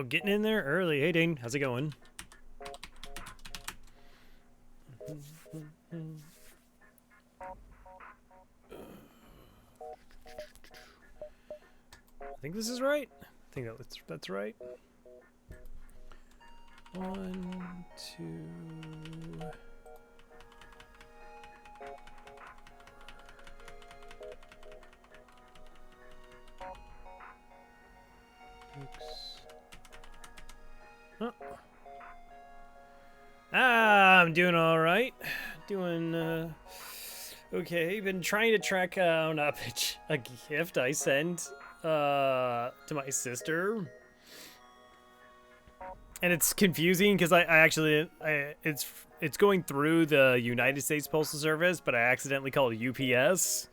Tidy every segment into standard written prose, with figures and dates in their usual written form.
Wow, getting in there early. Hey, Dane, how's it going? I think this is right. I think that's right. 1, 2. Oh. I'm doing all right. Doing okay. Been trying to track down a gift I sent to my sister, and it's confusing because it's going through the United States Postal Service, but I accidentally called it UPS.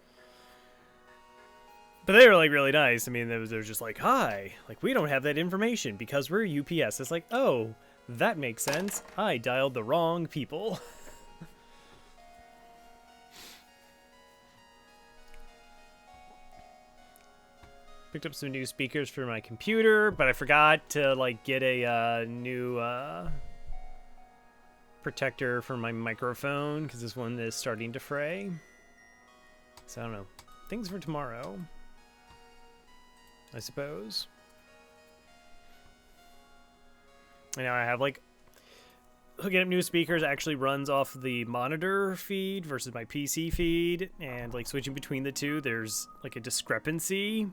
But they were like really nice. I mean, they were just like, "Hi, like we don't have that information because we're UPS." It's like, oh, that makes sense. I dialed the wrong people. Picked up some new speakers for my computer, but I forgot to like get a new protector for my microphone because this one is starting to fray. So I don't know. Things for tomorrow, I suppose. And now I have like hooking up new speakers actually runs off the monitor feed versus my PC feed, and like switching between the two, there's like a discrepancy.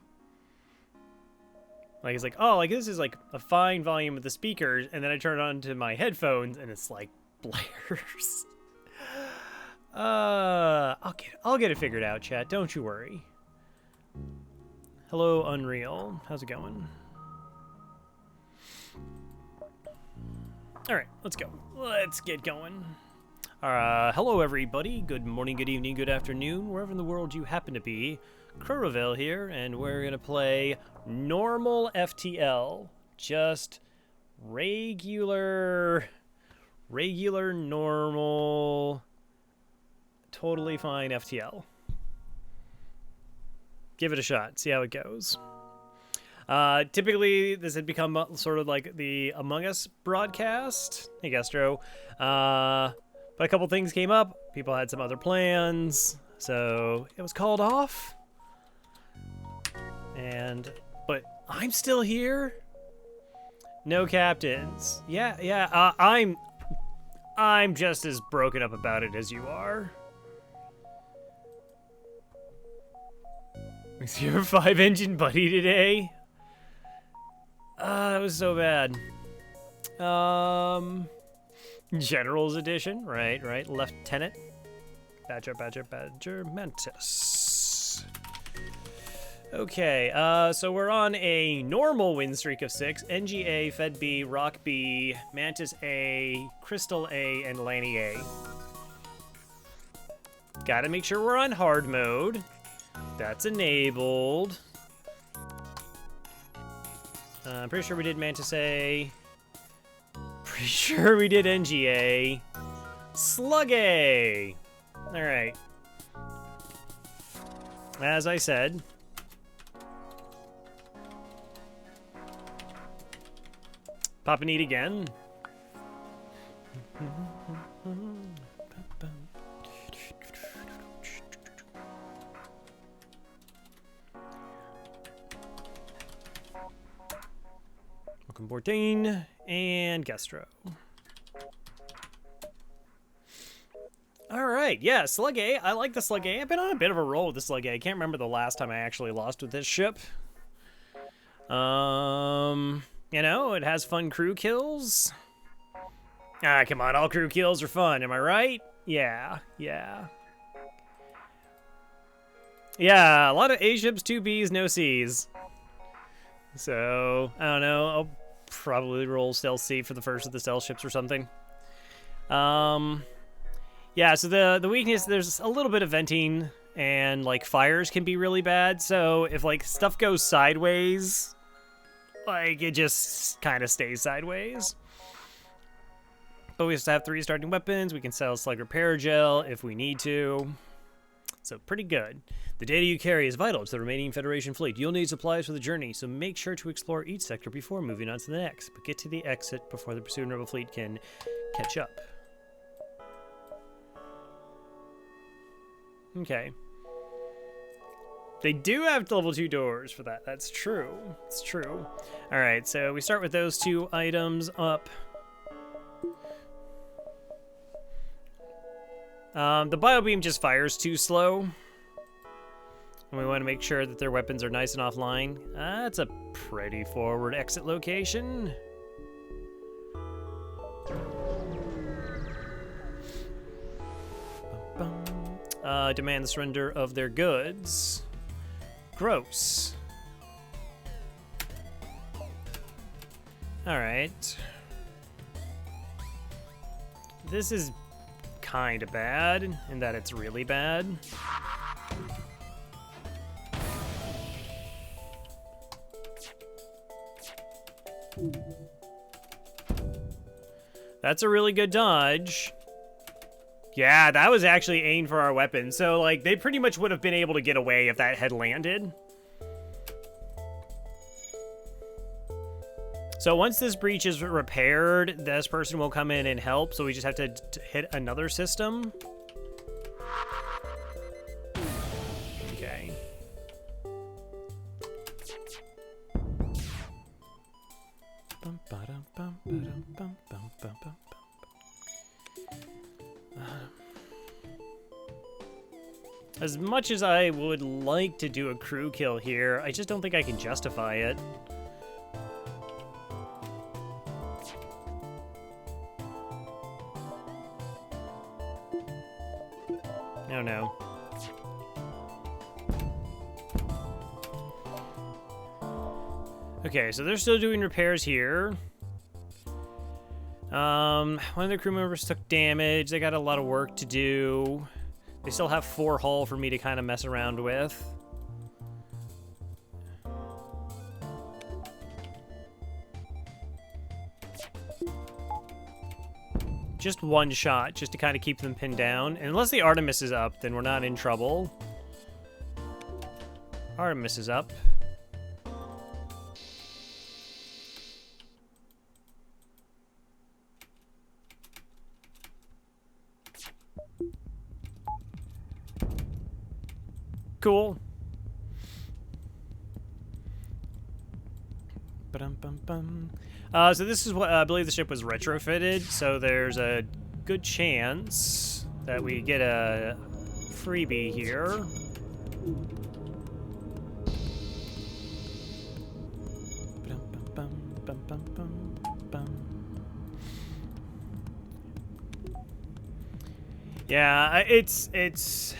Like it's like, oh, like this is like a fine volume of the speakers, and then I turn it on to my headphones and it's like blares. I'll get it figured out, chat. Don't you worry. Hello, Unreal. How's it going? All right, let's go. Let's get going. Hello, everybody. Good morning, good evening, good afternoon, wherever in the world you happen to be. Crowravel here, and we're gonna play normal FTL. Just regular, normal, totally fine FTL. Give it a shot. See how it goes. Typically, this had become sort of like the Among Us broadcast. Hey, Gastro. But a couple things came up. People had some other plans, so it was called off. But I'm still here. No captains. Yeah. I'm just as broken up about it as you are. Is your 5-engine buddy today? That was so bad. General's edition, right. Lieutenant. Badger, Mantis. Okay, so we're on a normal win streak of 6. NGA, Fed B, Rock B, Mantis A, Crystal A, and Lanny A. Gotta make sure we're on hard mode. That's enabled. I'm pretty sure we did Mantis A. Pretty sure we did NGA. Slug A! Alright. As I said. Pop and eat again. Welcome aboard, Dane and Gastro. Alright, yeah, Slug A. I like the Slug A. I've been on a bit of a roll with the Slug A. I can't remember the last time I actually lost with this ship. You know, it has fun crew kills. Ah, come on, all crew kills are fun, am I right? Yeah. Yeah, a lot of A ships, 2 Bs, no Cs. So, I don't know, I'll probably roll Stealth C for the first of the stealth ships or something. Yeah, so the weakness, there's a little bit of venting, and, like, fires can be really bad, so if, like, stuff goes sideways, like, it just kind of stays sideways. But we just have 3 starting weapons. We can sell Slug Repair Gel if we need to. So pretty good. The data you carry is vital to the remaining Federation fleet. You'll need supplies for the journey, so make sure to explore each sector before moving on to the next. But get to the exit before the pursuing rebel fleet can catch up. Okay. They do have level 2 doors for that. That's true. It's true. All right, so we start with those 2 items up. The biobeam just fires too slow. And we want to make sure that their weapons are nice and offline. That's a pretty forward exit location. Demand the surrender of their goods. Gross. All right. This is kind of bad in that it's really bad. That's a really good dodge. Yeah, that was actually aimed for our weapon. So, like, they pretty much would have been able to get away if that had landed. So once this breach is repaired, this person will come in and help. So we just have to hit another system. Okay. As much as I would like to do a crew kill here, I just don't think I can justify it. Oh no. Okay, so they're still doing repairs here. One of the crew members took damage. They got a lot of work to do. They still have 4 hull for me to kind of mess around with. Just one shot, just to kind of keep them pinned down. And unless the Artemis is up, then we're not in trouble. Artemis is up. Cool. So this is what I believe the ship was retrofitted, so there's a good chance that we get a freebie here. Yeah, it's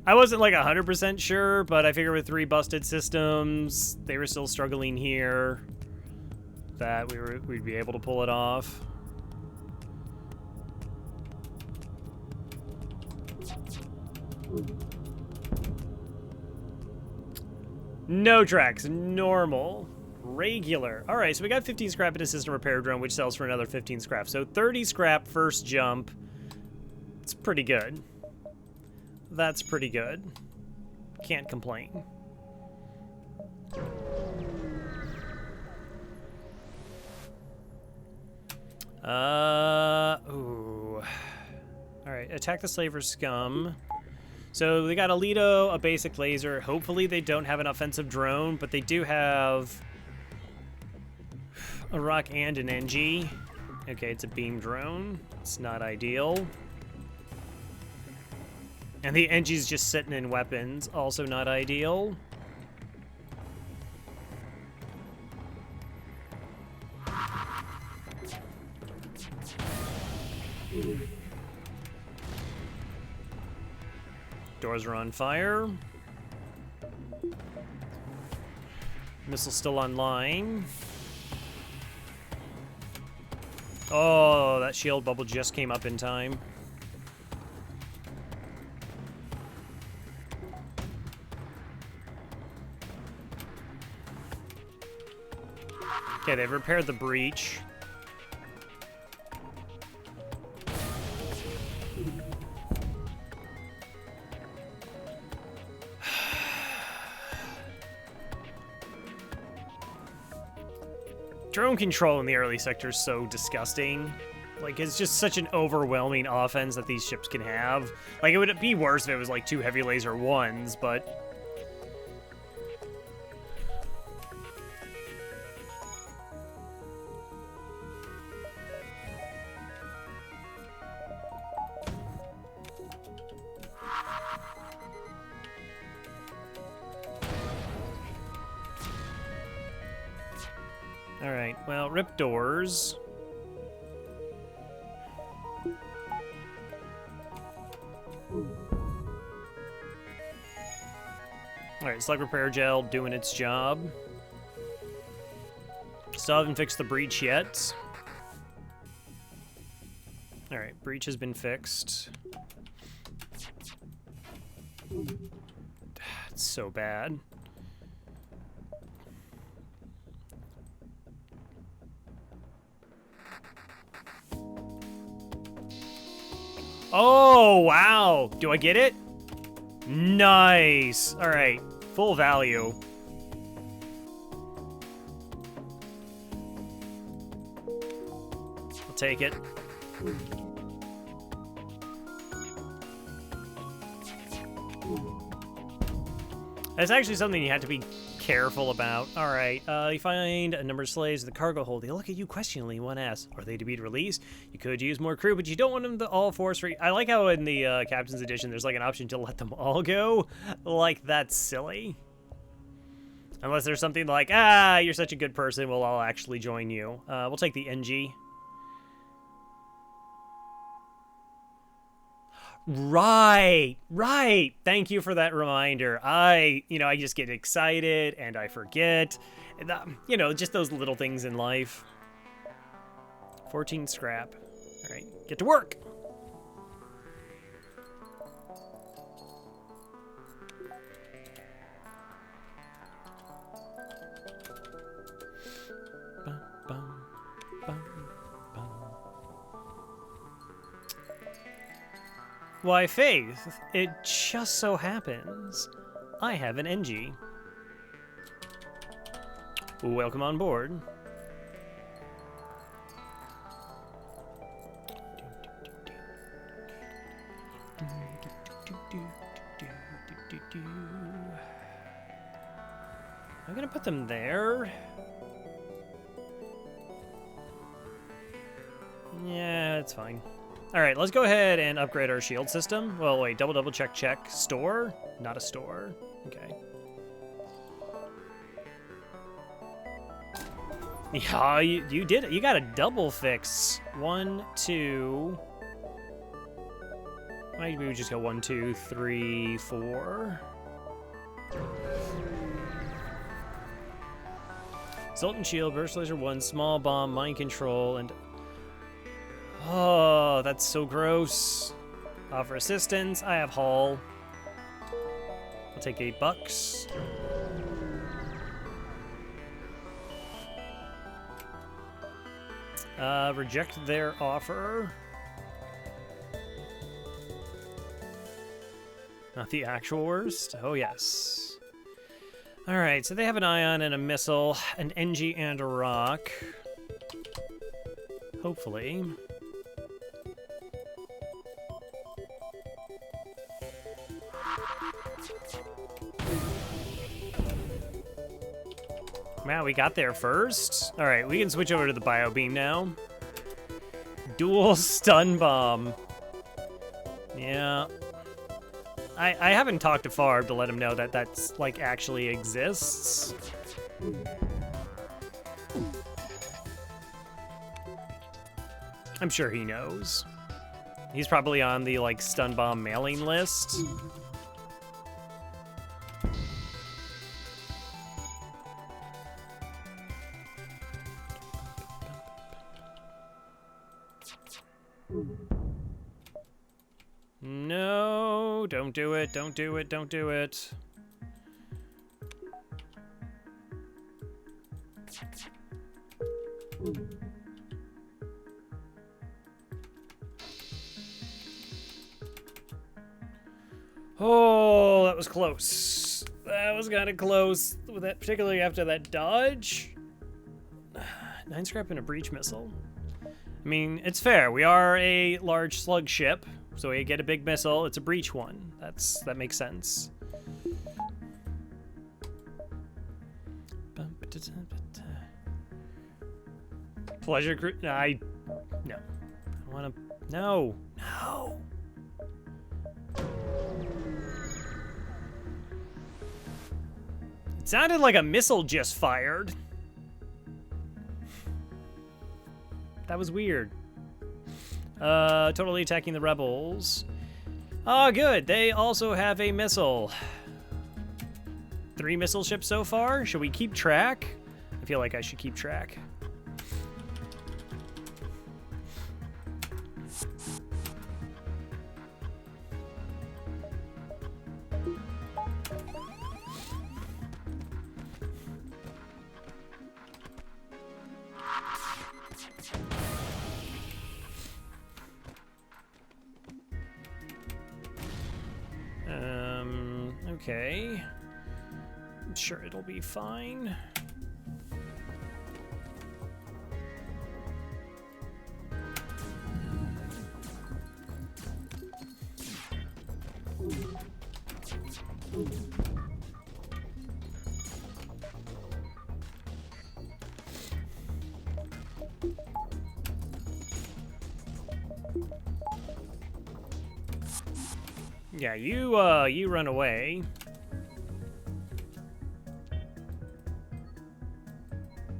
I wasn't like 100% sure, but I figured with 3 busted systems, they were still struggling here, that we'd be able to pull it off. No tracks, normal, regular. All right, so we got 15 scrap in a system repair drone, which sells for another 15 scrap. So 30 scrap first jump. It's pretty good. That's pretty good. Can't complain. Ooh. Alright, attack the slaver scum. So they got a Lido, a basic laser. Hopefully they don't have an offensive drone, but they do have a rock and an NG. Okay, it's a beam drone. It's not ideal. And the NG's just sitting in weapons, also not ideal. Doors are on fire. Missile still online. Oh, that shield bubble just came up in time. Okay, they've repaired the breach. Drone control in the early sector is so disgusting. Like, it's just such an overwhelming offense that these ships can have. Like, it would be worse if it was, like, 2 heavy laser ones, but... Alright, well, rip doors. Alright, slug repair gel doing its job. Still haven't fixed the breach yet. Alright, breach has been fixed. It's so bad. Oh, wow. Do I get it? Nice. All right. Full value. I'll take it. That's actually something you have to be careful about. All right, you find a number of slaves in the cargo hold. They look at you questioningly. One asks, are they to be released? You could use more crew, but you don't want them to all force free. I like how in the Captain's Edition, there's like an option to let them all go. Like, that's silly. Unless there's something like, you're such a good person, we'll all actually join you. We'll take the NG. Right. Thank you for that reminder. I just get excited and I forget. Just those little things in life. 14 scrap. All right, get to work. Why, Faith, it just so happens I have an NG. Welcome on board. I'm gonna put them there. Yeah, it's fine. All right, let's go ahead and upgrade our shield system. Well, wait, double check. Store? Not a store. Okay. Yeah, you did it. You got a double fix. 1, 2. Maybe we just go 1, 2, 3, 4. Sultan shield, burst laser 1, small bomb, mind control, and... Oh, that's so gross. Offer assistance. I have haul. I'll take $8. Reject their offer. Not the actual worst. Oh, yes. All right, so they have an ion and a missile, an NG and a rock. Hopefully. Wow, we got there first. All right, we can switch over to the bio beam now. Dual stun bomb. Yeah. I haven't talked to Farb to let him know that that's, like, actually exists. I'm sure he knows. He's probably on the, like, stun bomb mailing list. No, don't do it, don't do it, don't do it. Oh, that was close. That was kind of close, with that, particularly after that dodge. 9 scrap and a breach missile. I mean, it's fair. We are a large slug ship, so we get a big missile. It's a breach one. That makes sense. Pleasure cruise. No. I want to. No. It sounded like a missile just fired. That was weird. Totally attacking the rebels. Oh, good. They also have a missile. 3 missile ships so far. Should we keep track? I feel like I should keep track. Okay. I'm sure it'll be fine. Yeah, you run away.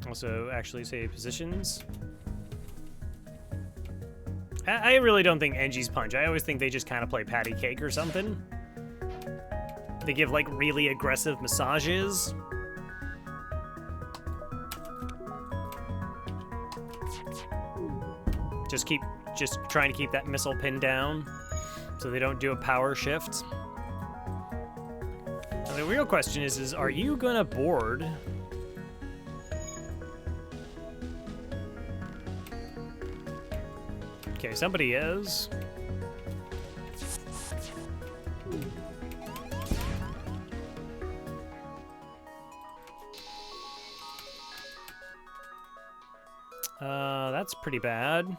Also, actually save positions. I really don't think Engie's punch. I always think they just kind of play patty cake or something. They give, like, really aggressive massages. Just trying to keep that missile pinned down so they don't do a power shift. Now, the real question is are you gonna board? Okay, somebody is. That's pretty bad.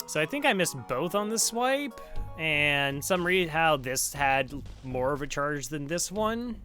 So I think I missed both on this swipe, and somehow this had more of a charge than this one.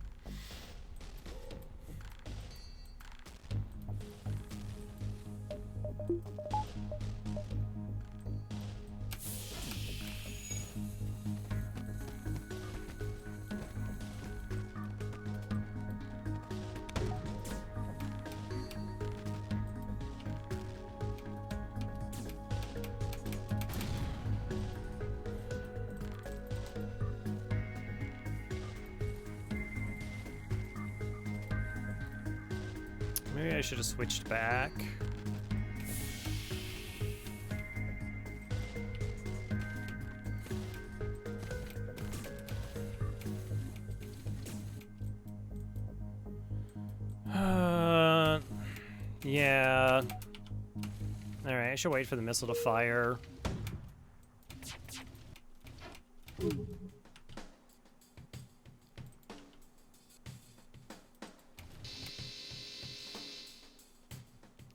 Maybe I should have switched back. Yeah. All right, I should wait for the missile to fire.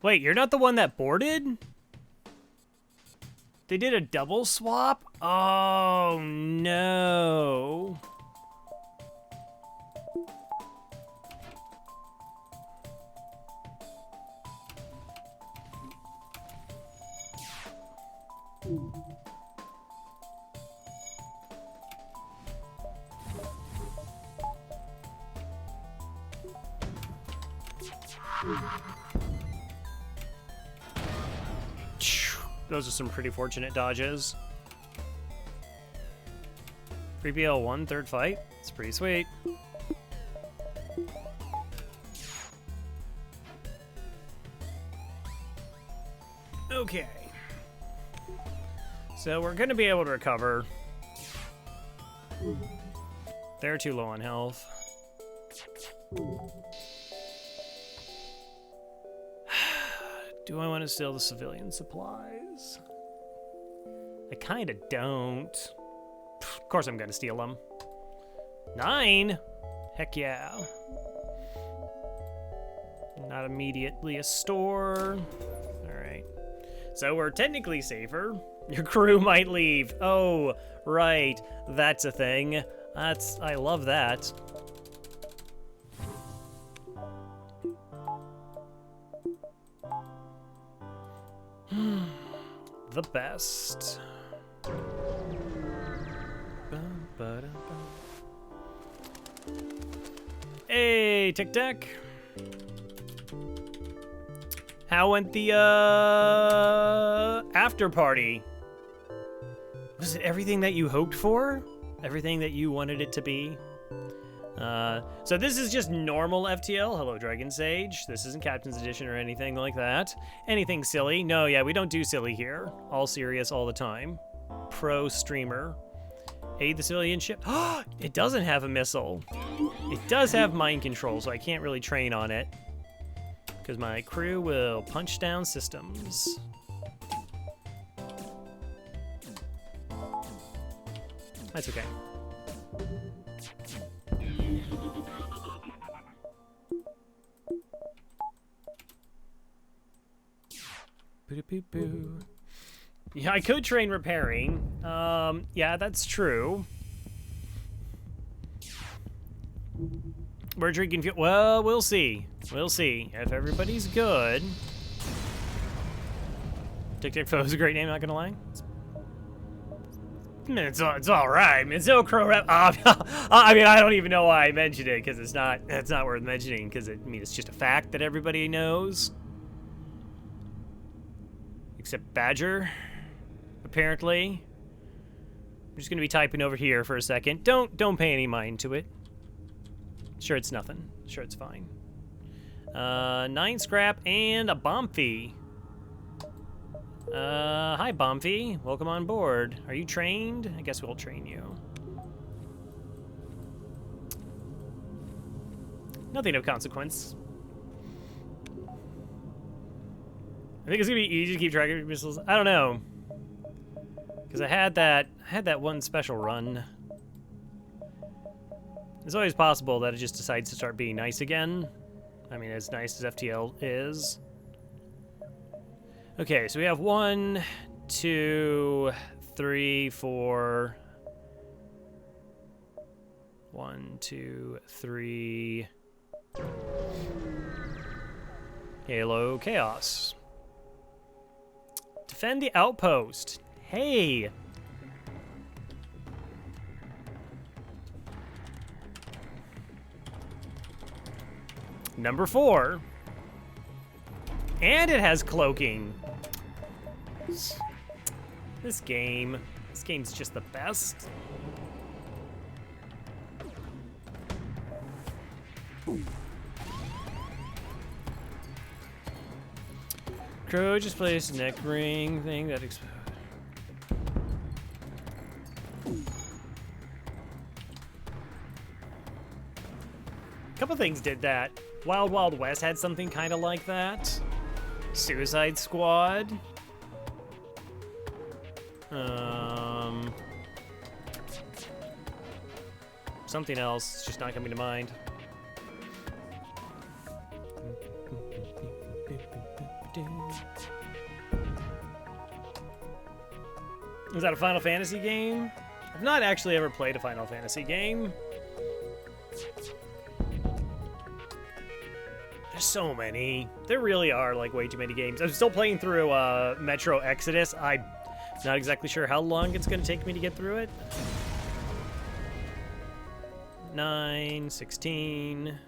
Wait, you're not the one that boarded? They did a double swap? Oh, no. Those are some pretty fortunate dodges. 3BL1, third fight. It's pretty sweet. Okay. So we're going to be able to recover. They're too low on health. Do I want to steal the civilian supplies? I kind of don't. Of course I'm going to steal them. 9? Heck yeah. Not immediately a store. Alright. So we're technically safer. Your crew might leave. Oh, right. That's a thing. I love that. The best. Hey, Tic Tac. How went the after party? Was it everything that you hoped for? Everything that you wanted it to be? So this is just normal FTL. Hello, Dragon Sage. This isn't Captain's Edition or anything like that. Anything silly? No, yeah, we don't do silly here. All serious all the time. Pro streamer. Aid the civilian ship. It doesn't have a missile. It does have mind control, so I can't really train on it. Because my crew will punch down systems. That's okay. Boo-doo-boo-boo. Yeah, I could train repairing. Yeah, that's true. We're drinking fuel. Well, we'll see. We'll see. If everybody's good. Tic Tac Foe is a great name, not gonna lie. It's all right. It's no crow rep. I mean, I don't even know why I mentioned it because it's not worth mentioning because it's just a fact that everybody knows. Except Badger, apparently. I'm just gonna be typing over here for a second. Don't pay any mind to it. Sure, it's nothing. Sure, it's fine. 9 scrap and a bomb fee. Hi, Bombfee. Welcome on board. Are you trained? I guess we'll train you. Nothing of consequence. I think it's gonna be easy to keep track of your missiles. I don't know. Because I had that one special run. It's always possible that it just decides to start being nice again. I mean, as nice as FTL is. Okay, so we have 1, 2, 3, 4. 1, 2, 3. Halo Chaos. Defend the outpost. Hey! Number 4. And it has cloaking. This game's just the best. Crow just placed a neck ring thing that explodes. A couple things did that. Wild Wild West had something kind of like that. Suicide Squad. Something else, it's just not coming to mind. Is that a Final Fantasy game? I've not actually ever played a Final Fantasy game. There's so many. There really are, like, way too many games. I'm still playing through Metro Exodus. I'm not exactly sure how long it's going to take me to get through it. 9, 16.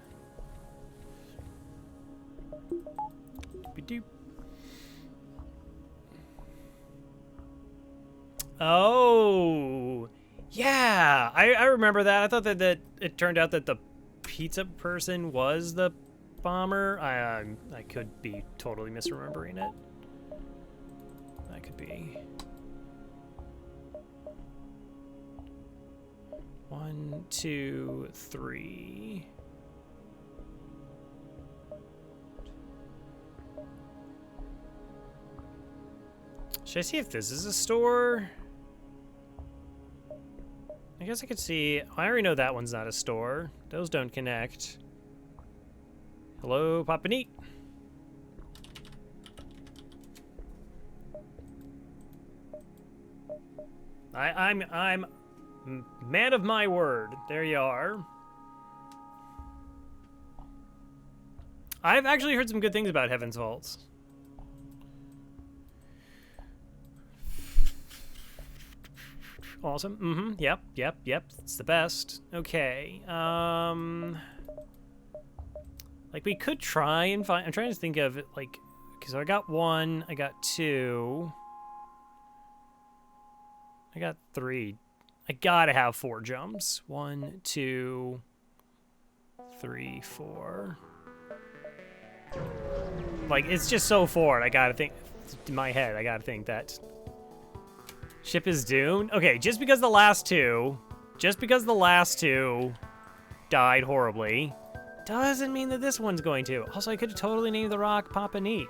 Doop. Oh, yeah. I remember that. I thought that it turned out that the pizza person was the bomber. I could be totally misremembering it. That could be. 1, 2, 3. Should I see if this is a store? I guess I could see... I already know that one's not a store. Those don't connect. Hello, Papa Neat. I'm man of my word. There you are. I've actually heard some good things about Heaven's Vaults. Awesome. Mm-hmm. Yep. It's the best. Okay. Like, we could try and find... I'm trying to think of, like... Okay, so I got 1. I got 2. I got 3. I gotta have 4 jumps. 1, 2, 3, 4. Like, it's just so forward. I gotta think... In my head, I gotta think that... Ship is doomed? Okay, just because the last two died horribly, doesn't mean that this one's going to. Also, I could have totally named the rock Papa Neat.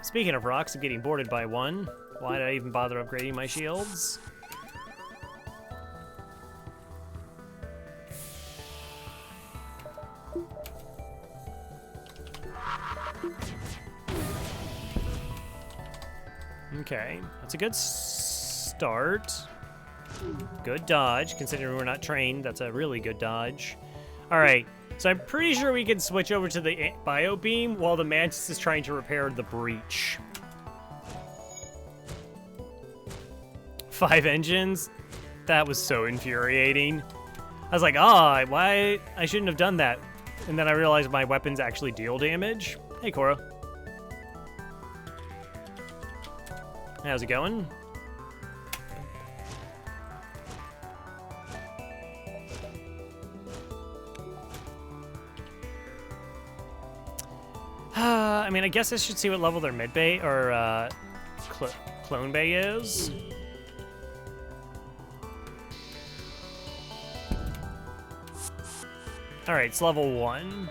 Speaking of rocks, I'm getting boarded by one. Why did I even bother upgrading my shields? Okay, that's a good start. Good dodge, considering we're not trained. That's a really good dodge. All right, so I'm pretty sure we can switch over to the bio beam while the Mantis is trying to repair the breach. 5 engines? That was so infuriating. I was like, oh, why? I shouldn't have done that. And then I realized my weapons actually deal damage. Hey, Cora. How's it going? I mean, I guess I should see what level their mid bay or clone bay is. All right, it's level 1.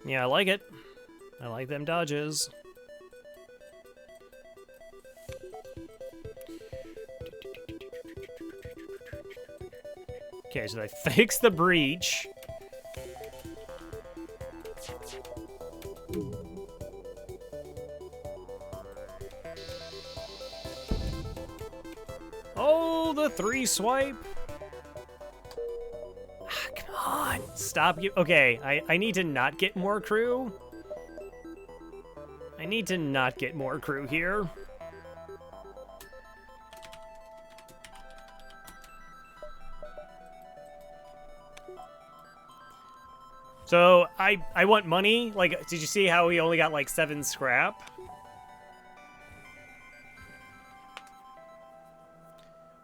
Yeah, I like it. I like them dodges. Okay, so they fix the breach. Oh, the 3 swipe. Ah, come on. Stop you. Okay, I need to not get more crew. I need to not get more crew here. So, I want money. Like, did you see how we only got like 7 scrap?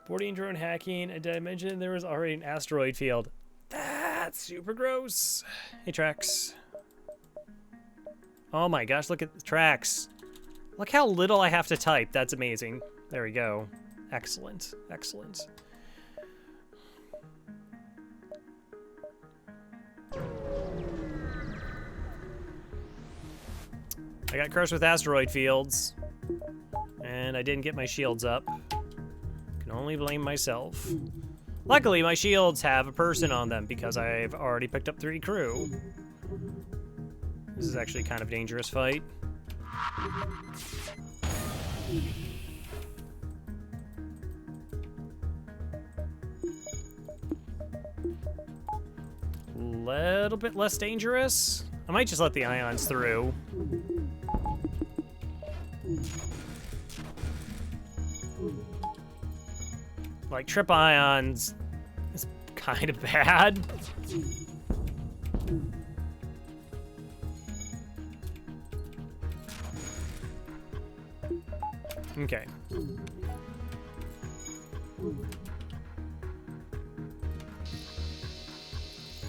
Boarding drone hacking. Did I mention there was already an asteroid field? That's super gross. Hey, Trax. Oh my gosh, look at the tracks. Look how little I have to type. That's amazing. There we go. Excellent. Excellent. I got cursed with asteroid fields, and I didn't get my shields up. Can only blame myself. Luckily, my shields have a person on them because I've already picked up 3 crew. This is actually kind of a dangerous fight. Little bit less dangerous. I might just let the ions through. Like, trip ions is kind of bad. Okay.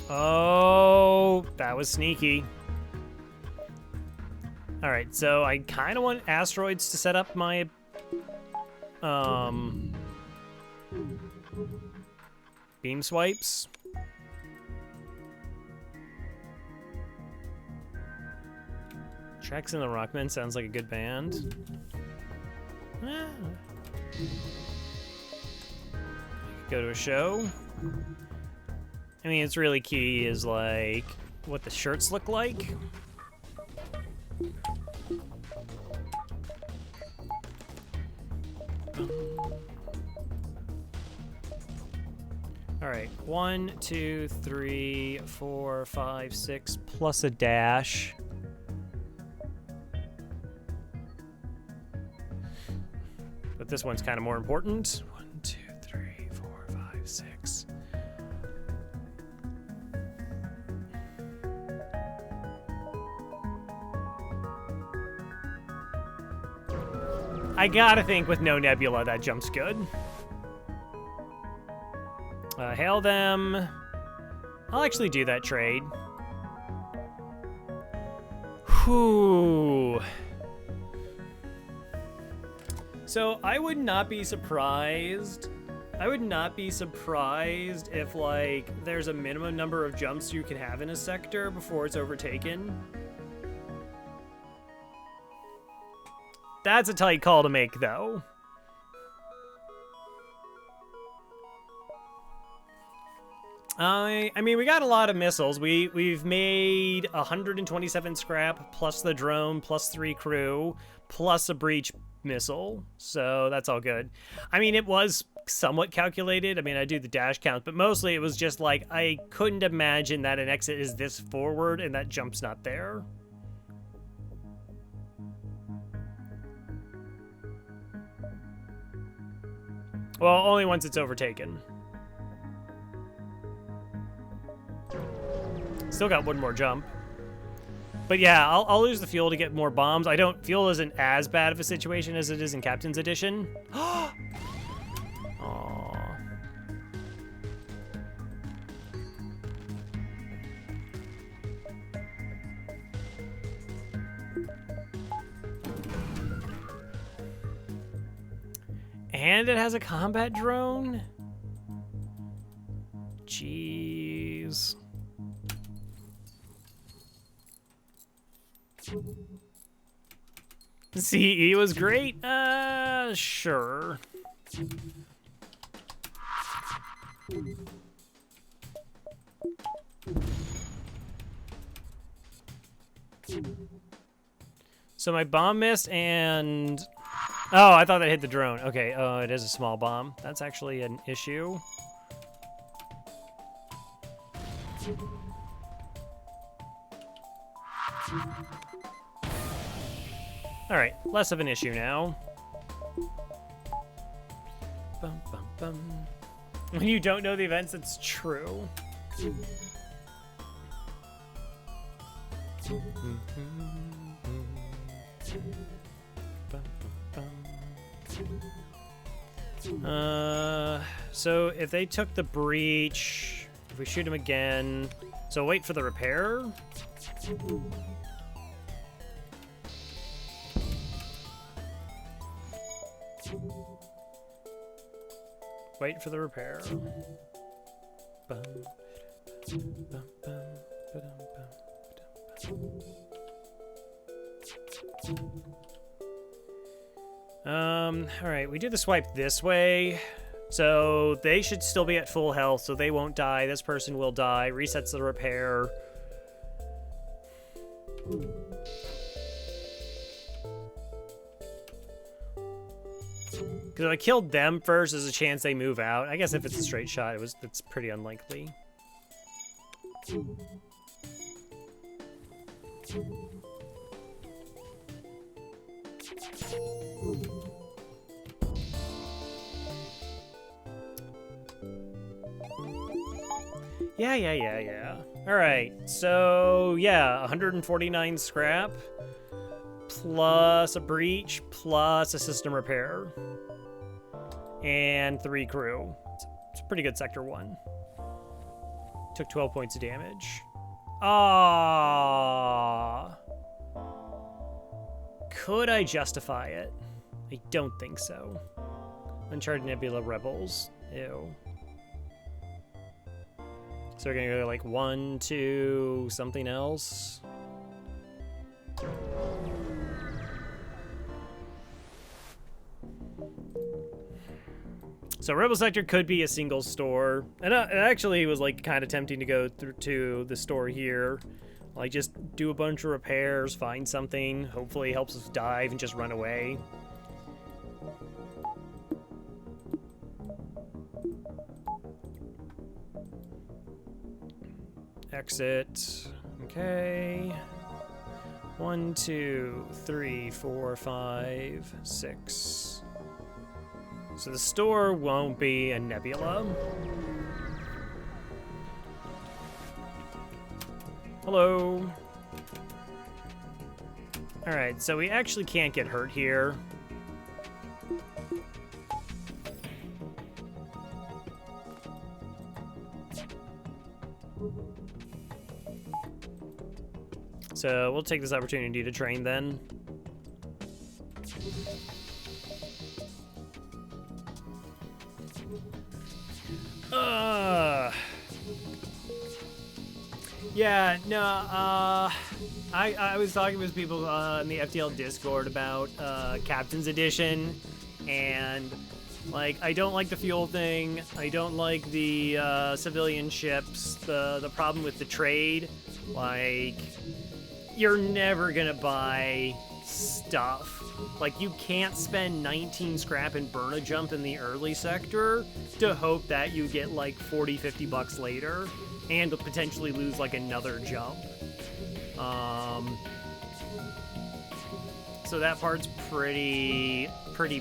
Oh, that was sneaky. All right, so I kind of want asteroids to set up my beam swipes. Tracks in the Rockmen sounds like a good band. Go to a show. I mean, it's really key is like what the shirts look like. All right, 1, 2, 3, 4, 5, 6, plus a dash. But this one's kind of more important. 1, 2, 3, 4, 5, 6. I gotta think with no nebula, that jump's good. Hail them. I'll actually do that trade. Whew. So I would not be surprised. I would not be surprised if, like, there's a minimum number of jumps you can have in a sector before it's overtaken. That's a tight call to make, though. I mean, we got a lot of missiles. We've made 127 scrap, plus the drone, plus 3 crew, plus a breach missile. So that's all good. I mean, it was somewhat calculated. I mean, I do the dash count, but mostly it was just like, I couldn't imagine that an exit is this forward and that jump's not there. Well, only once it's overtaken. Still got one more jump. But yeah, I'll lose the fuel to get more bombs. Fuel isn't as bad of a situation as it is in Captain's Edition. Aww. And it has a combat drone? Jeez. CE was great? Sure. So my bomb missed and... Oh, I thought that hit the drone. Okay, it is a small bomb. That's actually an issue. All right, less of an issue now. Bum, bum, bum. When you don't know the events, it's true. So if they took the breach, if we shoot him again, so wait for the repair. Wait for the repair. All right, we do the swipe this way. So they should still be at full health, so they won't die. This person will die. Resets the repair. Because if I killed them first, there's a chance they move out. I guess if it's a straight shot, it's pretty unlikely. Yeah. All right, so yeah, 149 scrap, plus a breach, plus a system repair, and 3 crew. It's a pretty good Sector 1. Took 12 points of damage. Ah. Could I justify it? I don't think so. Uncharted Nebula Rebels. Ew. So we're gonna go like 1, 2, something else. So Rebel Sector could be a single store, and it actually was like kind of tempting to go through to the store here, like just do a bunch of repairs, find something, hopefully it helps us dive and just run away. Exit. Okay. 1, 2, 3, 4, 5, 6. So the store won't be a nebula. Hello. Alright, so we actually can't get hurt here. So we'll take this opportunity to train then. Yeah, no, I was talking with people in the FTL Discord about Captain's Edition, and, like, I don't like the fuel thing, I don't like the civilian ships, the problem with the trade, like, you're never gonna buy stuff. Like, you can't spend 19 scrap and burn a jump in the early sector to hope that you get, like, 40, 50 bucks later, and potentially lose, like, another jump. So that part's pretty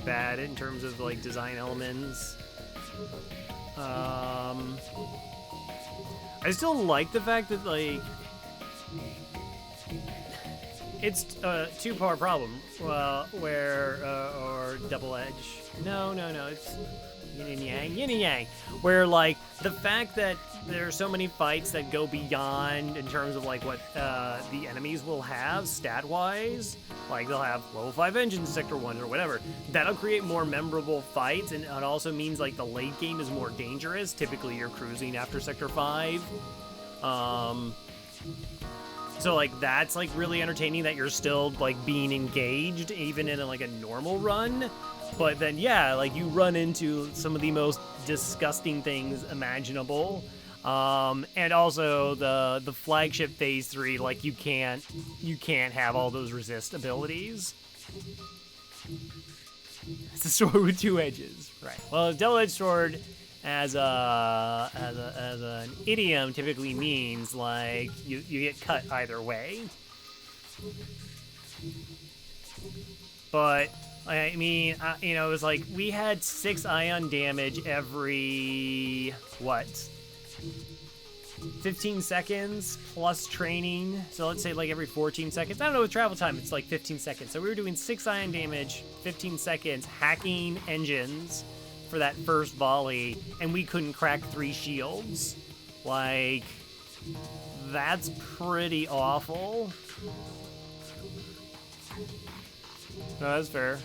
bad in terms of, like, design elements. I still like the fact that, like, it's a two-part problem, or double edge. No, it's yin and yang. Where, like, the fact that there are so many fights that go beyond in terms of, like, what the enemies will have stat-wise, like, they'll have level 5 engines in Sector 1 or whatever, that'll create more memorable fights, and it also means, like, the late game is more dangerous. Typically, you're cruising after Sector 5. So, like, that's, like, really entertaining that you're still, like, being engaged, even in, like, a normal run. But then, yeah, like, you run into some of the most disgusting things imaginable. And also, the flagship Phase 3, like, you can't have all those resist abilities. It's a sword with two edges. Right. Well, a double-edged sword as an idiom typically means, like, you get cut either way. But I mean, you know, it was like we had 6 ion damage every 15 seconds plus training. So let's say like every 14 seconds. I don't know, with travel time it's like 15 seconds. So we were doing 6 ion damage, 15 seconds, hacking engines for that first volley, and we couldn't crack 3 shields. Like, that's pretty awful. No, that's fair.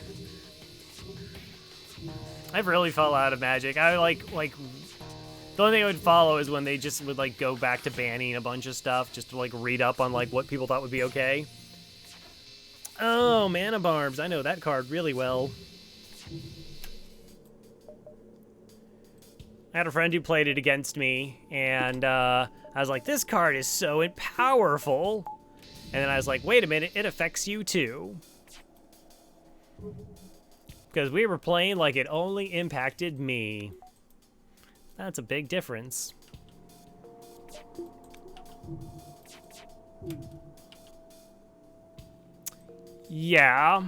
I've really fell out of Magic. I like the only thing I would follow is when they just would like go back to banning a bunch of stuff just to like read up on like what people thought would be okay. Oh, Mana Barbs. I know that card really well. I had a friend who played it against me, and I was like, this card is so powerful. And then I was like, wait a minute, it affects you too. Because we were playing like it only impacted me. That's a big difference. Yeah.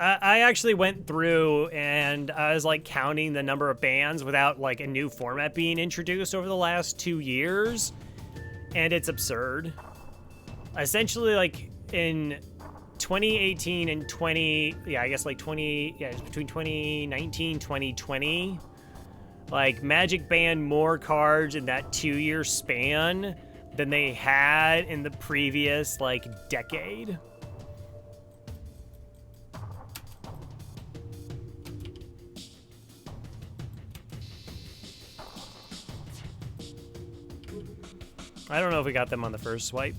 I actually went through and I was like counting the number of bans without like a new format being introduced over the last 2 years, and it's absurd. Essentially, like in 2018 and between 2019 2020, like Magic banned more cards in that 2-year span than they had in the previous like decade. I don't know if we got them on the first swipe.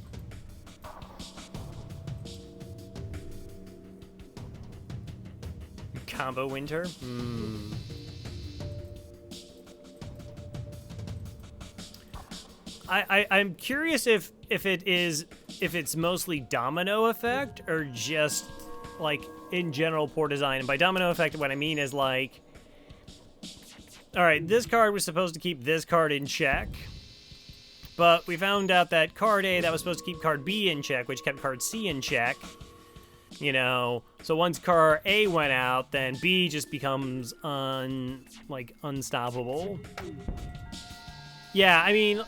combo winter. I'm curious if it's mostly domino effect or just like in general poor design. And by domino effect, what I mean is like, all right, this card was supposed to keep this card in check, but we found out that card A that was supposed to keep card B in check, which kept card C in check. You know, so once card A went out, then B just becomes unstoppable. Yeah, I mean,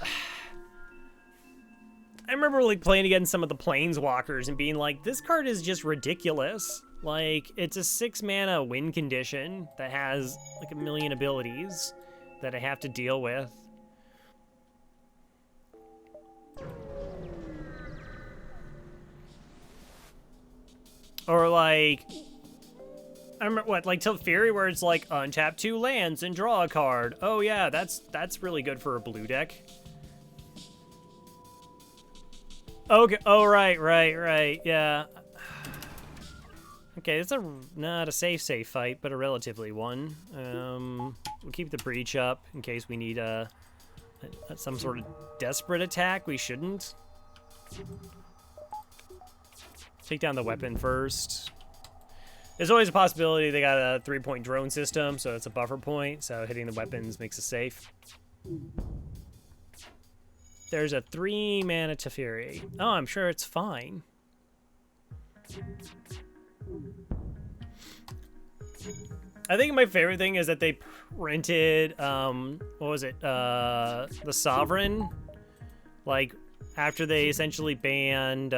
I remember like playing against some of the planeswalkers and being like, this card is just ridiculous. Like, it's a 6-mana win condition that has like a million abilities that I have to deal with. Or like, I remember what, like Tilt Fury, where it's like untap 2 lands and draw a card. Oh yeah, that's really good for a blue deck. Okay. Oh right. Yeah. Okay, it's not a safe fight, but a relatively one. We'll keep the breach up in case we need some sort of desperate attack. We shouldn't. Take down the weapon first. There's always a possibility they got a 3-point drone system, so it's a buffer point, so hitting the weapons makes it safe. There's a 3-mana Teferi. Oh, I'm sure it's fine. I think my favorite thing is that they printed, what was it, the Sovereign, like, after they essentially banned,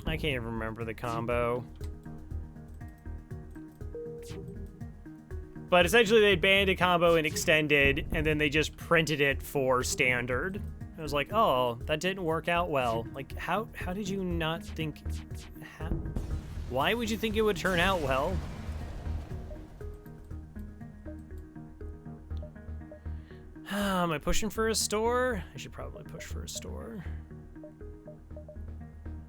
I can't even remember the combo. But essentially they banned a combo and extended, and then they just printed it for standard. I was like, oh, that didn't work out well. Like, how did you not think... Why would you think it would turn out well? Am I pushing for a store? I should probably push for a store.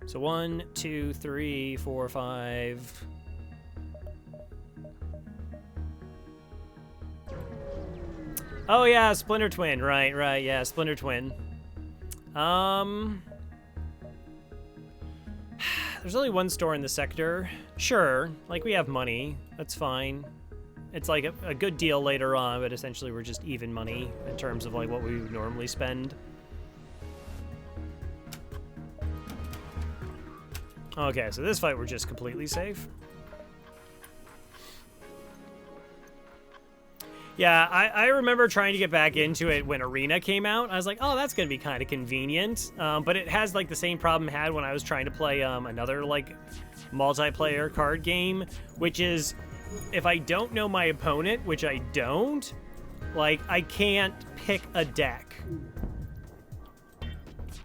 So 1, 2, 3, 4, 5. Oh yeah, Splinter Twin. Right. Yeah, Splinter Twin. There's only one store in the sector. Sure, like we have money. That's fine. It's like a good deal later on, but essentially we're just even money in terms of like what we would normally spend. Okay, so this fight we're just completely safe. Yeah, I remember trying to get back into it when Arena came out. I was like, oh, that's going to be kind of convenient. But it has, like, the same problem I had when I was trying to play another, like, multiplayer card game, which is, if I don't know my opponent, which I don't, like, I can't pick a deck.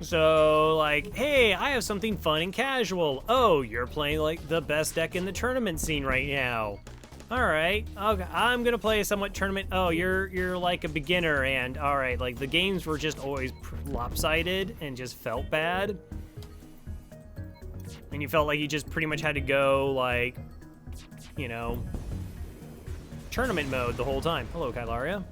So, like, hey, I have something fun and casual. Oh, you're playing, like, the best deck in the tournament scene right now. All right, okay, I'm gonna play a somewhat tournament. Oh, you're like a beginner, and all right, like the games were just always lopsided and just felt bad, and you felt like you just pretty much had to go like, you know, tournament mode the whole time. Hello, Kylaria.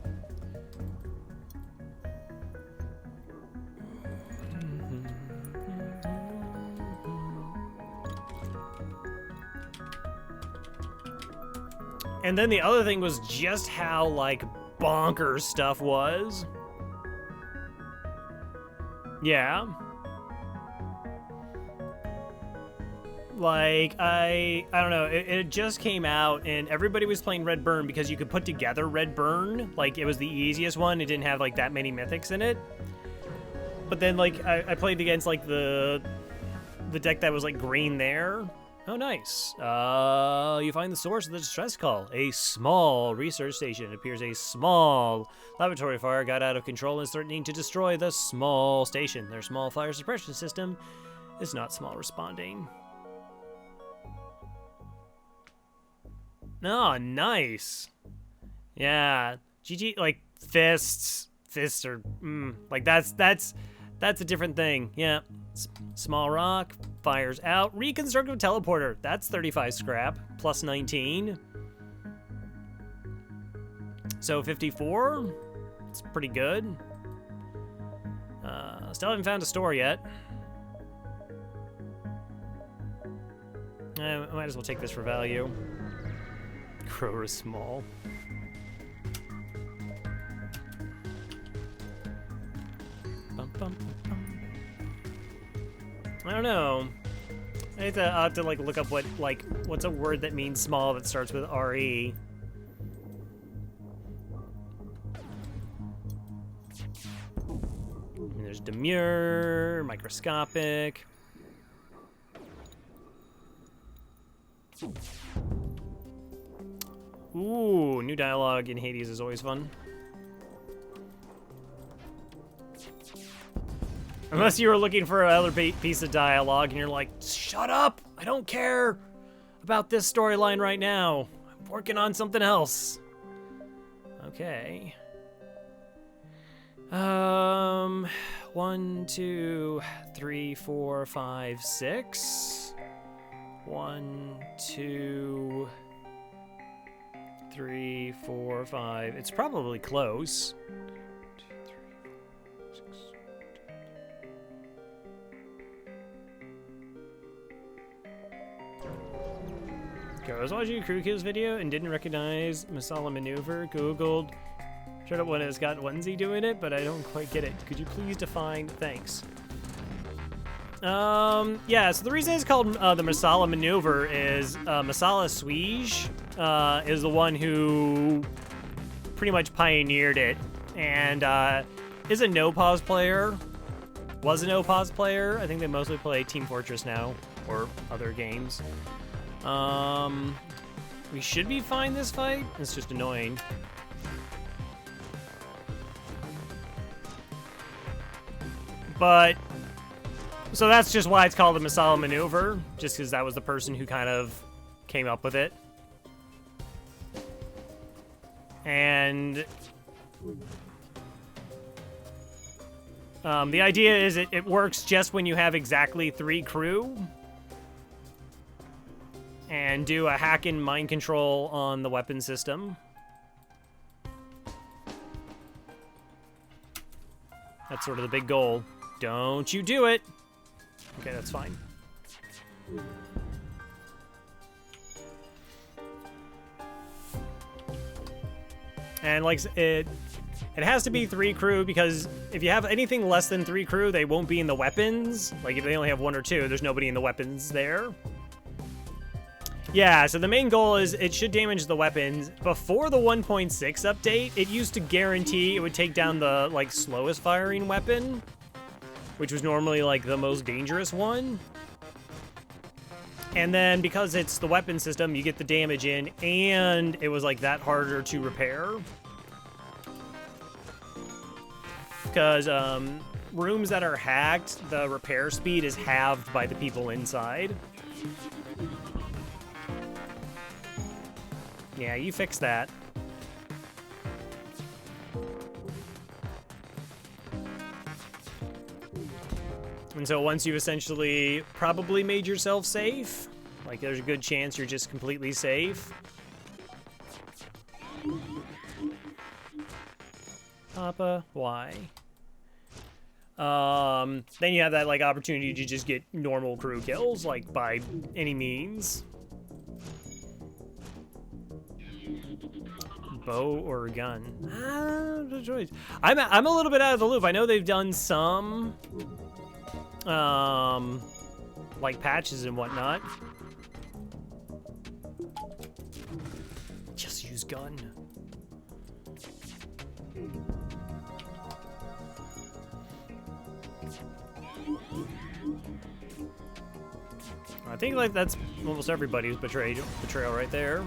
And then the other thing was just how, like, bonkers stuff was. Yeah. Like, I don't know, it just came out, and everybody was playing Red Burn because you could put together Red Burn. Like, it was the easiest one. It didn't have, like, that many mythics in it. But then, like, I played against, like, the deck that was, like, green there. Oh, nice. You find the source of the distress call. A small research station. It appears a small laboratory fire got out of control and is threatening to destroy the small station. Their small fire suppression system is not small responding. Oh, nice. Yeah. GG, like, fists are, like, that's That's a different thing. Yeah. Small rock. Fires out. Reconstructive teleporter. That's 35 scrap. Plus 19. So 54. It's pretty good. Still haven't found a store yet. I might as well take this for value. Crow is small. Bum, bum, bum. I don't know. I'll have to like look up what's a word that means small that starts with RE. And there's demure, microscopic. Ooh, new dialogue in Hades is always fun. Unless you were looking for another piece of dialogue and you're like, shut up! I don't care about this storyline right now. I'm working on something else. Okay. 1, 2, 3, 4, 5, 6. 1, 2, 3, 4, 5. It's probably close. 2, 3, 4, 6. Okay, I was watching a Crew Kills video and didn't recognize Masala Maneuver. Googled. Showed up when it's got onesie doing it, but I don't quite get it. Could you please define? Thanks. Yeah, so the reason it's called the Masala Maneuver is Masala Swige is the one who pretty much pioneered it and is a no-pause player. Was a no-pause player. I think they mostly play Team Fortress now or other games. We should be fine this fight. It's just annoying. But, so that's just why it's called the Masala Maneuver, just because that was the person who kind of came up with it. And the idea is it works just when you have exactly 3 crew. And do a hack and mind control on the weapon system. That's sort of the big goal. Don't you do it! Okay, that's fine. And like it has to be 3 crew because if you have anything less than 3 crew, they won't be in the weapons. Like if they only have 1 or 2, there's nobody in the weapons there. Yeah, so the main goal is it should damage the weapons. Before the 1.6 update, it used to guarantee it would take down the like slowest firing weapon, which was normally like the most dangerous one. And then because it's the weapon system, you get the damage in, and it was like that harder to repair. Because rooms that are hacked, the repair speed is halved by the people inside. Yeah, you fix that. And so once you've essentially probably made yourself safe, like there's a good chance you're just completely safe. Papa, why? Then you have that like opportunity to just get normal crew kills, like by any means. Bow or gun? The choice. I'm a little bit out of the loop. I know they've done some, like patches and whatnot. Just use gun. I think like that's almost everybody's betrayal right there.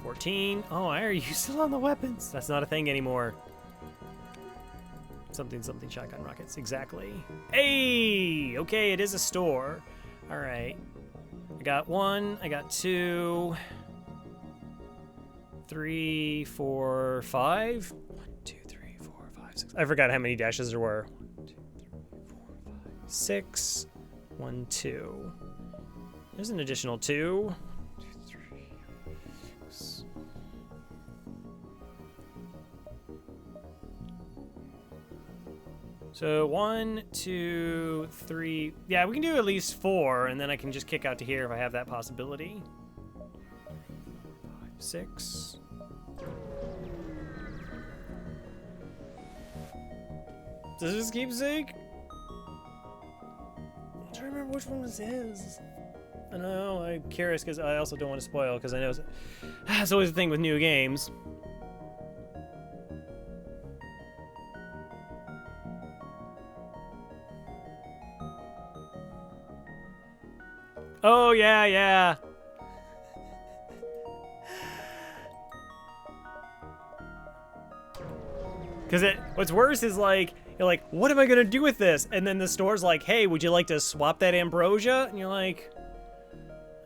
14. Oh, why are you still on the weapons? That's not a thing anymore. Something shotgun rockets. Exactly. Hey! Okay, it is a store. All right. I got 1. I got 2. 3, 4, 5. 1, 2, 3, 4, 5, 6. I forgot how many dashes there were. 1, 2, 6, 1, 2. There's an additional 2. 2, 3, 6. So 1, 2, 3. Yeah, we can do at least 4, and then I can just kick out to here if I have that possibility. 5, 6. Does this keepsake? I'm trying to remember which one this is. I know, I'm curious because I also don't want to spoil because I know it's always the thing with new games. Oh, yeah, yeah. Because what's worse is like, you're like, what am I going to do with this? And then the store's like, hey, would you like to swap that ambrosia? And you're like,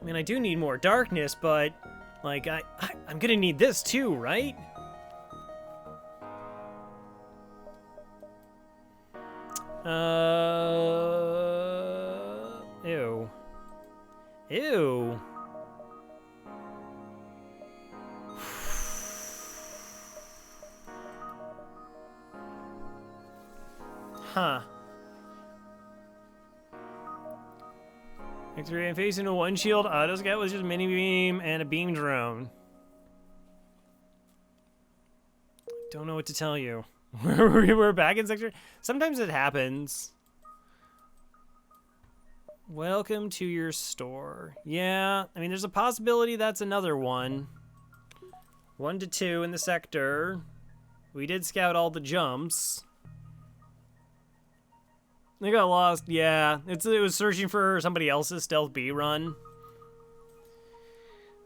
I mean, I do need more darkness, but like, I'm going to need this too, right? Ew. Ew. Huh. Victory and facing a one shield auto scout was just mini beam and a beam drone. Don't know what to tell you. We're back in sector. Sometimes it happens. Welcome to your store. Yeah, I mean, there's a possibility that's another one. 1 to 2 in the sector. We did scout all the jumps. They got lost. Yeah, it was searching for somebody else's stealth B run.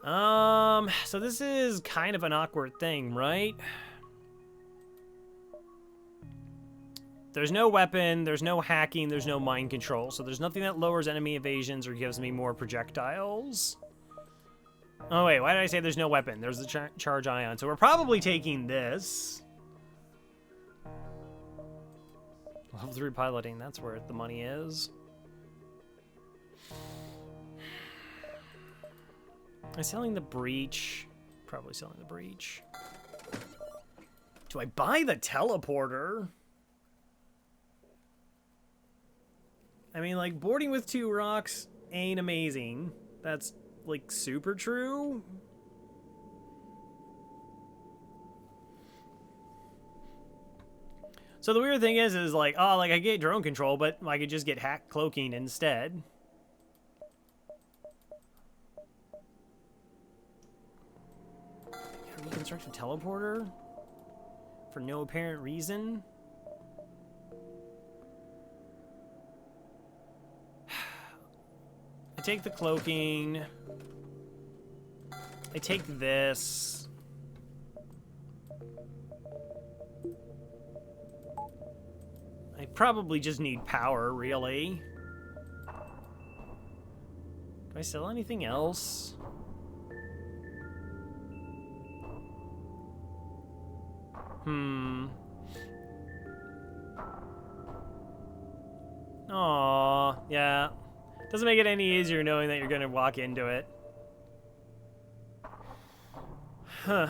So this is kind of an awkward thing, right? There's no weapon, there's no hacking, there's no mind control, so there's nothing that lowers enemy evasions or gives me more projectiles. Oh wait, why did I say there's no weapon? There's the charge ion, so we're probably taking this. Level 3 piloting, that's where the money is. I'm selling the breach. Probably selling the breach. Do I buy the teleporter? I mean, like, boarding with 2 rocks ain't amazing. That's, like, super true. So the weird thing is like, oh, like, I get drone control, but I could just get hack cloaking instead. Reconstruct a teleporter? For no apparent reason? I take the cloaking. I take this. I probably just need power, really. Do I sell anything else? Aww, yeah. Doesn't make it any easier knowing that you're gonna walk into it. Huh.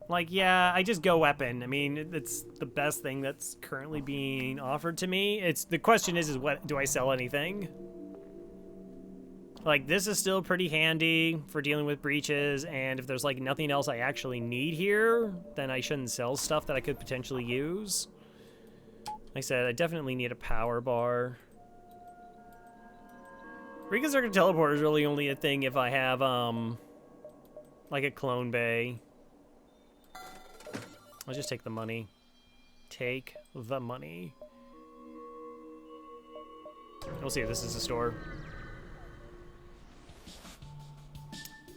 Like, yeah, I just go weapon. I mean, it's the best thing that's currently being offered to me. The question is what, do I sell anything? Like, this is still pretty handy for dealing with breaches, and if there's, like, nothing else I actually need here, then I shouldn't sell stuff that I could potentially use. Like I said, I definitely need a power bar. Reconstructed teleporter is really only a thing if I have, like a clone bay. I'll just take the money. Take the money. We'll see if this is a store.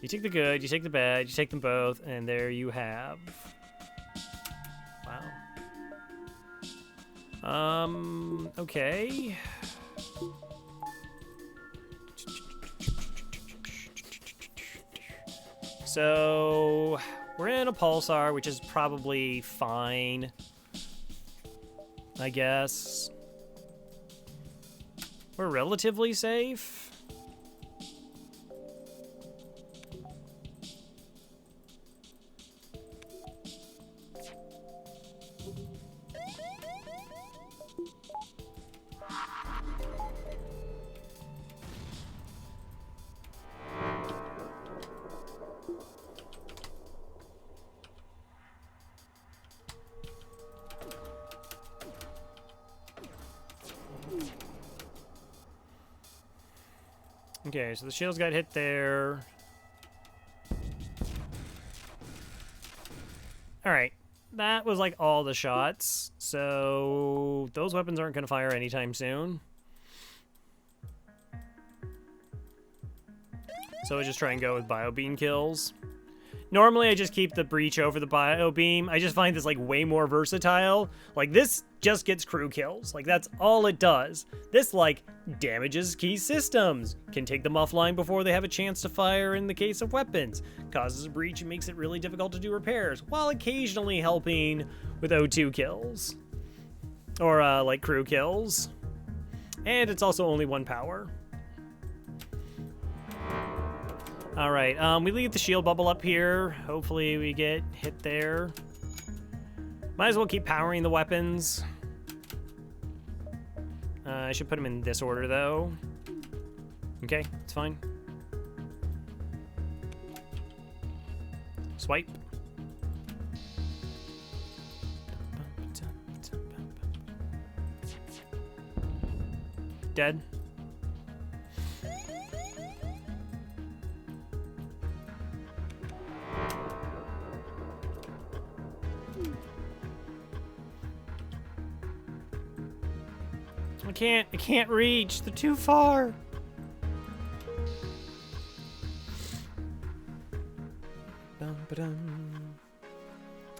You take the good, you take the bad, you take them both, and there you have. Wow. Okay. So, we're in a pulsar, which is probably fine. I guess. We're relatively safe. Okay, so the shields got hit there. Alright, that was like all the shots, so those weapons aren't going to fire anytime soon. So I just try and go with bio beam kills. Normally I just keep the breach over the bio beam. I just find this like way more versatile. Like this just gets crew kills. Like that's all it does. This like damages key systems. Can take them offline before they have a chance to fire in the case of weapons. Causes a breach and makes it really difficult to do repairs, while occasionally helping with O2 kills. Or like crew kills. And it's also only 1 power. Alright, we leave the shield bubble up here. Hopefully we get hit there. Might as well keep powering the weapons. I should put them in this order, though. Okay, it's fine. Swipe. Dead. I can't reach. They're too far.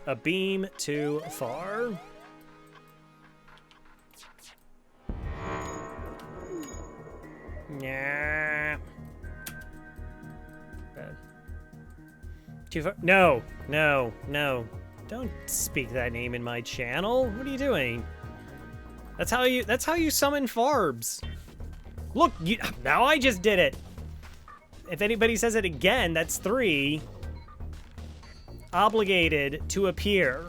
A beam too far. Yeah. Too far. No, no, no. Don't speak that name in my channel. What are you doing? That's how you summon farbs. Look, now I just did it. If anybody says it again, that's 3. Obligated to appear.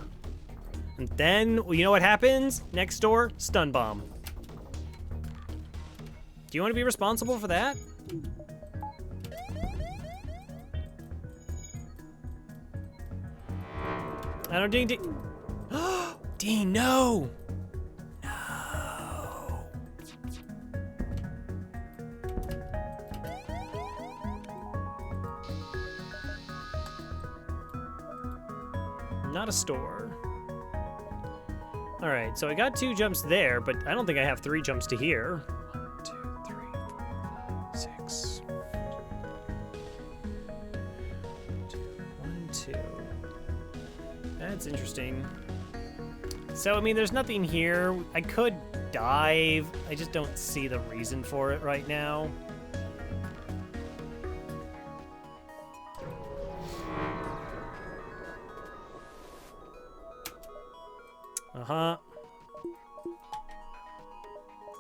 And then, you know what happens? Next door, stun bomb. Do you want to be responsible for that? I don't ding ding. Dean, no! Not a store. Alright, so I got 2 jumps there, but I don't think I have 3 jumps to here. 1, 2, 3, 4, 6. 1, 2. That's interesting. So, I mean, there's nothing here. I could dive. I just don't see the reason for it right now. Uh-huh.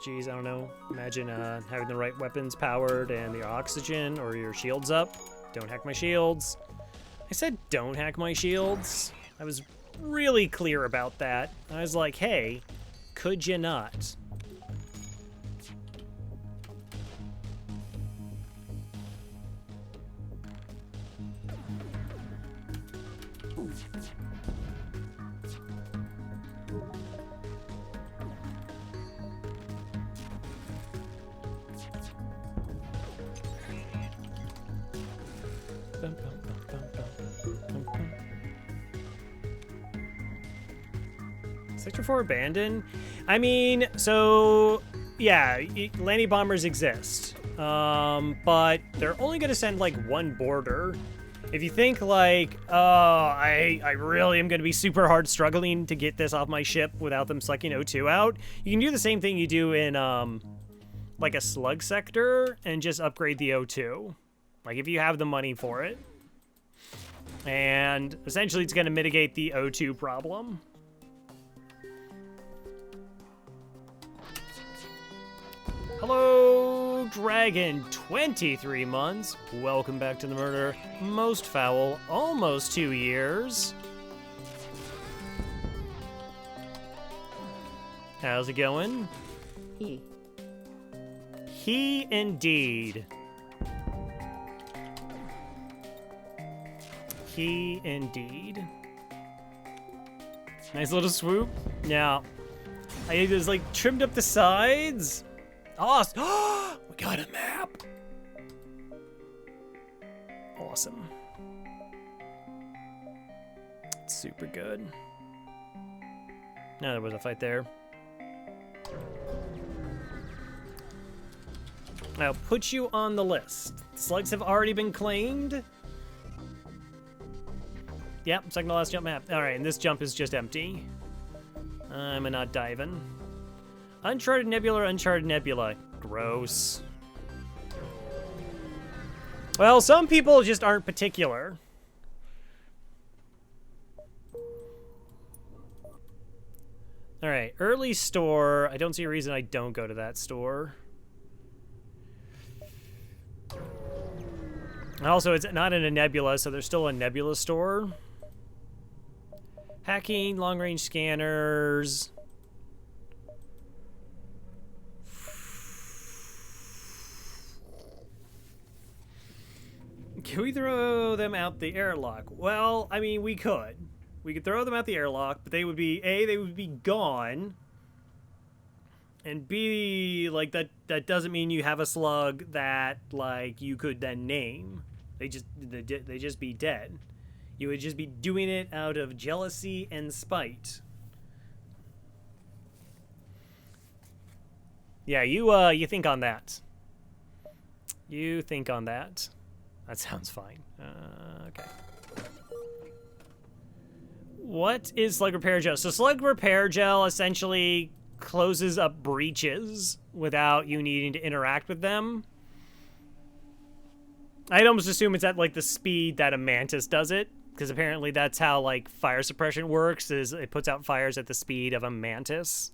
Jeez, I don't know. Imagine having the right weapons powered and your oxygen or your shields up. Don't hack my shields. I said don't hack my shields. I was really clear about that. I was like, hey, could you not? Sector 4 abandoned? I mean, so, yeah, landing bombers exist. But they're only going to send, like, 1 border. If you think, like, oh, I really am going to be super hard struggling to get this off my ship without them sucking O2 out, you can do the same thing you do in, like, a slug sector and just upgrade the O2. Like, if you have the money for it. And essentially it's going to mitigate the O2 problem. Hello, Dragon, 23 months. Welcome back to the murder. Most foul, almost 2 years. How's it going? He indeed. He indeed. Nice little swoop. Now, I just like trimmed up the sides. Awesome. We got a map. Awesome. Super good. No, there was a fight there. I'll put you on the list. Slugs have already been claimed. Yep, second to last jump map. All right, and this jump is just empty. I'm not diving. Uncharted Nebula or Uncharted Nebula? Gross. Well, some people just aren't particular. All right, early store. I don't see a reason I don't go to that store. Also, it's not in a nebula, so there's still a nebula store. Hacking, long-range scanners. Can we throw them out the airlock? Well, I mean, we could. We could throw them out the airlock, but they would be, A, they would be gone. And B, like, that doesn't mean you have a slug that, like, you could then name. They just be dead. You would just be doing it out of jealousy and spite. Yeah, you think on that. You think on that. That sounds fine. Okay. What is slug repair gel? So slug repair gel essentially closes up breaches without you needing to interact with them. I'd almost assume it's at like the speed that a mantis does it, because apparently that's how like fire suppression works, is it puts out fires at the speed of a mantis.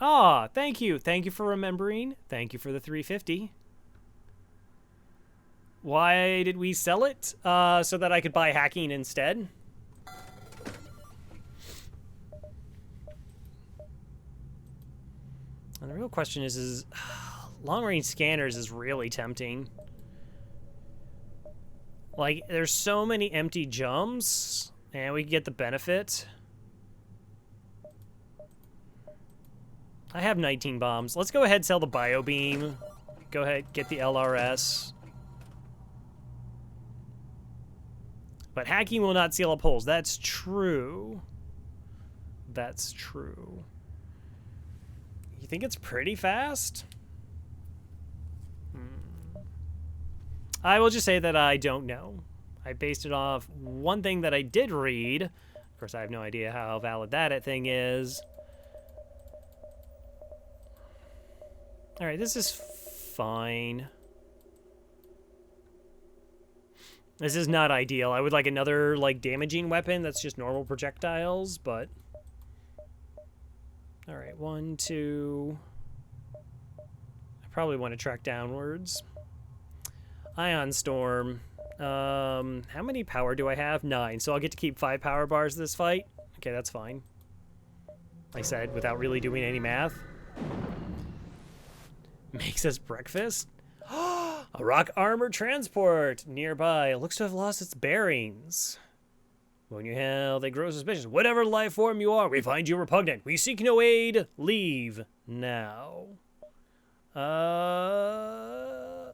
Ah, thank you. Thank you for remembering. Thank you for the 350. Why did we sell it? So that I could buy hacking instead. And the real question is long-range scanners is really tempting. Like, there's so many empty jumps, and we can get the benefit. I have 19 bombs. Let's go ahead and sell the bio beam. Go ahead, get the LRS. But hacking will not seal up holes. That's true. That's true. You think it's pretty fast? I will just say that I don't know. I based it off one thing that I did read. Of course, I have no idea how valid that thing is. All right, this is fine. This is not ideal. I would like another, like, damaging weapon that's just normal projectiles, but... All right, 1, 2... I probably want to track downwards. Ion Storm. How many power do I have? 9. So I'll get to keep 5 power bars this fight? Okay, that's fine. Like I said, without really doing any math. Makes us breakfast? A rock armor transport nearby. It looks to have lost its bearings. When you hail, they grow suspicious. Whatever life form you are, we find you repugnant. We seek no aid. Leave now. Rock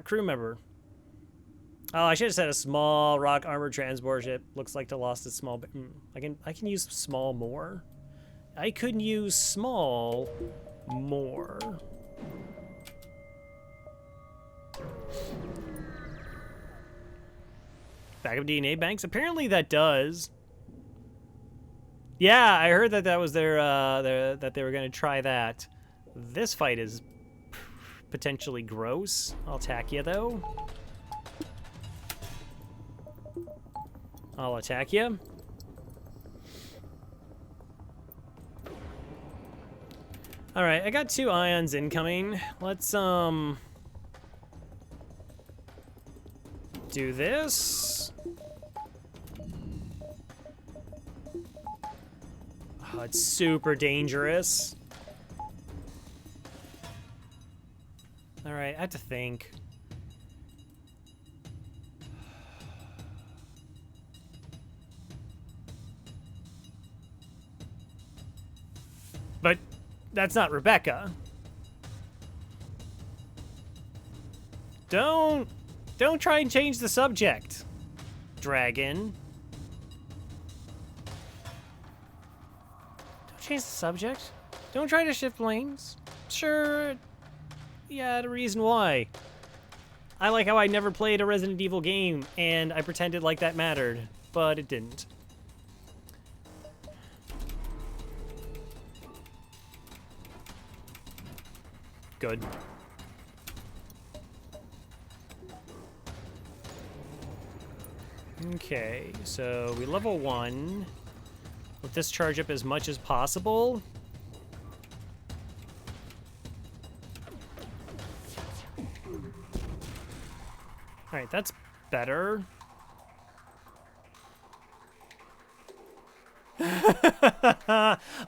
crew member. Oh, I should have said a small rock armor transport ship. Looks like to lost its small. I can use small more. I could use small more. Backup DNA banks? Apparently that does. Yeah, I heard that that was that they were going to try that. This fight is potentially gross. I'll attack you, though. I'll attack you. All right, I got 2 ions incoming. Let's do this. Oh, it's super dangerous. All right, I have to think. But that's not Rebecca. Don't try and change the subject, dragon. Don't change the subject. Don't try to shift lanes. Sure, yeah, the reason why. I like how I never played a Resident Evil game, and I pretended like that mattered, but it didn't. Good. Okay, so we level 1. Let this charge up as much as possible. Alright, that's better.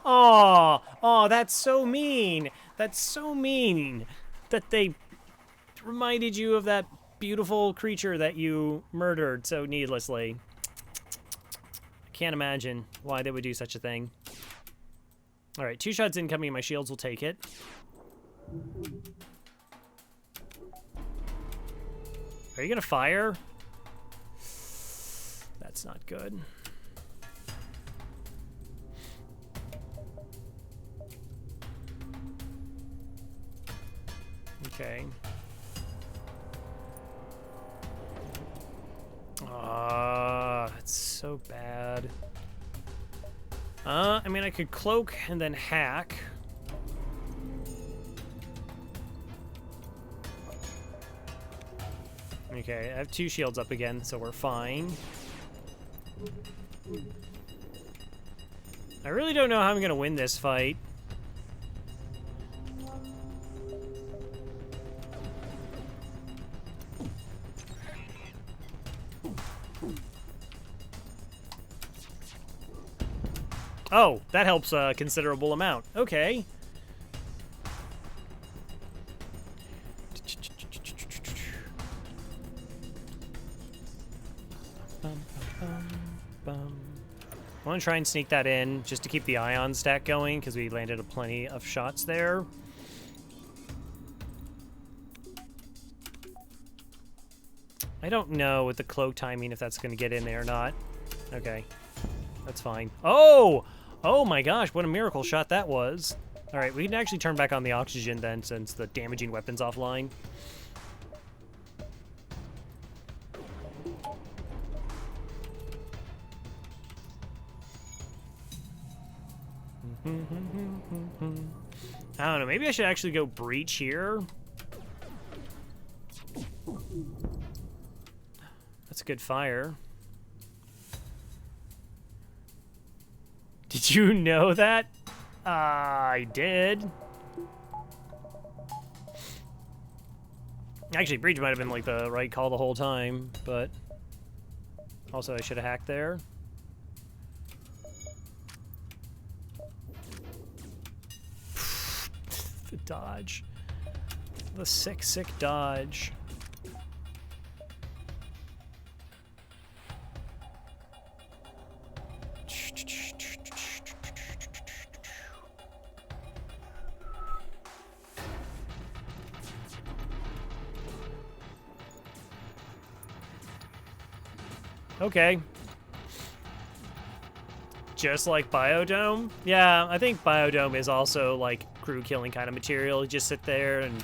Oh, that's so mean. That's so mean that they reminded you of that beautiful creature that you murdered so needlessly. I can't imagine why they would do such a thing. All right, 2 shots incoming. My shields will take it. Are you gonna fire? That's not good. Okay. That's so bad. I mean, I could cloak and then hack. Okay, I have 2 shields up again, so we're fine. I really don't know how I'm gonna win this fight. Oh, that helps a considerable amount. Okay. I want to try and sneak that in just to keep the ion stack going because we landed a plenty of shots there. I don't know with the cloak timing if that's going to get in there or not. Okay, that's fine. Oh! Oh my gosh, what a miracle shot that was. All right, we can actually turn back on the oxygen then since the damaging weapon's offline. I don't know, maybe I should actually go breach here. That's a good fire. Did you know that? I did. Actually, breach might have been like the right call the whole time, but also I should have hacked there. The dodge. The sick dodge. Okay. Just like Biodome? Yeah, I think Biodome is also like crew killing kind of material. You just sit there and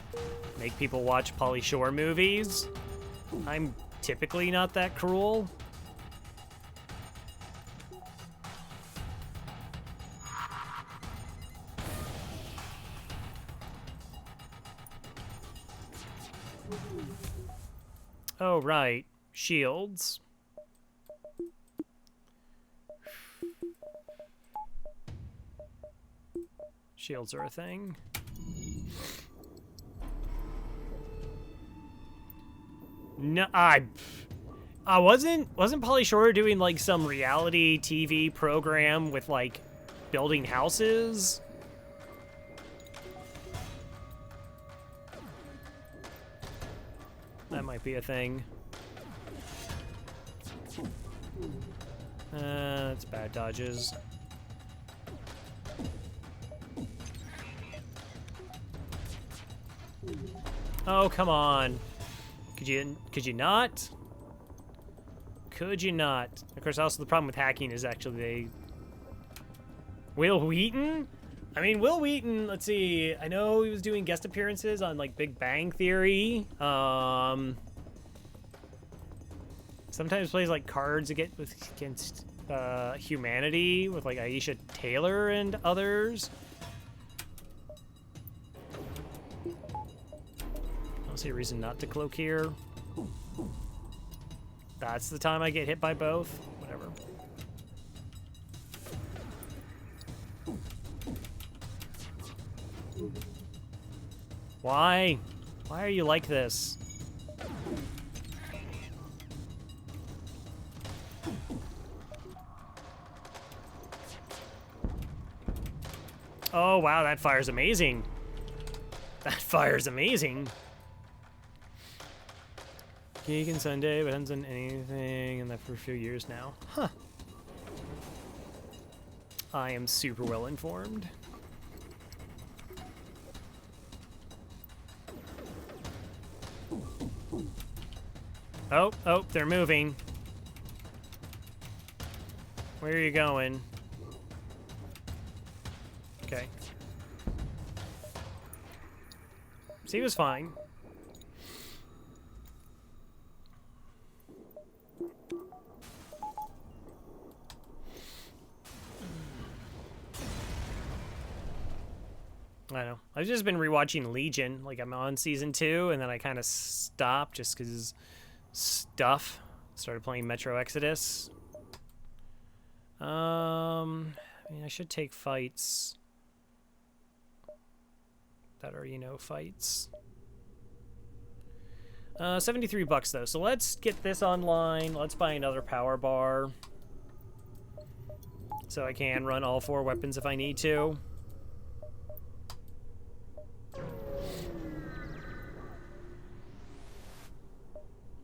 make people watch Pauly Shore movies. I'm typically not that cruel. Oh, right. Shields. Shields are a thing. No, I wasn't Pauly Shore doing like some reality TV program with like building houses? That might be a thing. That's bad dodges. Oh, come on. Could you not? Could you not? Of course, also the problem with hacking is actually Will Wheaton? I mean, Will Wheaton, let's see. I know he was doing guest appearances on like Big Bang Theory. Sometimes plays like cards against humanity with like Aisha Taylor and others. I don't see a reason not to cloak here. That's the time I get hit by both. Whatever. Why? Why are you like this? Oh, wow, that fire's amazing. That fire's amazing. Geek and Sunday, but hasn't done anything in that for a few years now. Huh. I am super well informed. Oh, they're moving. Where are you going? Okay. So he was fine. I know. I've just been rewatching Legion. Like, I'm on season 2, and then I kind of stopped just because stuff. Started playing Metro Exodus. I mean, I should take fights that are, you know, fights. 73 bucks, though. So let's get this online. Let's buy another power bar. So I can run all 4 weapons if I need to.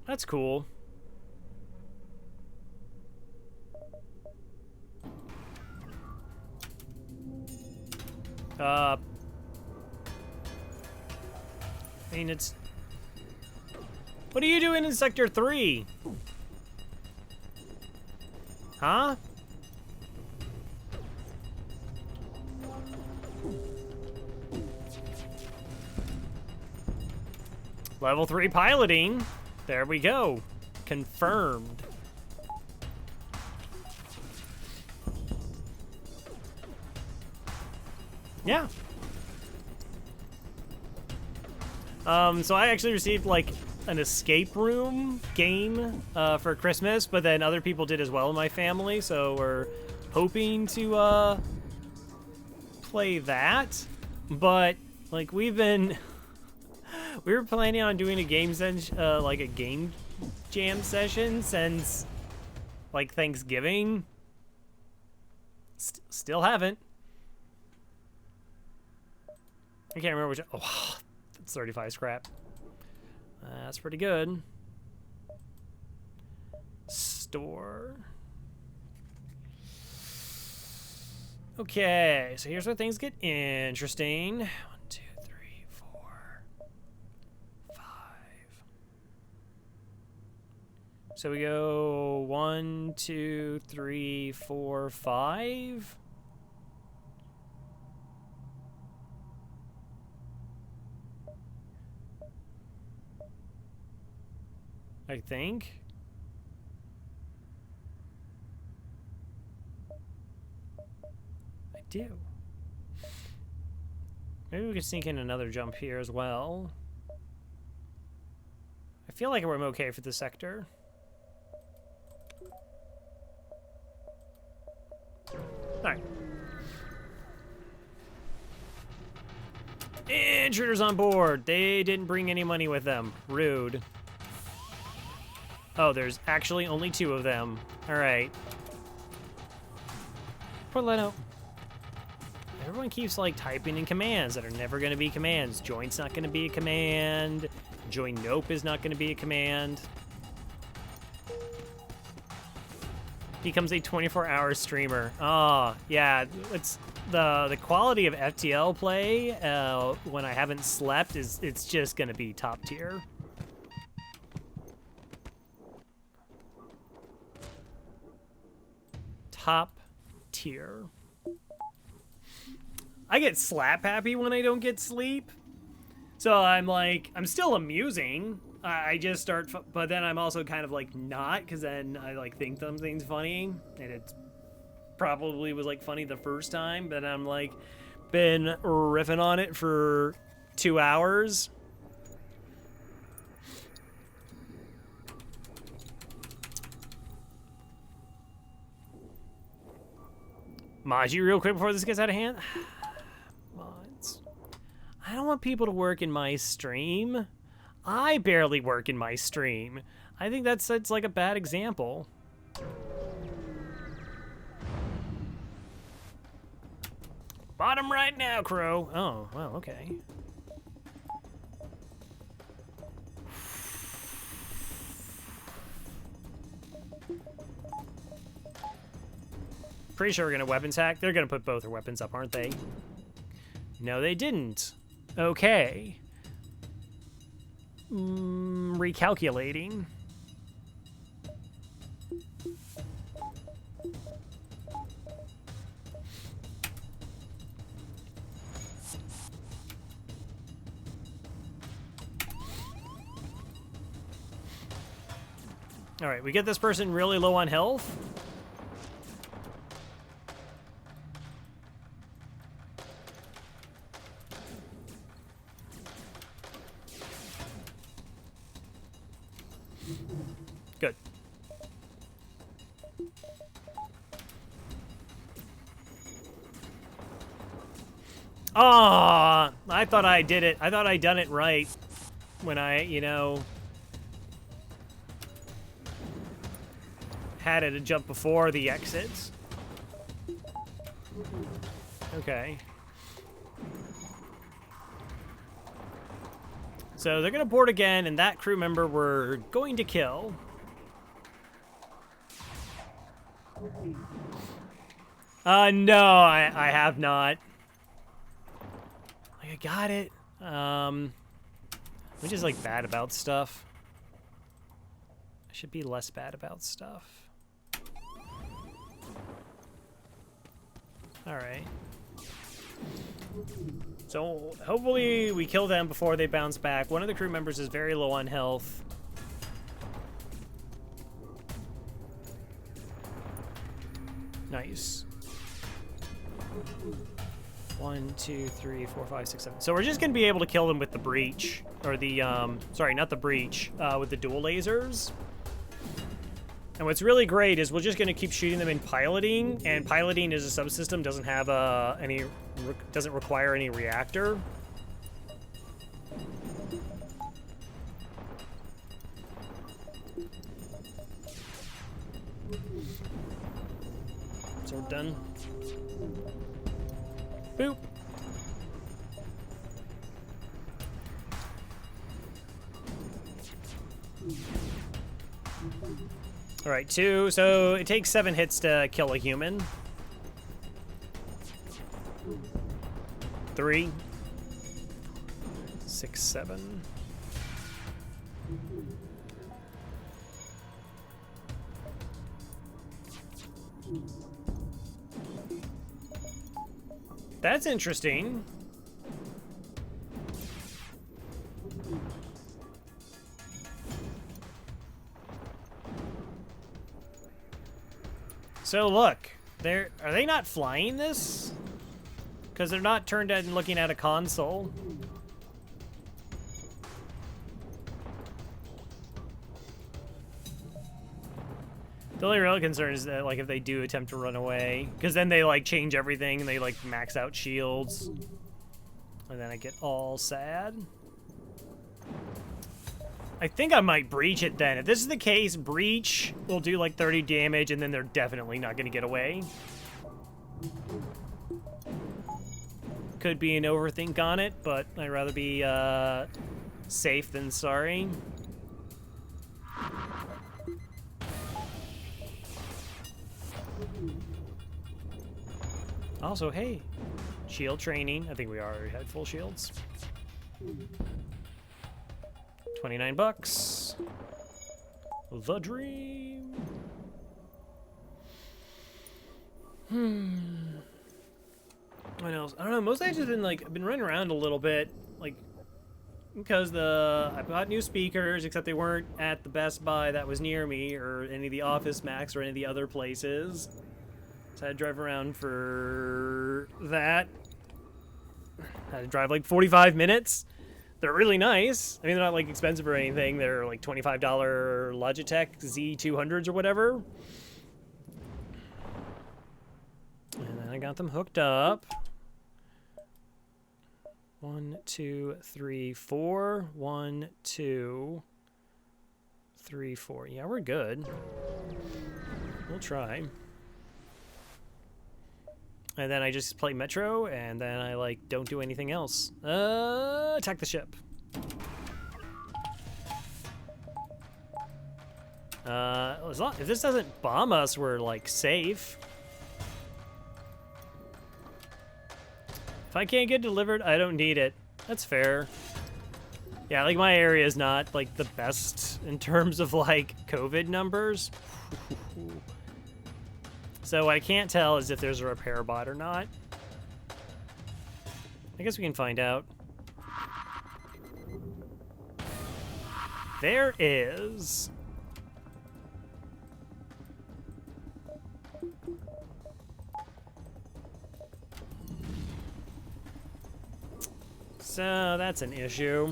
That's cool. I mean, it's... What are you doing in Sector 3? Huh? Level 3 piloting. There we go. Confirmed. Yeah. So I actually received like an escape room game for Christmas, but then other people did as well in my family, so we're hoping to play that. But like we were planning on doing a game like a game jam session since like Thanksgiving. Still haven't. I can't remember which. Oh, that's 35 scrap. That's pretty good. Store. Okay, so here's where things get interesting. 1, 2, 3, 4, 5. So we go 1, 2, 3, 4, 5. I think. I do. Maybe we could sneak in another jump here as well. I feel like we're okay for the sector. Alright. Intruders on board. They didn't bring any money with them. Rude. Oh, there's actually only 2 of them. All right. Poor Leno. Everyone keeps like typing in commands that are never going to be commands. Joint's not going to be a command. Join nope is not going to be a command. Becomes a 24-hour streamer. Oh, yeah. It's the quality of FTL play when I haven't slept it's just going to be top tier. Top tier. I get slap happy when I don't get sleep. So I'm like, I'm still amusing. I just start, but then I'm also kind of like not, because then I like think something's funny, and it probably was like funny the first time, but I'm like, been riffing on it for 2 hours. Maji, real quick before this gets out of hand. Mods. I don't want people to work in my stream. I barely work in my stream. I think that's like a bad example. Bottom right now, Crow. Oh, well, okay. Pretty sure we're gonna weapons hack. They're gonna put both their weapons up, aren't they? No, they didn't. Okay. Recalculating. All right, we get this person really low on health. Good. Ah, I thought I did it. I thought I done it right when I, you know, had it to jump before the exits. Okay. So they're gonna board again, and that crew member we're going to kill. No, I have not. I got it. I'm just like bad about stuff. I should be less bad about stuff. All right. So hopefully we kill them before they bounce back. One of the crew members is very low on health. Nice. 1, 2, 3, 4, 5, 6, 7. So we're just gonna be able to kill them with the breach, or the sorry, not the breach, with the dual lasers. And what's really great is we're just gonna keep shooting them in piloting, and piloting as a subsystem doesn't have doesn't require any reactor. So we're done. Boop. All right, 2. So it takes 7 hits to kill a human. 3, 6, 7. That's interesting. So look, are they not flying this? Because they're not turned out and looking at a console. The only real concern is that, like, if they do attempt to run away, because then they, like, change everything and they, like, max out shields. And then I get all sad. I think I might breach it then. If this is the case, breach will do like 30 damage, and then they're definitely not going to get away. Could be an overthink on it, but I'd rather be safe than sorry. Also, hey, shield training. I think we already had full shields. 29 bucks. The dream. What else? I don't know. Most days have been like I've been running around a little bit, like because I bought new speakers, except they weren't at the Best Buy that was near me, or any of the Office Max, or any of the other places. So I had to drive around for that. I had to drive like 45 minutes. They're really nice. I mean, they're not like expensive or anything. They're like $25 Logitech Z200s or whatever. And then I got them hooked up. 1, 2, 3, 4. 1, 2, 3, 4. Yeah, we're good. We'll try. And then I just play Metro, and then I, like, don't do anything else. Attack the ship. If this doesn't bomb us, we're, like, safe. If I can't get delivered, I don't need it. That's fair. Yeah, like, my area is not, like, the best in terms of, like, COVID numbers. So what I can't tell is if there's a repair bot or not. I guess we can find out. There is. So that's an issue.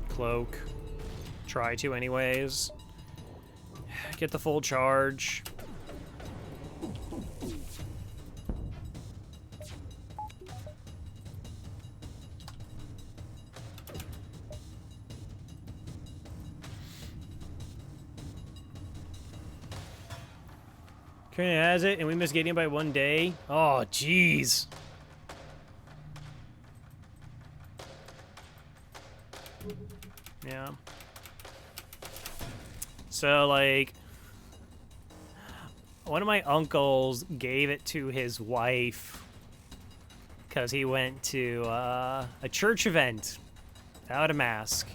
Cloak. Try to anyways. Get the full charge. Currently has it, and we missed getting it by 1 day. Oh, jeez. Yeah. So, like, one of my uncles gave it to his wife because he went to a church event without a mask.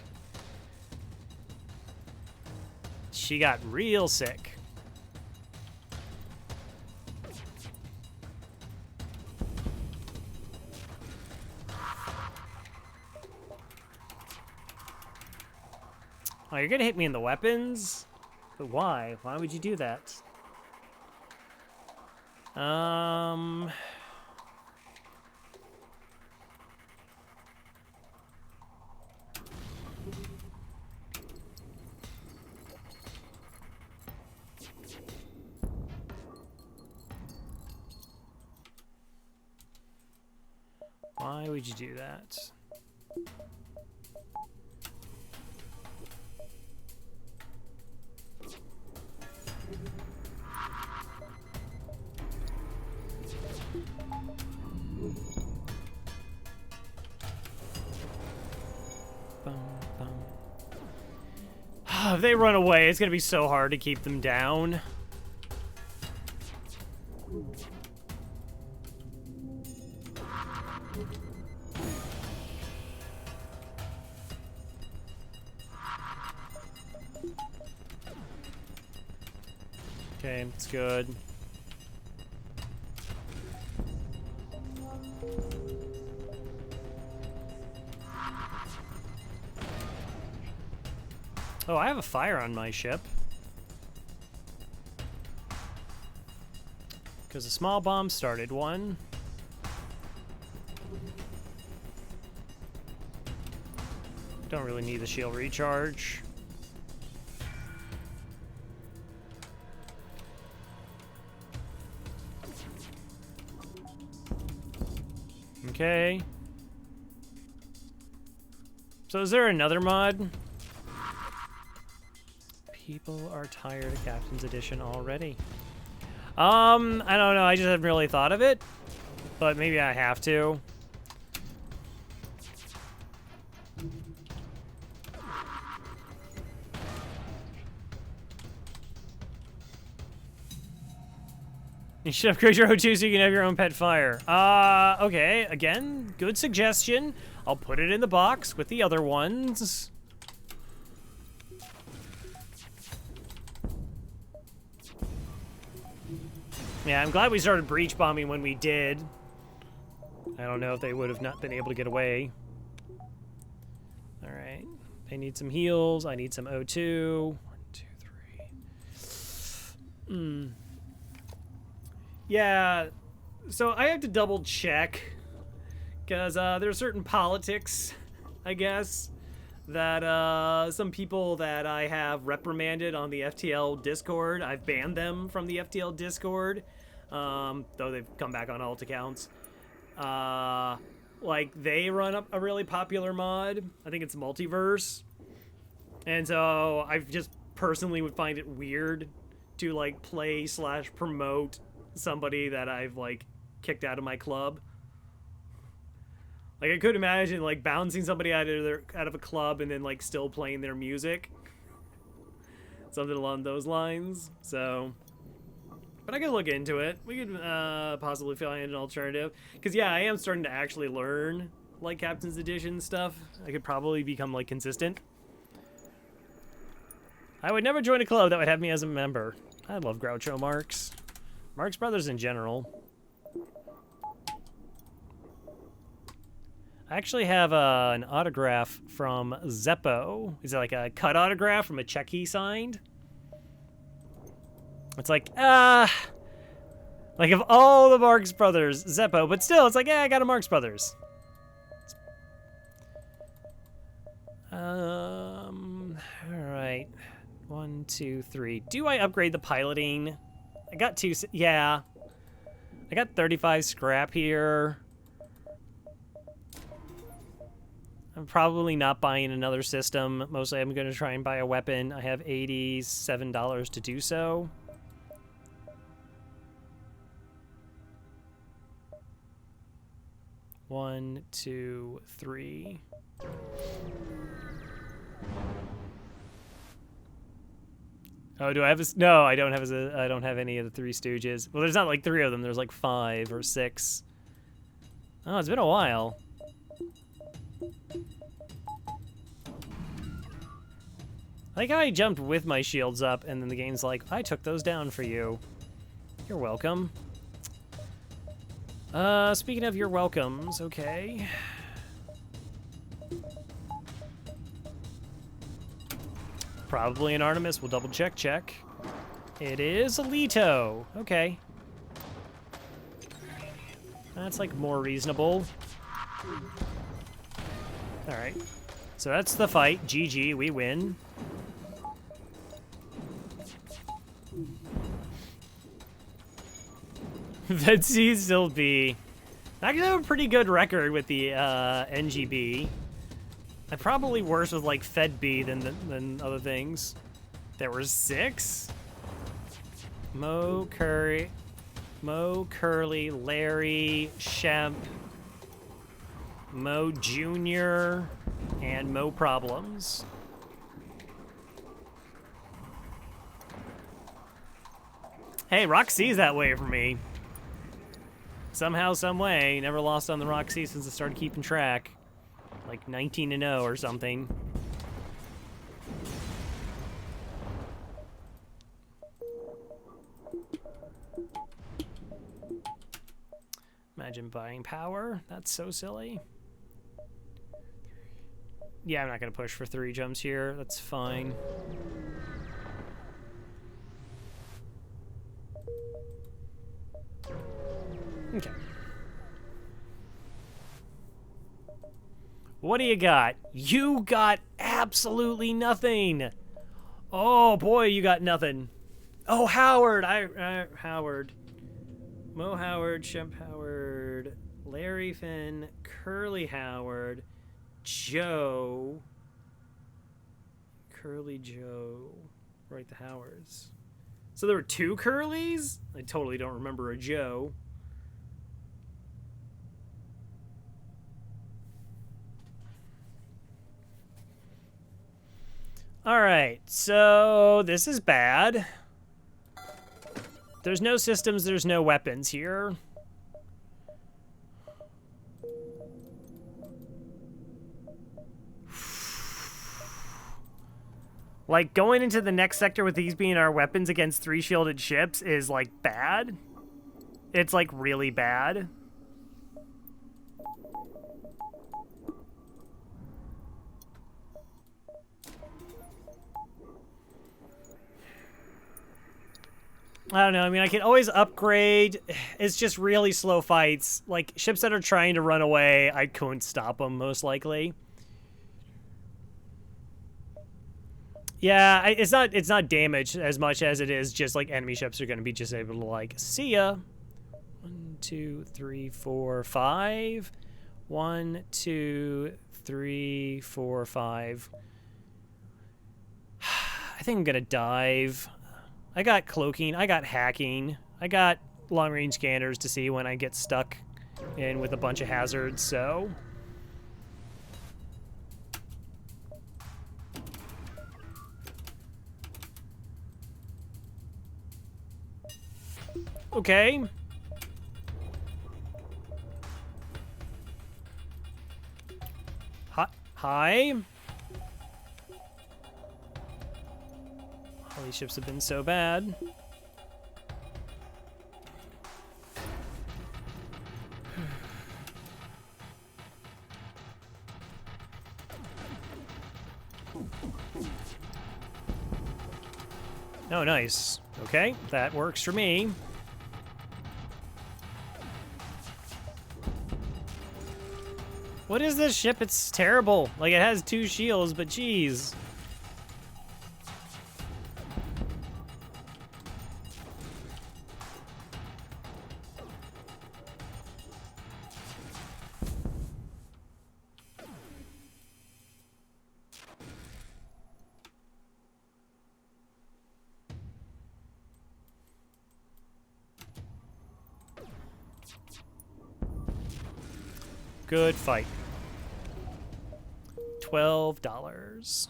She got real sick. Oh, you're gonna hit me in the weapons? But why? Why would you do that? Why would you do that? If they run away, it's gonna be so hard to keep them down. Okay, it's good. Oh, I have a fire on my ship. Because a small bomb started one. Don't really need the shield recharge. Okay. So is there another mod? People are tired of Captain's Edition already. I don't know. I just haven't really thought of it, but maybe I have to. You should upgrade your O2 so you can have your own pet fire. Okay. Again, good suggestion. I'll put it in the box with the other ones. Yeah, I'm glad we started breach bombing when we did. I don't know if they would have not been able to get away. All right. They need some heals. I need some O2. 1, 2, 3. Yeah, so I have to double check because there's certain politics, I guess, that some people that I have reprimanded on the FTL Discord, I've banned them from the FTL Discord, though they've come back on alt accounts. Like, they run up a really popular mod. I think it's Multiverse. And so I just personally would find it weird to, like, play/promote somebody that I've, like, kicked out of my club. Like, I could imagine, like, bouncing somebody out of a club and then, like, still playing their music. Something along those lines. So, but I could look into it. We could possibly find an alternative. Because, yeah, I am starting to actually learn, like, Captain's Edition stuff. I could probably become, like, consistent. I would never join a club that would have me as a member. I love Groucho Marx. Marx Brothers in general. I actually have an autograph from Zeppo. Is it like a cut autograph from a check he signed? It's like of all the Marx Brothers, Zeppo, but still, it's like, yeah, I got a Marx Brothers. All right. 1, 2, 3. Do I upgrade the piloting? I got 2, yeah. I got 35 scrap here. I'm probably not buying another system. Mostly I'm going to try and buy a weapon. I have $87 to do so. One, 2, 3. Oh, do I have a... No, I don't have I don't have any of the Three Stooges. Well, there's not like 3 of them. There's like 5 or 6. Oh, it's been a while. I like how I jumped with my shields up, and then the game's like, I took those down for you. You're welcome. Speaking of your welcomes, okay. Probably an Artemis. We'll double check. It is Alito. Okay. That's like more reasonable. Alright. So that's the fight. GG, we win. Vet C still B. I actually have a pretty good record with the NGB. I'm probably worse with like Fed B than other things. There were 6. Mo Curly, Larry, Shemp, Mo Jr., and Mo Problems. Hey, Roxy's that way for me. Somehow, some way, never lost on the Roxy since I started keeping track. Like 19-0 or something. Imagine buying power. That's so silly. Yeah, I'm not going to push for 3 jumps here. That's fine. Okay. What do you got? You got absolutely nothing. Oh boy, you got nothing. Oh, Howard. Howard. Mo Howard, Shemp Howard, Larry Finn, Curly Howard, Joe, Curly Joe, right, the Howards. So there were 2 Curlys? I totally don't remember a Joe. Alright, so this is bad. There's no systems, there's no weapons here. Like, going into the next sector with these being our weapons against 3 shielded ships is, like, bad. It's, like, really bad. I don't know. I mean, I can always upgrade. It's just really slow fights. Like, ships that are trying to run away, I couldn't stop them, most likely. Yeah, it's not damage as much as it is just, like, enemy ships are going to be just able to, like, see ya. 1, 2, 3, 4, 5. 1, 2, 3, 4, 5. I think I'm going to dive. I got cloaking, I got hacking, I got long-range scanners to see when I get stuck in with a bunch of hazards, so... Okay. Hi. All these ships have been so bad. Oh, nice. Okay, that works for me. What is this ship? It's terrible. Like, it has 2 shields, but geez. Good fight. $12.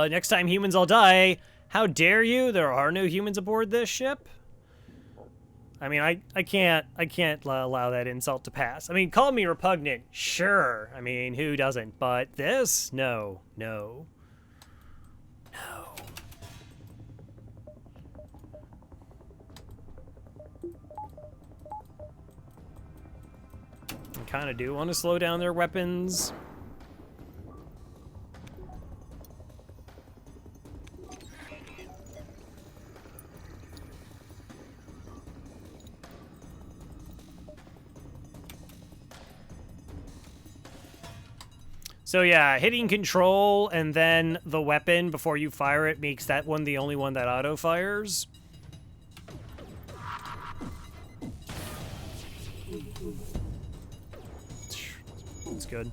Next time humans all die. How dare you? There are no humans aboard this ship. I mean, I can't allow that insult to pass. I mean, call me repugnant, sure. I mean, who doesn't? But this? No, no, no. I kind of do want to slow down their weapons. So yeah, hitting control and then the weapon before you fire it makes that one the only one that auto-fires. That's good.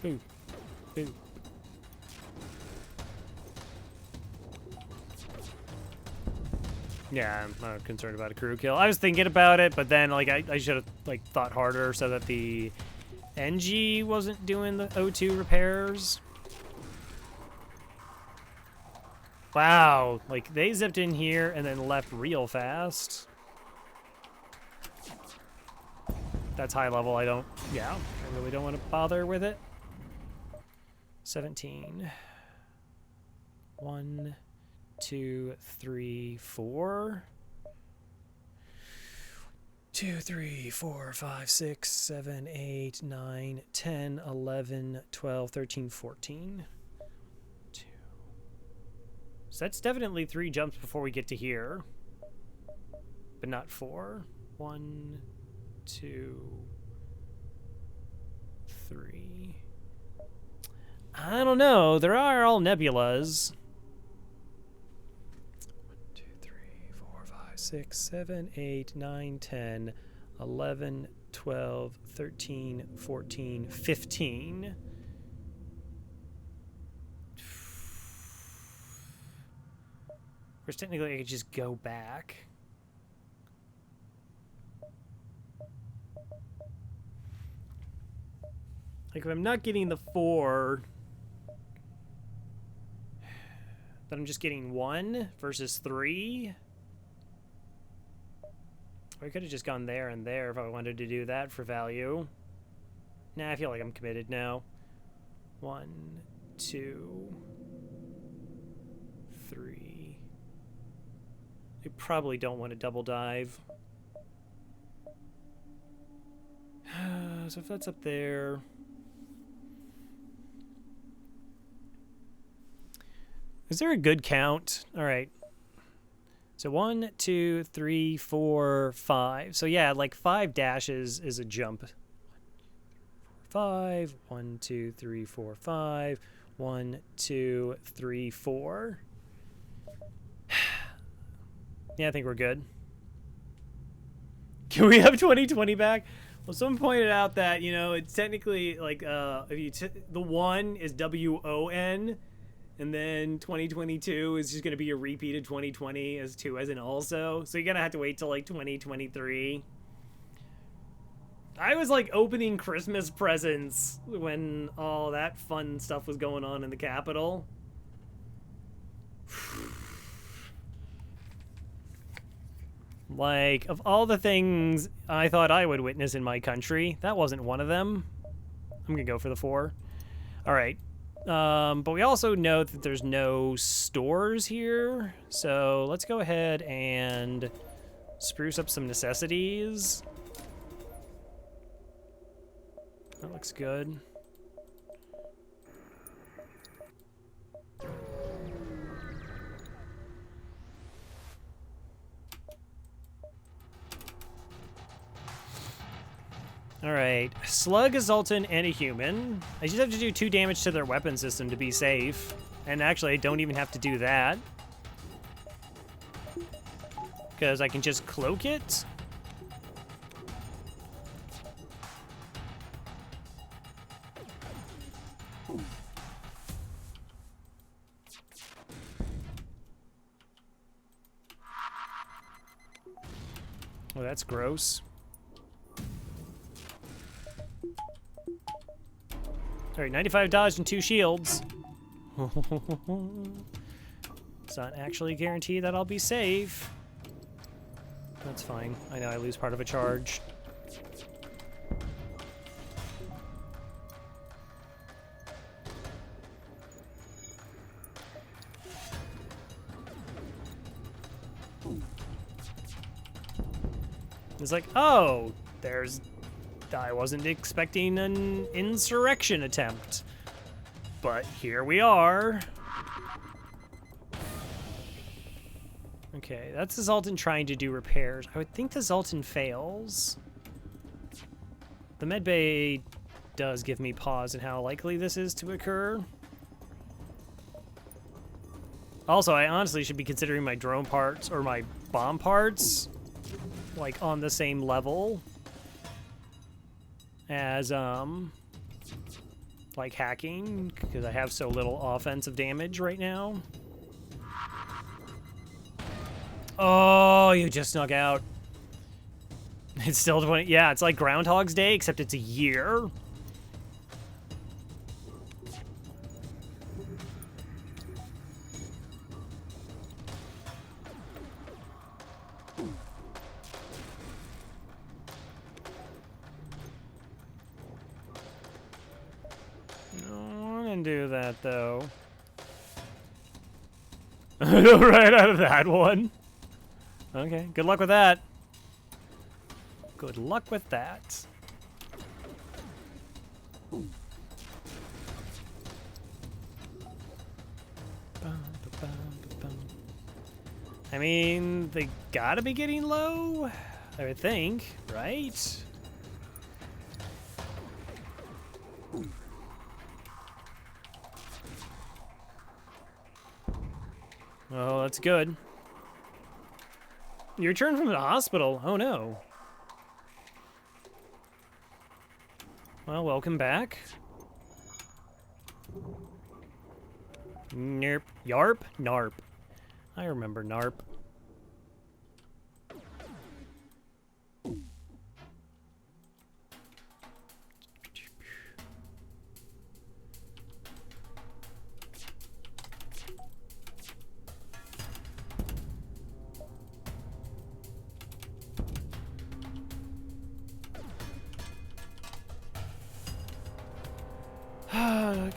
Boo. Boo. Yeah, I'm not concerned about a crew kill. I was thinking about it, but then like I should have like thought harder so that the NG wasn't doing the O2 repairs. Wow, like they zipped in here and then left real fast. That's high level. I really don't want to bother with it. 17. 1, 2, 3, 4. 2, 3, 4, 5, 6, 7, 8, 9, 10, 11, 12, 13, 14. 2. So that's definitely 3 jumps before we get to here. But not 4. 1, 2, 3. I don't know. There are all nebulas. 6, 7, 8, 9, 10, 11, 12, 13, 14, 15. Whereas technically I could just go back. Like if I'm not getting the 4, then I'm just getting 1 versus 3. I could have just gone there and there if I wanted to do that for value. Nah, I feel like I'm committed now. 1, 2, 3. I probably don't want to double dive. So if that's up there... Is there a good count? All right. So 1, 2, 3, 4, 5. So yeah, like 5 dashes is a jump. 5. 1, 2, 3, 4, 5. 1, 2, 3, 4. Yeah, I think we're good. Can we have 2020 back? Well, someone pointed out that, you know, it's technically like if you the 1 is WON. And then 2022 is just going to be a repeat of 2020 as 2 as an also. So you're going to have to wait till like 2023. I was like opening Christmas presents when all that fun stuff was going on in the Capitol. Like, of all the things I thought I would witness in my country, that wasn't one of them. I'm going to go for the 4. All right. But we also know that there's no stores here, so let's go ahead and spruce up some necessities. That looks good. Alright, Slug, a Zoltan, and a human. I just have to do 2 damage to their weapon system to be safe. And actually, I don't even have to do that. Because I can just cloak it. Oh, that's gross. Alright, 95 dodge and 2 shields. It's not actually guaranteed that I'll be safe. That's fine. I know I lose part of a charge. It's like, oh, there's... I wasn't expecting an insurrection attempt. But here we are. Okay, that's the Zoltan trying to do repairs. I would think the Zoltan fails. The medbay does give me pause in how likely this is to occur. Also, I honestly should be considering my drone parts or my bomb parts like on the same level as like hacking, because I have so little offensive damage right now. Oh, you just snuck out. It's still 20. Yeah, it's like Groundhog's Day, except it's a year. No, I'm gonna do that though. Right out of that one. Okay, good luck with that. Good luck with that. I mean, they gotta be getting low, I would think, right? Oh, that's good. You returned from the hospital. Oh, no. Well, welcome back. Nerp. Yarp? Narp. I remember Narp.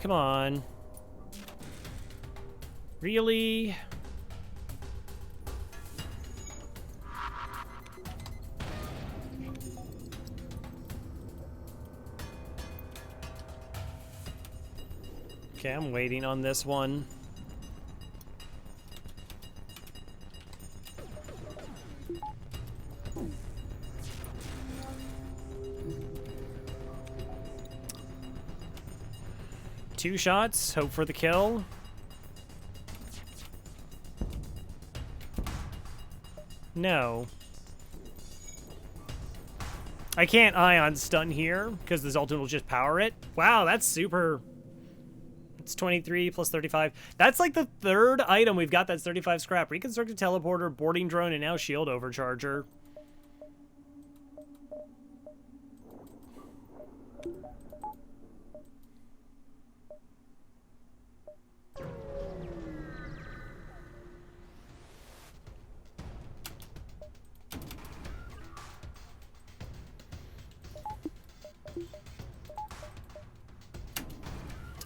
Come on. Really? Okay, I'm waiting on this one. Two shots, hope for the kill. No. I can't ion stun here because the Zoltan will just power it. Wow, that's super. It's 23 plus 35. That's like the third item we've got that's 35 scrap. Reconstructed teleporter, boarding drone, and now shield overcharger.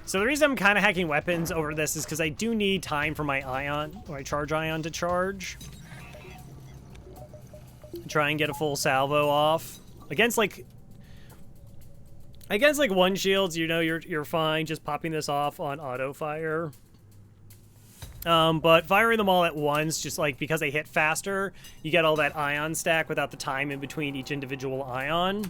So the reason I'm kind of hacking weapons over this is because I do need time for my ion, or my charge ion to charge. Try and get a full salvo off. Against like one shields, you know you're fine just popping this off on auto fire. But firing them all at once, just like because they hit faster, you get all that ion stack without the time in between each individual ion.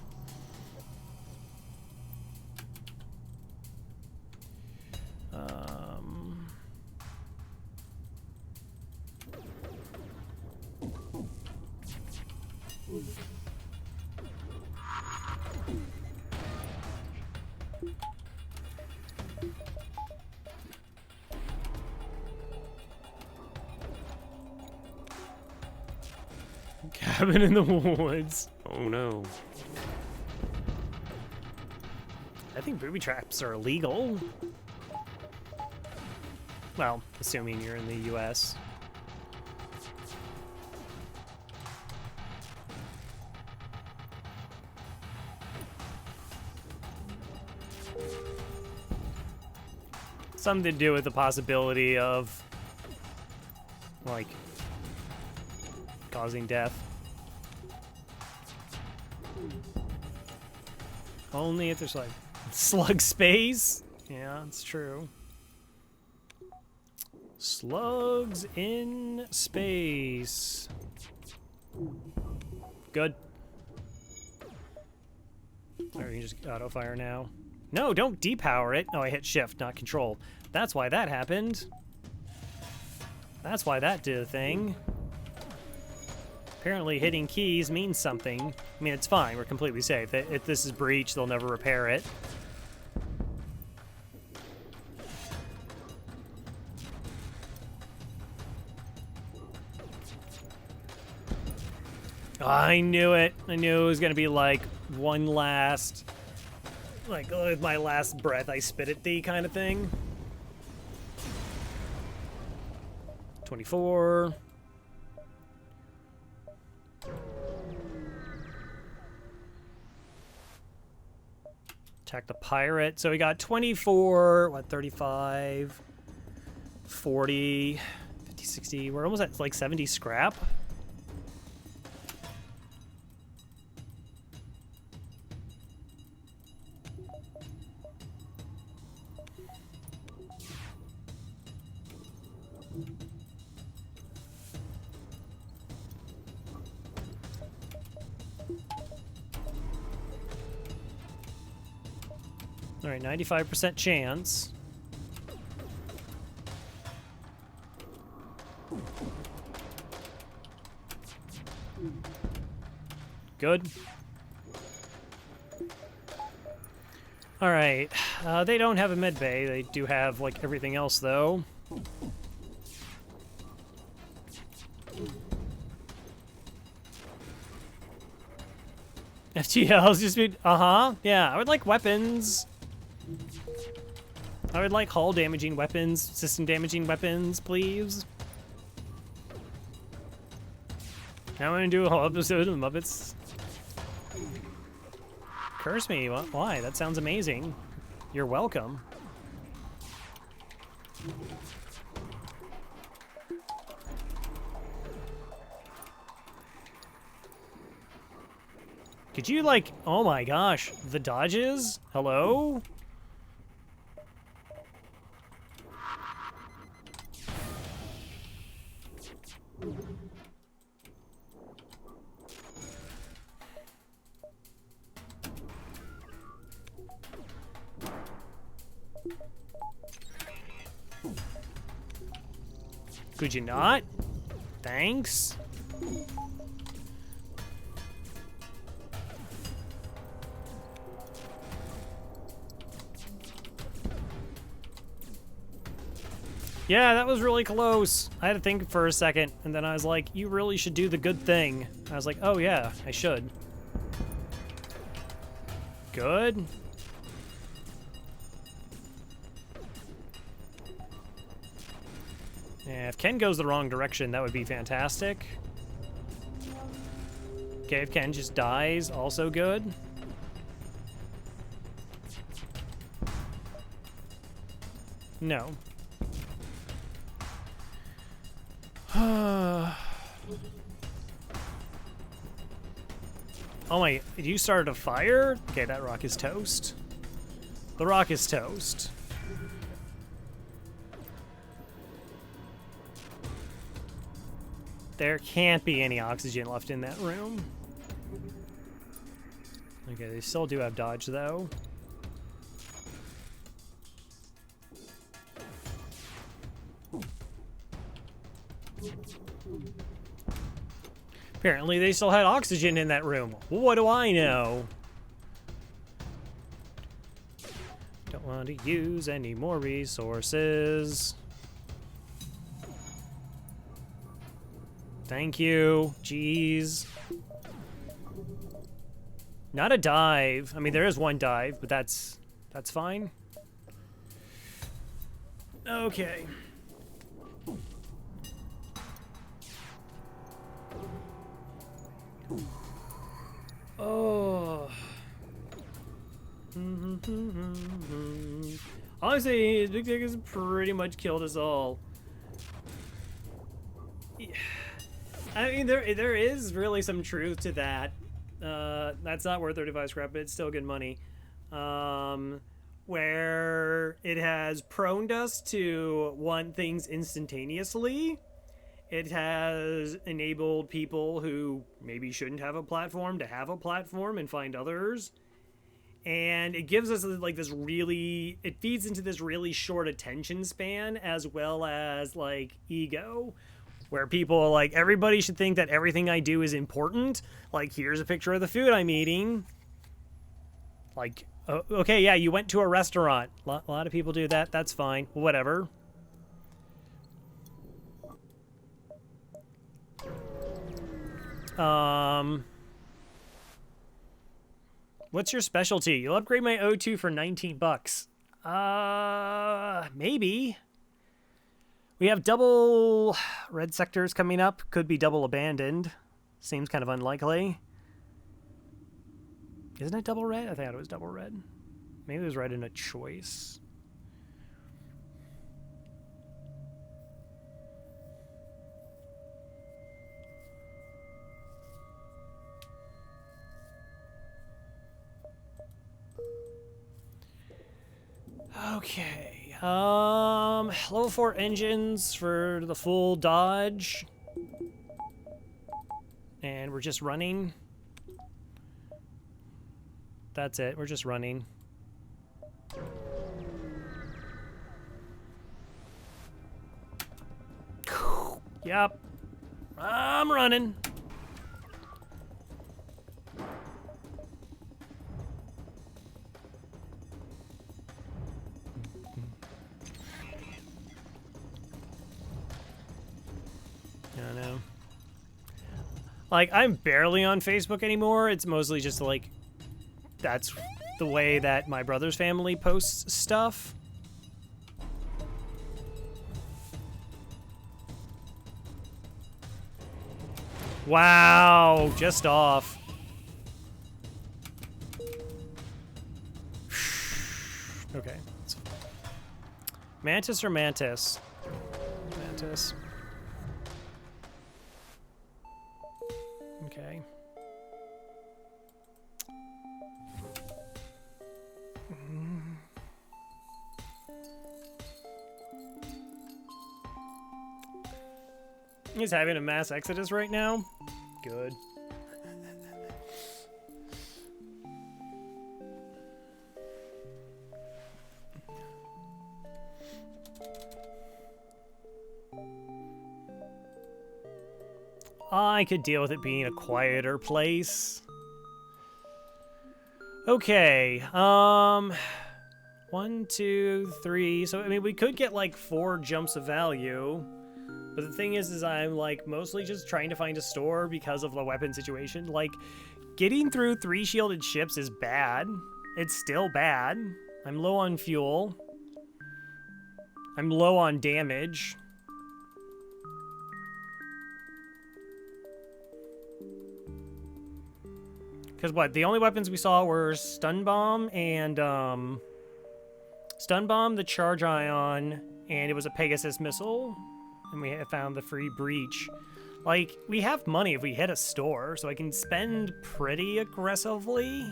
Cabin in the woods. Oh no. I think booby traps are illegal. Well, assuming you're in the US. Something to do with the possibility of, like, causing death. Only if there's, like, slug space? Yeah, it's true. Slugs in space. Good. Or you can just auto fire now. No, don't depower it. No, I hit shift, not control. That's why that happened. That's why that did a thing. Apparently hitting keys means something. I mean, it's fine. We're completely safe. If this is breached, they'll never repair it. I knew it. I knew it was going to be like one last, like with my last breath, I spit at thee kind of thing. 24. Attack the pirate. So we got 24, what, 35, 40, 50, 60. We're almost at like 70 scrap. All right, 95% chance. Good. All right, they don't have a med bay. They do have like everything else though. FTLs just be, yeah, I would like weapons. I would like hull damaging weapons, system damaging weapons, please. I want to do a whole episode of Muppets. Curse me, why? That sounds amazing. You're welcome. Could you like, oh my gosh, the dodges? Hello? Could you not? Thanks. Yeah, that was really close. I had to think for a second, and then I was like, you really should do the good thing. I was like, oh yeah, I should. Good. Yeah, if Ken goes the wrong direction, that would be fantastic. Okay, if Ken just dies, also good. No. Oh my, you started a fire? Okay, that rock is toast. The rock is toast. There can't be any oxygen left in that room. Okay, they still do have dodge though. Apparently they still had oxygen in that room. What do I know? Don't want to use any more resources. Thank you. Jeez. Not a dive. I mean, there is one dive, but that's fine. Okay. Oh. Honestly, Big Dick has pretty much killed us all. I mean, there is really some truth to that. That's not worth 35 scrap, but it's still good money. Where it has proned us to want things instantaneously. It has enabled people who maybe shouldn't have a platform to have a platform and find others. And it gives us like this really, it feeds into this really short attention span as well as like ego. Where people are like, everybody should think that everything I do is important. Like, here's a picture of the food I'm eating. Like, okay, yeah, you went to a restaurant. A lot of people do that. That's fine. Whatever. What's your specialty? You'll upgrade my O2 for 19 bucks. Maybe. We have double red sectors coming up. Could be double abandoned. Seems kind of unlikely. Isn't it double red? I thought it was double red. Maybe it was red in a choice. Okay. Level 4 engines for the full dodge. And we're just running. That's it. We're just running. Yep. I'm running. I don't know. Like, I'm barely on Facebook anymore. It's mostly just like, that's the way that my brother's family posts stuff. Wow, just off. Okay. Mantis or Mantis? Mantis. Okay. He's having a mass exodus right now. Good. I could deal with it being a quieter place. Okay, 1, 2, 3. So, I mean, we could get like 4 jumps of value. But the thing is I'm like mostly just trying to find a store because of the weapon situation. Like, getting through 3 shielded ships is bad. It's still bad. I'm low on fuel. I'm low on damage. Because what? The only weapons we saw were Stun Bomb and, Stun Bomb, the Charge Ion, and it was a Pegasus missile. And we found the free breach. Like, we have money if we hit a store, so I can spend pretty aggressively.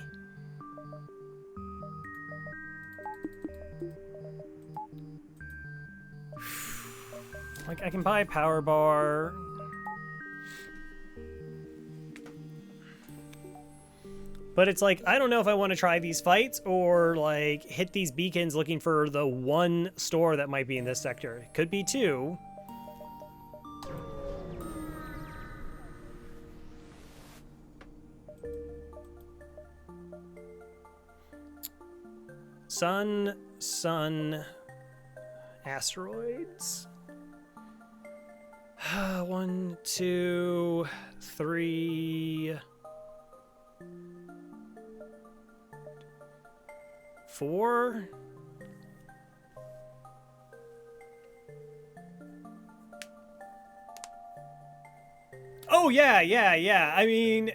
Like, I can buy a power bar. But it's like, I don't know if I want to try these fights or, like, hit these beacons looking for the one store that might be in this sector. It could be 2. Sun, asteroids. 1, 2, 3, 4. Oh yeah. I mean,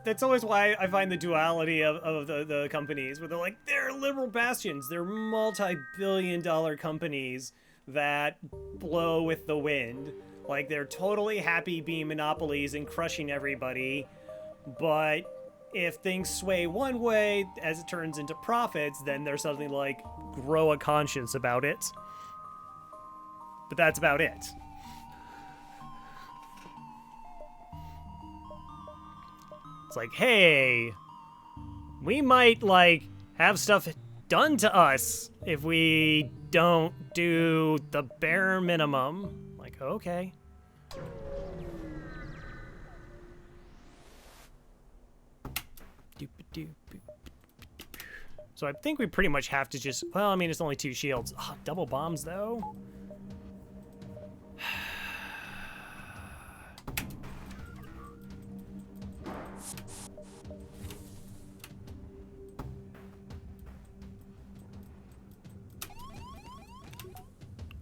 that's always why I find the duality of the companies, where they're like, they're liberal bastions, they're multi-billion-dollar companies that blow with the wind. Like, they're totally happy being monopolies and crushing everybody, but if things sway one way as it turns into profits, then there's something like grow a conscience about it. But that's about it. It's like, hey, we might, like, have stuff done to us if we don't do the bare minimum. Like, okay. So I think we pretty much have to just, well, I mean, it's only 2 shields. Oh, double bombs, though.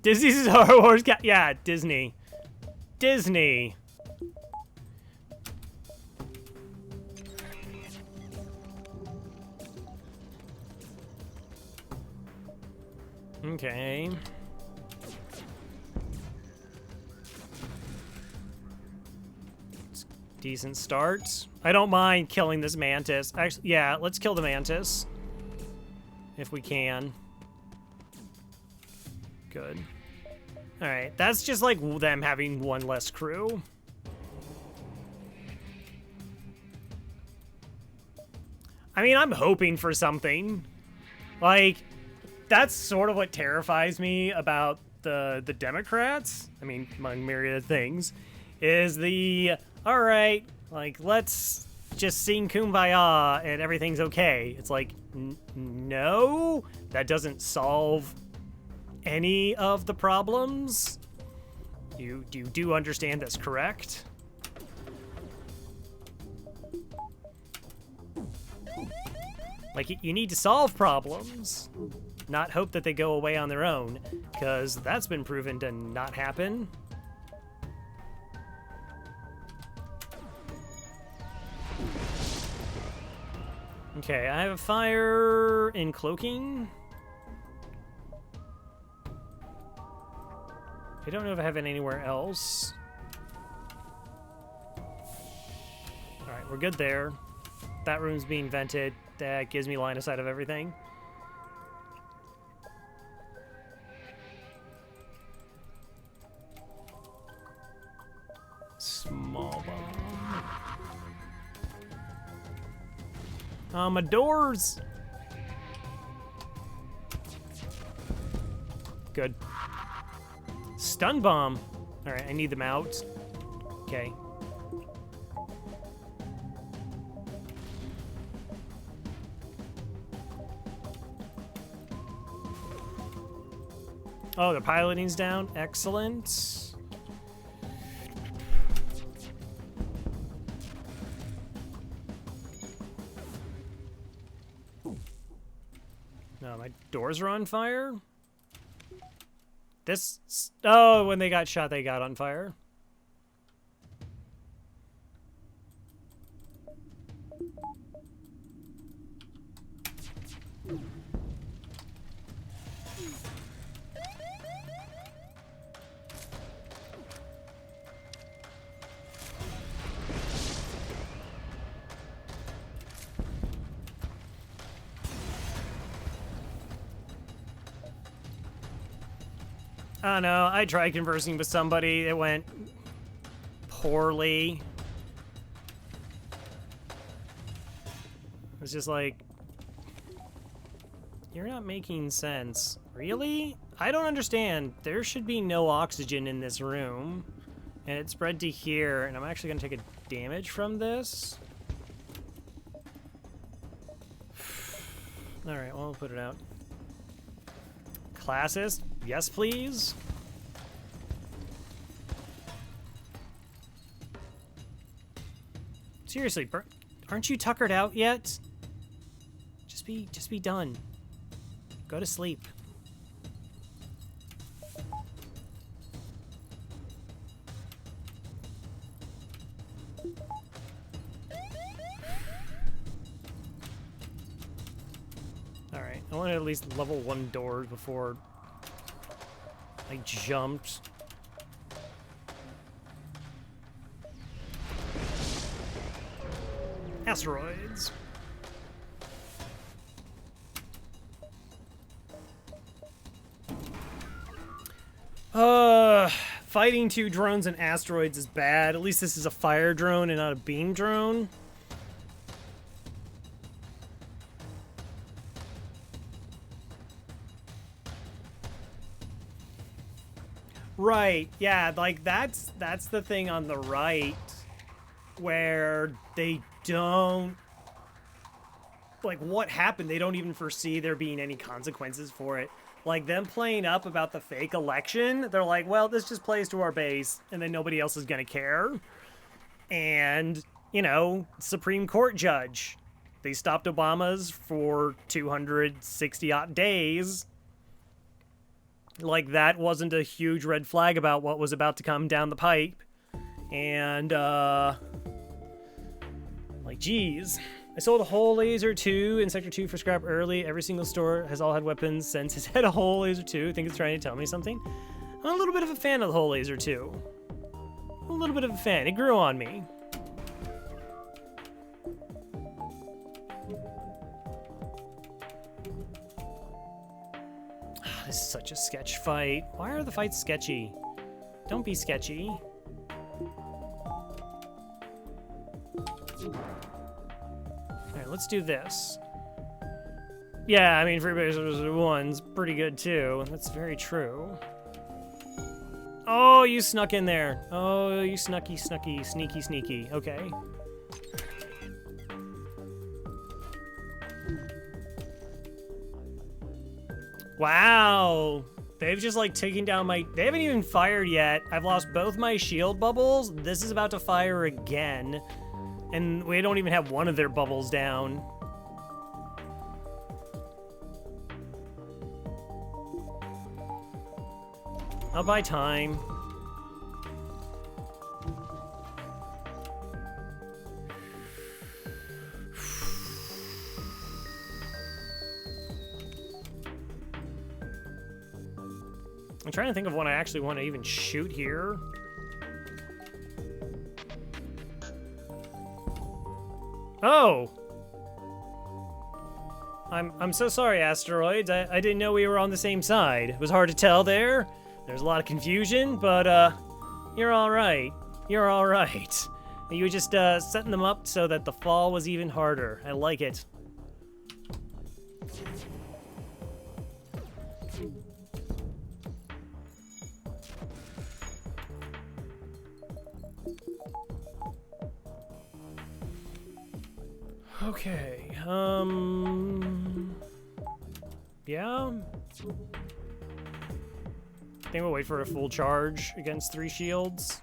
Disney's Star Wars yeah, Disney. Disney. Okay. It's decent start. I don't mind killing this mantis. Actually, yeah, let's kill the mantis. If we can. Good. Alright, that's just like them having one less crew. I mean, I'm hoping for something. Like, that's sort of what terrifies me about the Democrats. I mean, among myriad of things. Is the, alright, like, let's just sing Kumbaya and everything's okay. It's like, no, that doesn't solve any of the problems. You do understand that's correct? Like, you need to solve problems, not hope that they go away on their own, because that's been proven to not happen. Okay, I have a fire in cloaking. I don't know if I have it anywhere else. Alright, we're good there. That room's being vented. That gives me line of sight of everything. Small bomb. My doors! Good. Stun bomb. Alright, I need them out. Okay. Oh, the piloting's down. Excellent. No, my doors are on fire. This... Oh, when they got shot, they got on fire. I don't know, I tried conversing with somebody, it went poorly. It's just like, you're not making sense. Really? I don't understand. There should be no oxygen in this room. And it spread to here, and I'm actually gonna take a damage from this. Alright, well, we'll put it out. Classist? Yes, please. Seriously, aren't you tuckered out yet? Just be done. Go to sleep. Alright, I want to at least level 1 doors before I jumped. Asteroids. Fighting 2 drones and asteroids is bad. At least this is a fire drone and not a beam drone. Right, yeah, like that's the thing on the right where they don't, like, what happened, they don't even foresee there being any consequences for it. Like, them playing up about the fake election, they're like, well, this just plays to our base, and then nobody else is gonna care. And, you know, Supreme Court judge. They stopped Obama's for 260-odd days. Like, that wasn't a huge red flag about what was about to come down the pipe. And, like, geez. I sold a whole laser 2 in Sector 2 for scrap early. Every single store has all had weapons since has had a whole laser 2. I think it's trying to tell me something. I'm a little bit of a fan of the whole laser 2. A little bit of a fan. It grew on me. This is such a sketch fight. Why are the fights sketchy? Don't be sketchy. Alright, let's do this. Yeah, I mean, Free Basics 1's pretty good too. That's very true. Oh, you snuck in there. Oh, you sneaky. Okay. Wow. They've just like taken down my... They haven't even fired yet. I've lost both my shield bubbles. This is about to fire again. And we don't even have one of their bubbles down. I'll buy time. I'm trying to think of what I actually want to even shoot here. Oh! I'm so sorry, asteroids. I didn't know we were on the same side. It was hard to tell there. There's a lot of confusion, but you're all right. You're all right. You were just setting them up so that the fall was even harder. I like it. Okay, yeah. I think we'll wait for a full charge against 3 shields.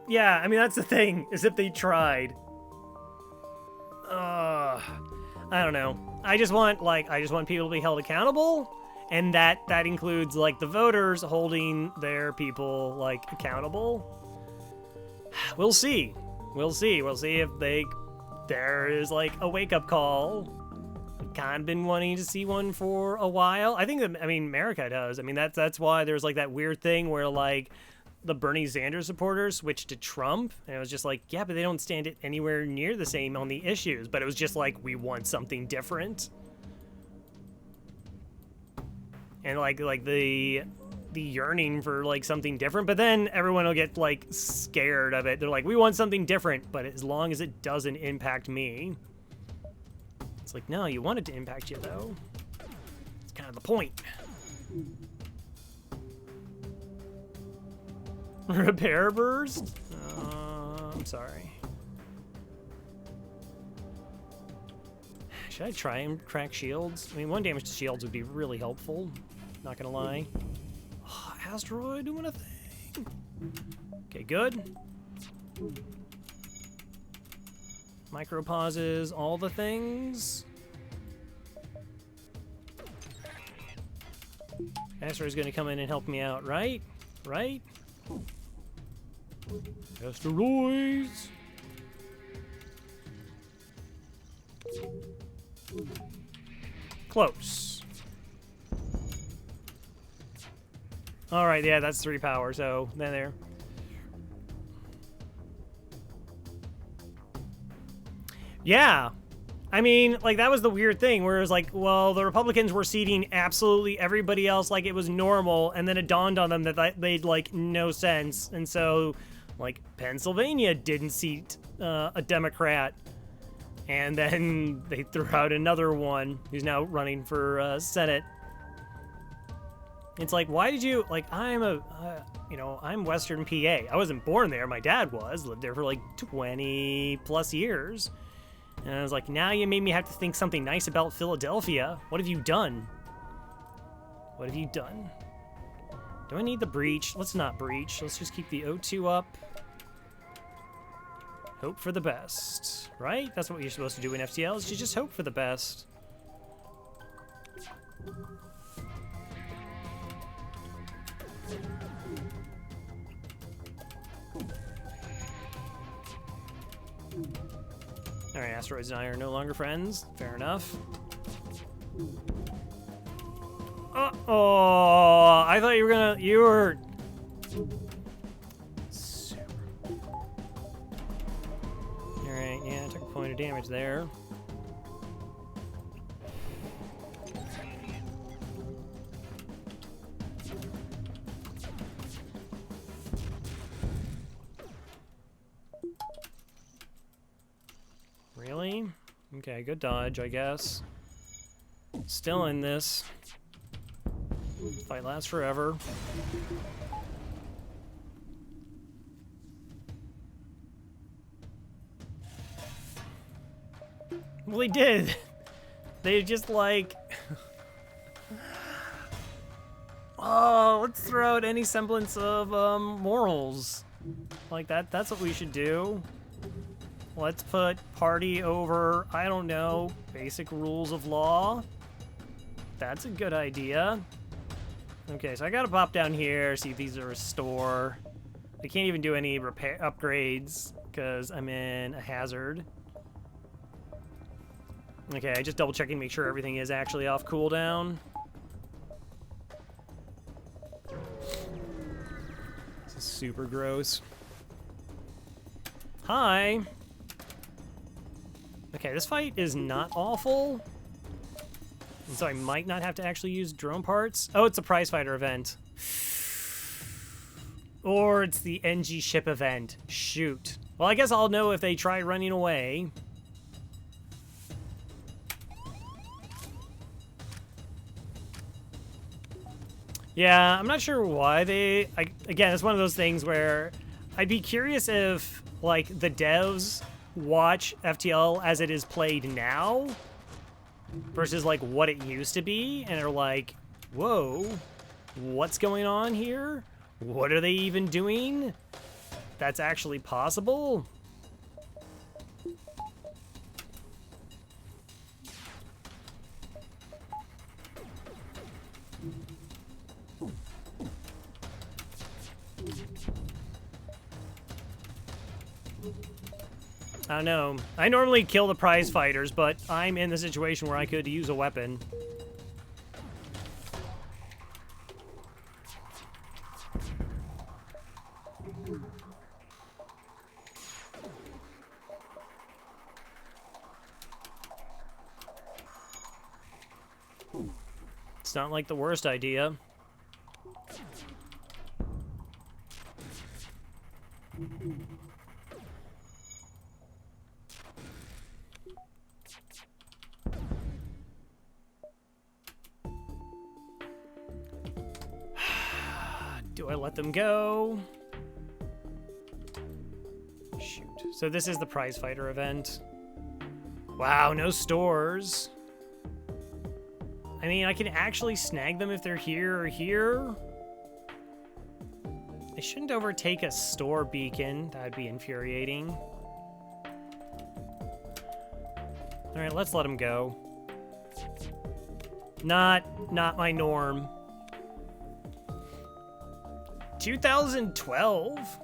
Yeah, I mean, that's the thing, is if they tried. I don't know. I just want people to be held accountable, and that includes, like, the voters holding their people, like, accountable. We'll see. We'll see. We'll see if there is, like, a wake-up call. I've kind of been wanting to see one for a while. I think that, I mean, America does. I mean, that's why there's, like, that weird thing where, like, the Bernie Sanders supporters switched to Trump, and it was just like, yeah, but they don't stand it anywhere near the same on the issues. But it was just like, we want something different, and like the yearning for like something different. But then everyone will get like scared of it. They're like, we want something different, but as long as it doesn't impact me. It's like, no, you want it to impact you though. It's kind of the point. Repair burst? I'm sorry. Should I try and crack shields? I mean, 1 damage to shields would be really helpful. Not gonna lie. Oh, asteroid doing a thing. Okay, good. Micro pauses, all the things. Asteroid's gonna come in and help me out, right? Right? Asteroids! Close. Alright, yeah, that's 3 power, so then there. Yeah. I mean, like, that was the weird thing, where it was like, well, the Republicans were seating absolutely everybody else like it was normal, and then it dawned on them that made, like, no sense. And so, like, Pennsylvania didn't seat a Democrat, and then they threw out another one who's now running for Senate. It's like, why did you, like, I'm Western PA. I wasn't born there. My dad was, lived there for, like, 20 plus years. And I was like, now you made me have to think something nice about Philadelphia. What have you done? What have you done? Do I need the breach? Let's not breach. Let's just keep the O2 up. Hope for the best, right? That's what you're supposed to do in FTL, is you just hope for the best. Alright, asteroids and I are no longer friends. Fair enough. Oh, I thought you were gonna... You were... Alright, yeah, I took a point of damage there. Really? Okay, good dodge, I guess. Still in this. Fight lasts forever. Well, they did. They just like... Oh, let's throw out any semblance of morals. Like that's what we should do. Let's put party over, I don't know, basic rules of law. That's a good idea. Okay, so I gotta pop down here, see if these are a restore. I can't even do any repair upgrades because I'm in a hazard. Okay, I just double checking, make sure everything is actually off cooldown. This is super gross. Hi. Okay, this fight is not awful. And so I might not have to actually use drone parts. Oh, it's a prize fighter event. Or it's the NG ship event. Shoot. Well, I guess I'll know if they try running away. Yeah, I'm not sure why they... Again, it's one of those things where I'd be curious if, like, the devs watch FTL as it is played now versus, like, what it used to be, and are like, whoa, what's going on here? What are they even doing? That's actually possible? I don't know. I normally kill the prize fighters, but I'm in the situation where I could use a weapon. It's not like the worst idea. Do I let them go? Shoot. So this is the prize fighter event. Wow, no stores. I mean, I can actually snag them if they're here or here. They shouldn't overtake a store beacon. That'd be infuriating. All right, let's let them go. Not my norm. 2012?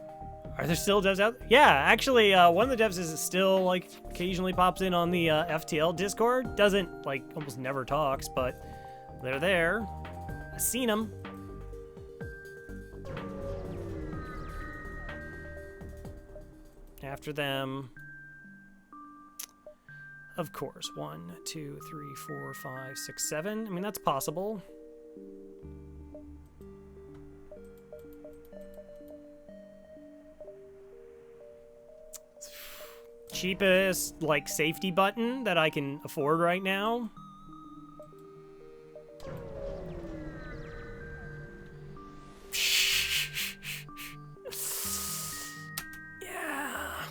Are there still devs out? Yeah, actually, one of the devs is still, like, occasionally pops in on the FTL Discord. Doesn't, like, almost never talks, but they're there. I've seen them. After them. Of course. 1, 2, 3, 4, 5, 6, 7. I mean, that's possible. Cheapest, like, safety button that I can afford right now. Yeah.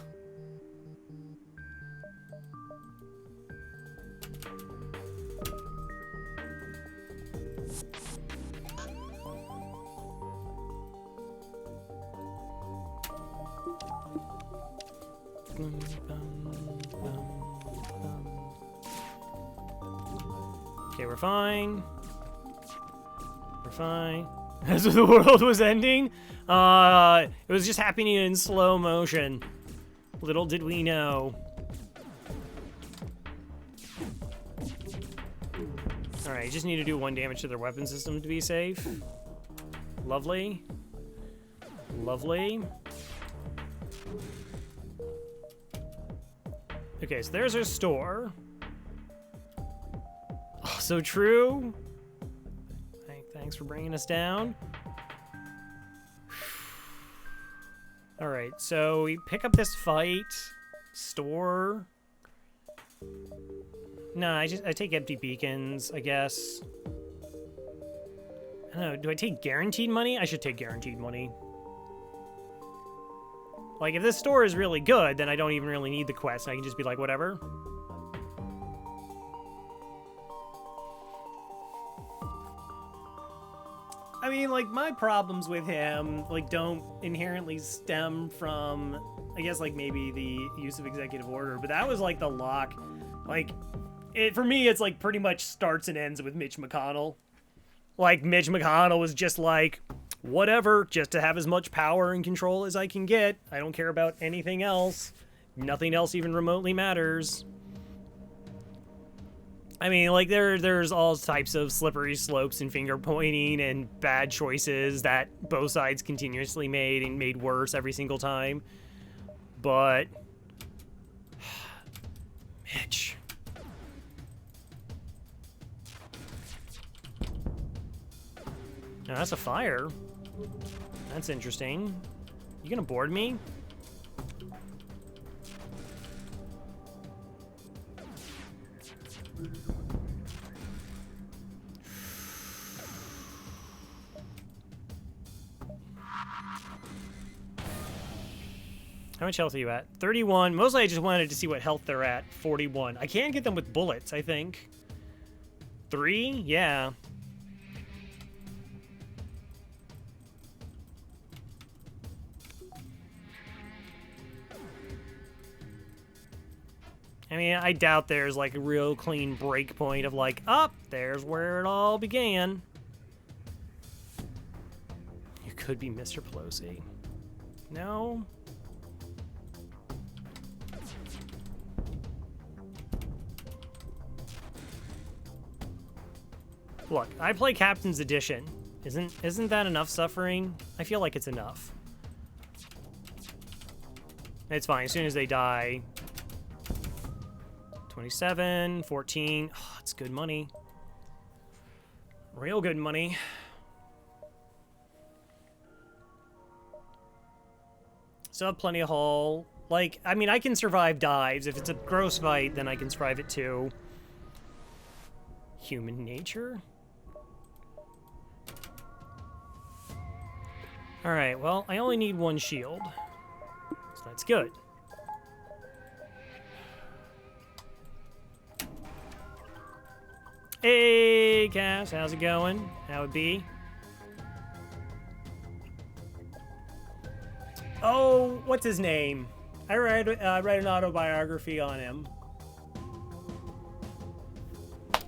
Okay, we're fine. We're fine. As if the world was ending. It was just happening in slow motion. Little did we know. Alright, you just need to do 1 damage to their weapon system to be safe. Lovely. Lovely. Okay, so there's our store. Oh, so true. Thanks for bringing us down. Alright, so we pick up this fight. Store. No, I take empty beacons, I guess. I don't know, do I take guaranteed money? I should take guaranteed money. Like, if this store is really good, then I don't even really need the quest. I can just be like, whatever. I mean, like, my problems with him, like, don't inherently stem from, I guess, like, maybe the use of executive order, but that was, like, the lock. Like, for me, it's, like, pretty much starts and ends with Mitch McConnell. Like, Mitch McConnell was just like, whatever, just to have as much power and control as I can get. I don't care about anything else. Nothing else even remotely matters. I mean, like, there's all types of slippery slopes and finger pointing and bad choices that both sides continuously made and made worse every single time. But Mitch. Oh, that's a fire. That's interesting. You gonna board me? How much health are you at? 31. Mostly I just wanted to see what health they're at. 41. I can get them with bullets, I think. 3? Yeah. I mean, I doubt there's like a real clean break point of like, there's where it all began. You could be Mr. Pelosi. No? Look, I play Captain's Edition. Isn't that enough suffering? I feel like it's enough. It's fine. As soon as they die. 27, 14. Oh, it's good money. Real good money. Still have plenty of hull. Like, I mean, I can survive dives. If it's a gross fight, then I can survive it too. Human nature? Alright, well, I only need 1 shield. So that's good. Hey, Cass, how's it going? How it be? Oh, what's his name? I read an autobiography on him.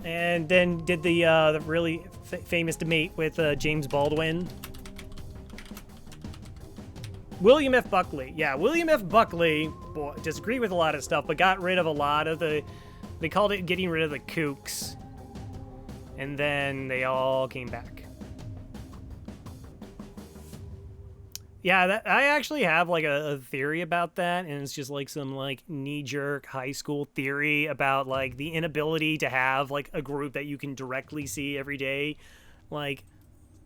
And then did the really famous debate with James Baldwin. William F. Buckley. Yeah, William F. Buckley, boy, disagreed with a lot of stuff, but got rid of a lot of the... They called it getting rid of the kooks. And then they all came back. Yeah, I actually have like a theory about that, and it's just like some like knee-jerk high school theory about like the inability to have like a group that you can directly see every day, like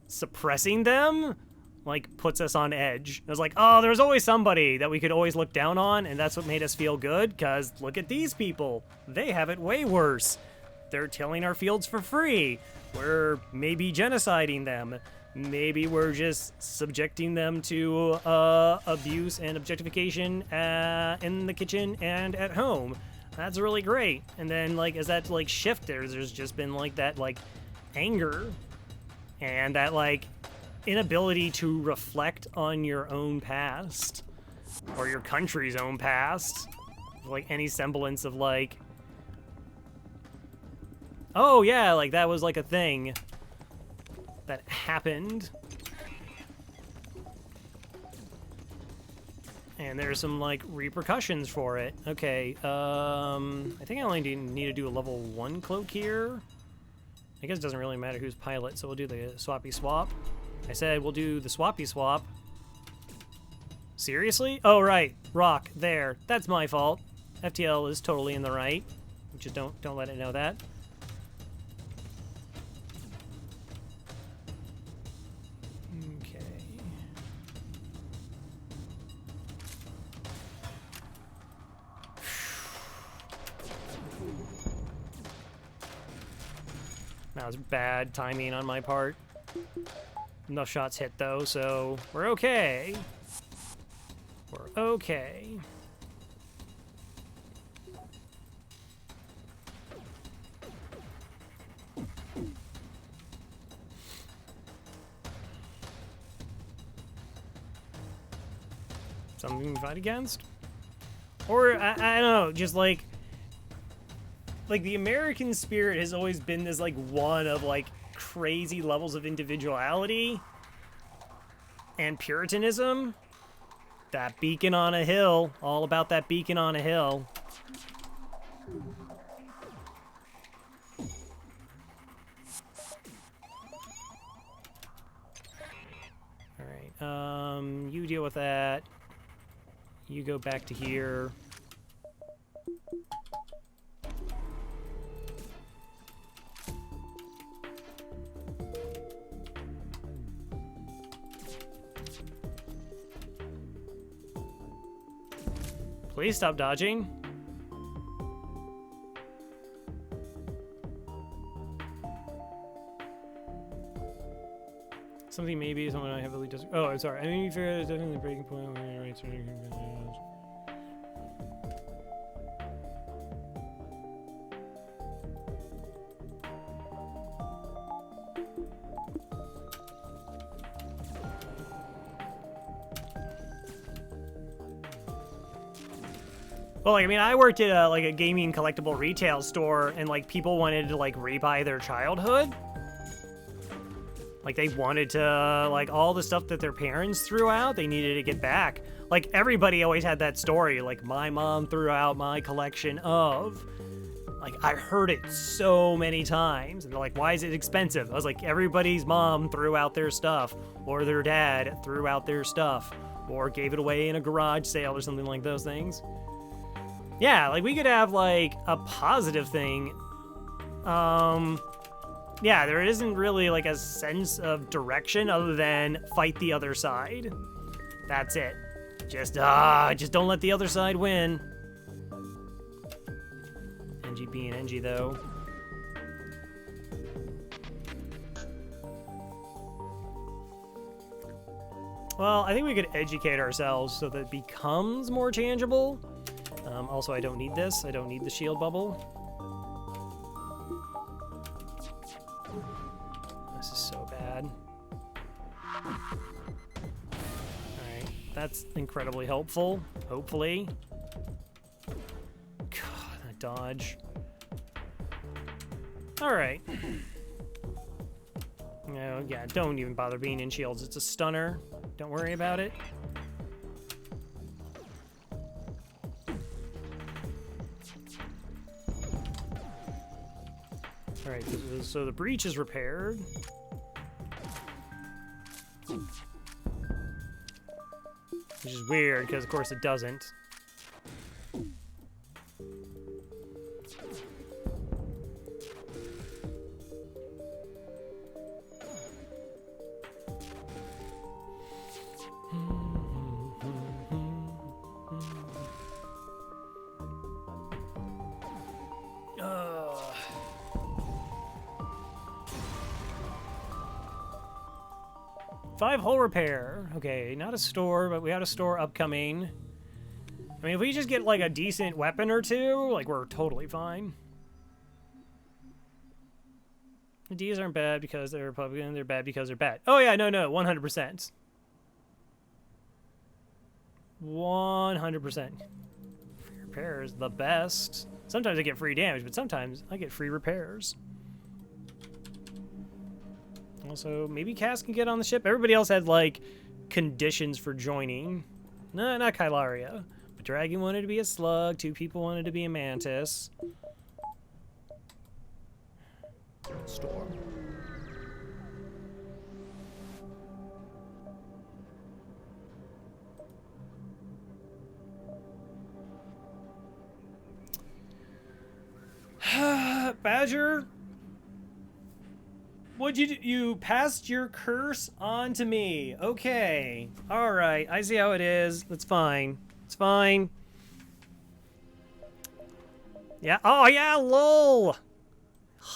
suppressing them like puts us on edge. It was like, oh, there's always somebody that we could always look down on, and that's what made us feel good, because look at these people. They have it way worse. They're tilling our fields for free. We're maybe genociding them. Maybe we're just subjecting them to abuse and objectification in the kitchen and at home. That's really great. And then, like, as that like shifted, there's just been like that like anger and that like inability to reflect on your own past or your country's own past, like any semblance of like, oh yeah, like that was like a thing that happened. And there's some like repercussions for it. Okay, I think I only need to do a level 1 cloak here. I guess it doesn't really matter who's pilot, so we'll do the swappy swap. I said we'll do the swappy swap. Seriously? Oh, right. Rock. There. That's my fault. FTL is totally in the right. Just don't let it know that. Okay. That was bad timing on my part. Enough shots hit though, so we're okay. We're okay. Something to fight against? Or, I don't know, just like the American spirit has always been this, like, one of, like, crazy levels of individuality and Puritanism. That beacon on a hill, all about that beacon on a hill. Alright, you deal with that. You go back to here. Please stop dodging. Something maybe someone I heavily does. Oh, I'm sorry. I mean, fair, definitely the breaking point. Well, like, I mean, I worked at like a gaming collectible retail store, and like people wanted to like rebuy their childhood. Like they wanted to, like, all the stuff that their parents threw out, they needed to get back. Like everybody always had that story. Like my mom threw out my collection of. Like I heard it so many times, and they're like, "Why is it expensive?" I was like, "Everybody's mom threw out their stuff, or their dad threw out their stuff, or gave it away in a garage sale or something like those things." Yeah, like we could have like a positive thing. Yeah, there isn't really like a sense of direction other than fight the other side. That's it. Just don't let the other side win. NG being NG though. Well, I think we could educate ourselves so that it becomes more tangible. Also, I don't need this. I don't need the shield bubble. This is so bad. Alright, that's incredibly helpful, hopefully. God, that dodge. Alright. No, yeah, don't even bother being in shields. It's a stunner. Don't worry about it. Alright, so the breach is repaired. Which is weird, because of course it doesn't. Five hull repair. Okay, not a store, but we had a store upcoming. I mean, if we just get like a decent weapon or two, like we're totally fine. The D's aren't bad because they're Republican, they're bad because they're bad. Oh yeah, no, 100%. 100%. Free repair is the best. Sometimes I get free damage, but sometimes I get free repairs. Also, maybe Cass can get on the ship. Everybody else had, like, conditions for joining. No, not Kylaria. But Dragon wanted to be a slug. 2 people wanted to be a mantis. Storm. pleasure. You passed your curse on to me. Okay. All right. I see how it is. That's fine. It's fine. Yeah. Oh, yeah. Lol.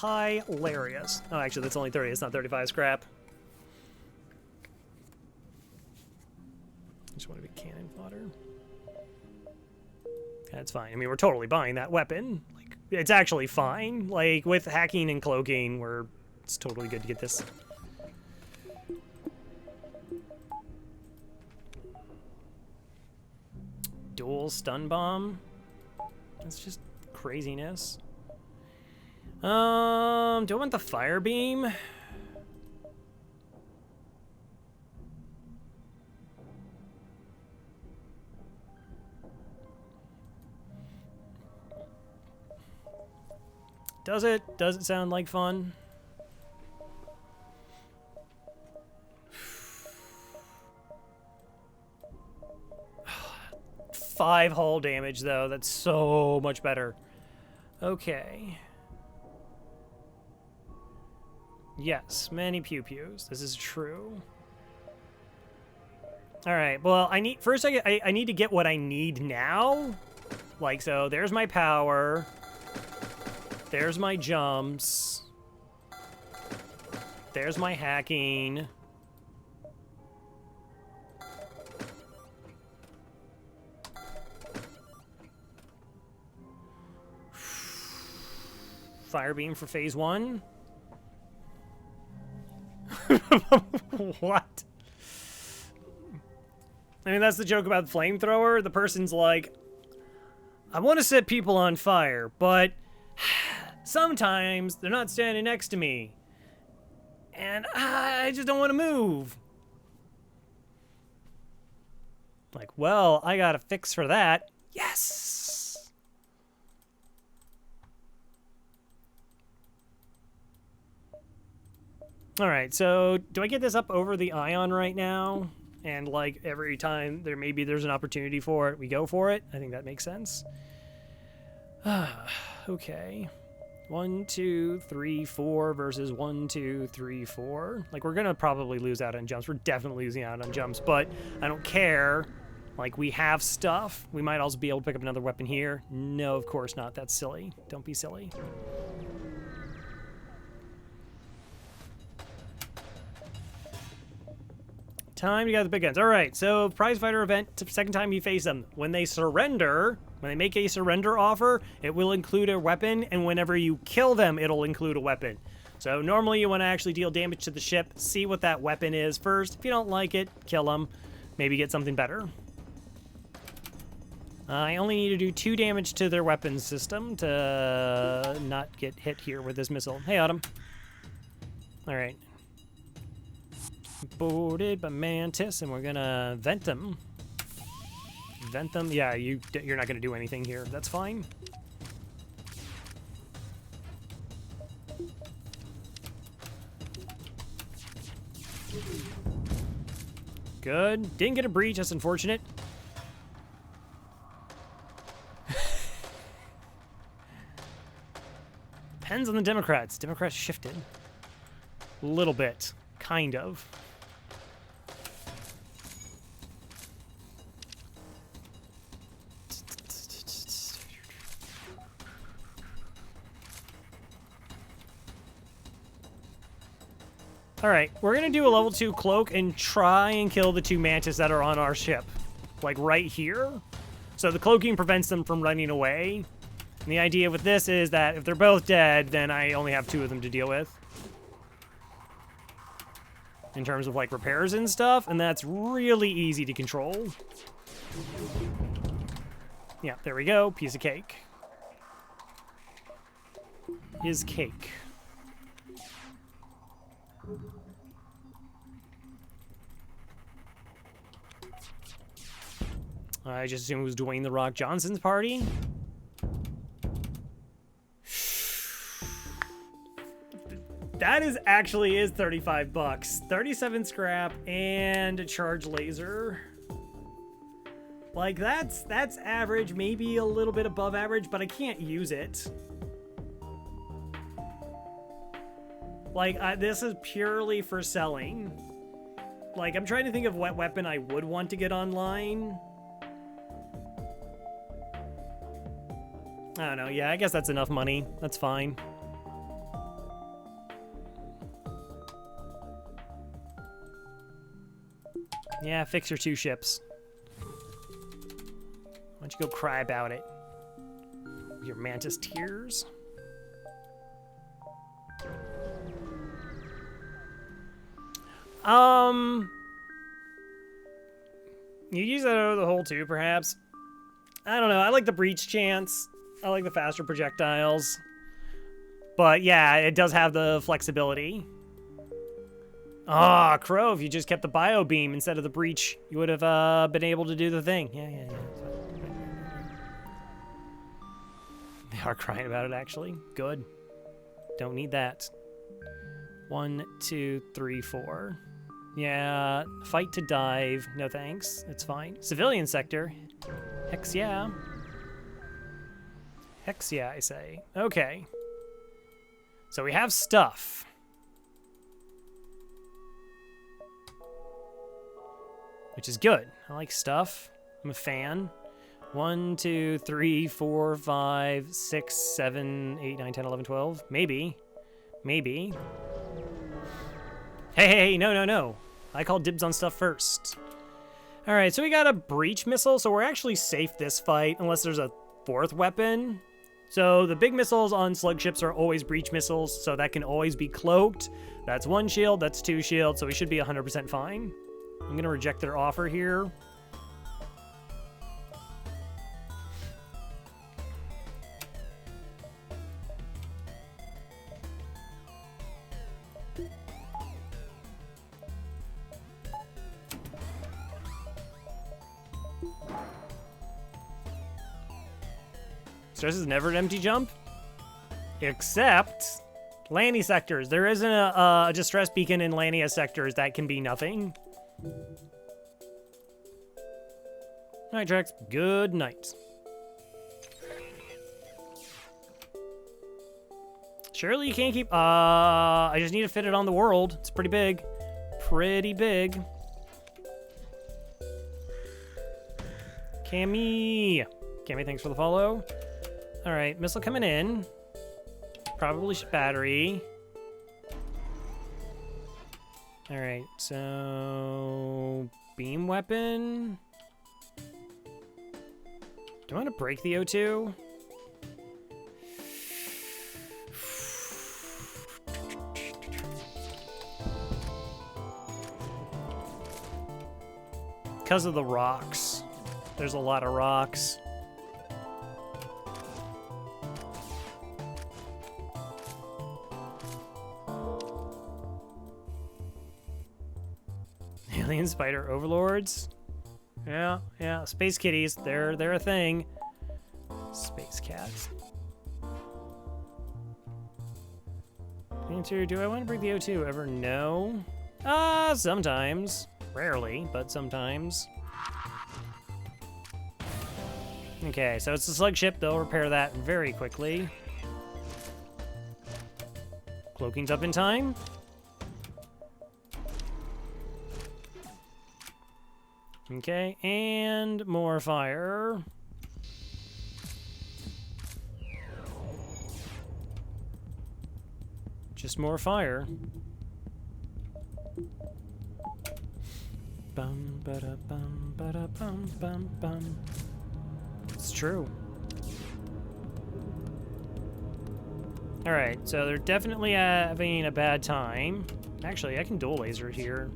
Hilarious. Oh, actually, that's only 30. It's not 35 scrap. Just want to be cannon fodder. That's fine. I mean, we're totally buying that weapon. Like, it's actually fine. Like, with hacking and cloaking, it's totally good to get this. Dual stun bomb. That's just craziness. Do I want the fire beam? Does it? Does it sound like fun? Five hull damage, though. That's so much better. Okay. Yes, many pew-pews. This is true. All right. Well, I need to get what I need now. Like, so there's my power. There's my jumps. There's my hacking. Fire beam for phase 1. What? I mean, that's the joke about the flamethrower. The person's like, I want to set people on fire, but sometimes they're not standing next to me. And I just don't want to move. Like, well, I got a fix for that. Yes! Alright, so do I get this up over the ion right now? And like every time there's an opportunity for it, we go for it? I think that makes sense. Okay. 1, 2, 3, 4 versus 1, 2, 3, 4. Like, we're gonna probably lose out on jumps. We're definitely losing out on jumps, but I don't care. Like, we have stuff. We might also be able to pick up another weapon here. No, of course not. That's silly. Don't be silly. Time to get the big guns. All right, so prize fighter event, second time you face them. When they surrender, when they make a surrender offer, it will include a weapon, and whenever you kill them, it'll include a weapon. So normally you want to actually deal damage to the ship, see what that weapon is first. If you don't like it, kill them. Maybe get something better. I only need to do 2 damage to their weapons system to not get hit here with this missile. Hey, Autumn. All right. Boarded by Mantis, and we're gonna vent them. Vent them? Yeah, you're not gonna do anything here. That's fine. Good. Didn't get a breach. That's unfortunate. Depends on the Democrats. Democrats shifted. A little bit. Kind of. Alright, we're gonna do a level 2 cloak and try and kill the 2 mantis that are on our ship. Like right here. So the cloaking prevents them from running away. And the idea with this is that if they're both dead, then I only have 2 of them to deal with. In terms of like repairs and stuff, and that's really easy to control. Yeah, there we go. Piece of cake. Is cake. I just assumed it was Dwayne "The Rock" Johnson's party. That is 35 bucks. 37 scrap and a charge laser. Like that's average, maybe a little bit above average, but I can't use it. Like, this is purely for selling. Like, I'm trying to think of what weapon I would want to get online. I don't know. Yeah, I guess that's enough money. That's fine. Yeah, fix your 2 ships. Why don't you go cry about it? Your mantis tears. You use that out of the hole too, perhaps? I don't know. I like the breach chance. I like the faster projectiles. But yeah, it does have the flexibility. Ah, Crow, if you just kept the bio beam instead of the breach, you would have been able to do the thing. Yeah. They are crying about it, actually. Good. Don't need that. 1, 2, 3, 4. Yeah, fight to dive. No thanks. It's fine. Civilian sector. Hex yeah. Hex yeah, I say. Okay. So we have stuff. Which is good. I like stuff. I'm a fan. 1, 2, 3, 4, 5, 6, 7, 8, 9, 10, 11, 12. Maybe. Maybe. Hey, no. I called dibs on stuff first. All right, so we got a breach missile, so we're actually safe this fight unless there's a 4th weapon. So the big missiles on slug ships are always breach missiles, so that can always be cloaked. That's 1 shield, that's 2 shields, so we should be 100% fine. I'm gonna reject their offer here. Stress is never an empty jump, except Lanny sectors. There isn't a distress beacon in Lania sectors that can be nothing. All right, Trex. Good night. Surely you can't keep. I just need to fit it on the world. It's pretty big. Pretty big. Cammy, thanks for the follow. All right, missile coming in. Probably battery. All right, so beam weapon. Do I want to break the O2? Because of the rocks. There's a lot of rocks. Alien spider overlords. Yeah. Space kitties. They're a thing. Space cats. Answer, do I want to break the O2 ever? No. Sometimes. Rarely, but sometimes. Okay, so it's the slug ship. They'll repair that very quickly. Cloaking's up in time. Okay, and more fire. Just more fire. Bum ba-da bum ba-da bum bum bum. It's true. All right, so they're definitely having a bad time. Actually, I can dual laser here.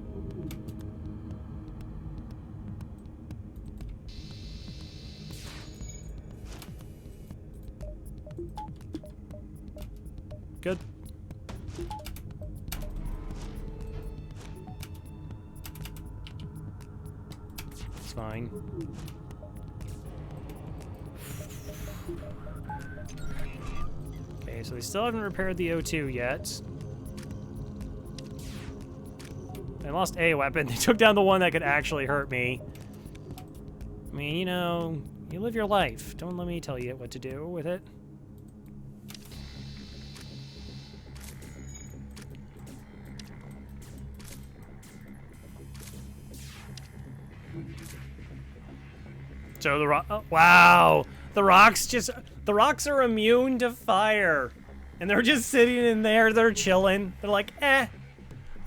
Good. It's fine. Okay, so they still haven't repaired the O2 yet. They lost a weapon. They took down the one that could actually hurt me. I mean, you know, you live your life. Don't let me tell you what to do with it. So the rock. Oh, wow. The rocks are immune to fire. And they're just sitting in there. They're chilling. They're like, I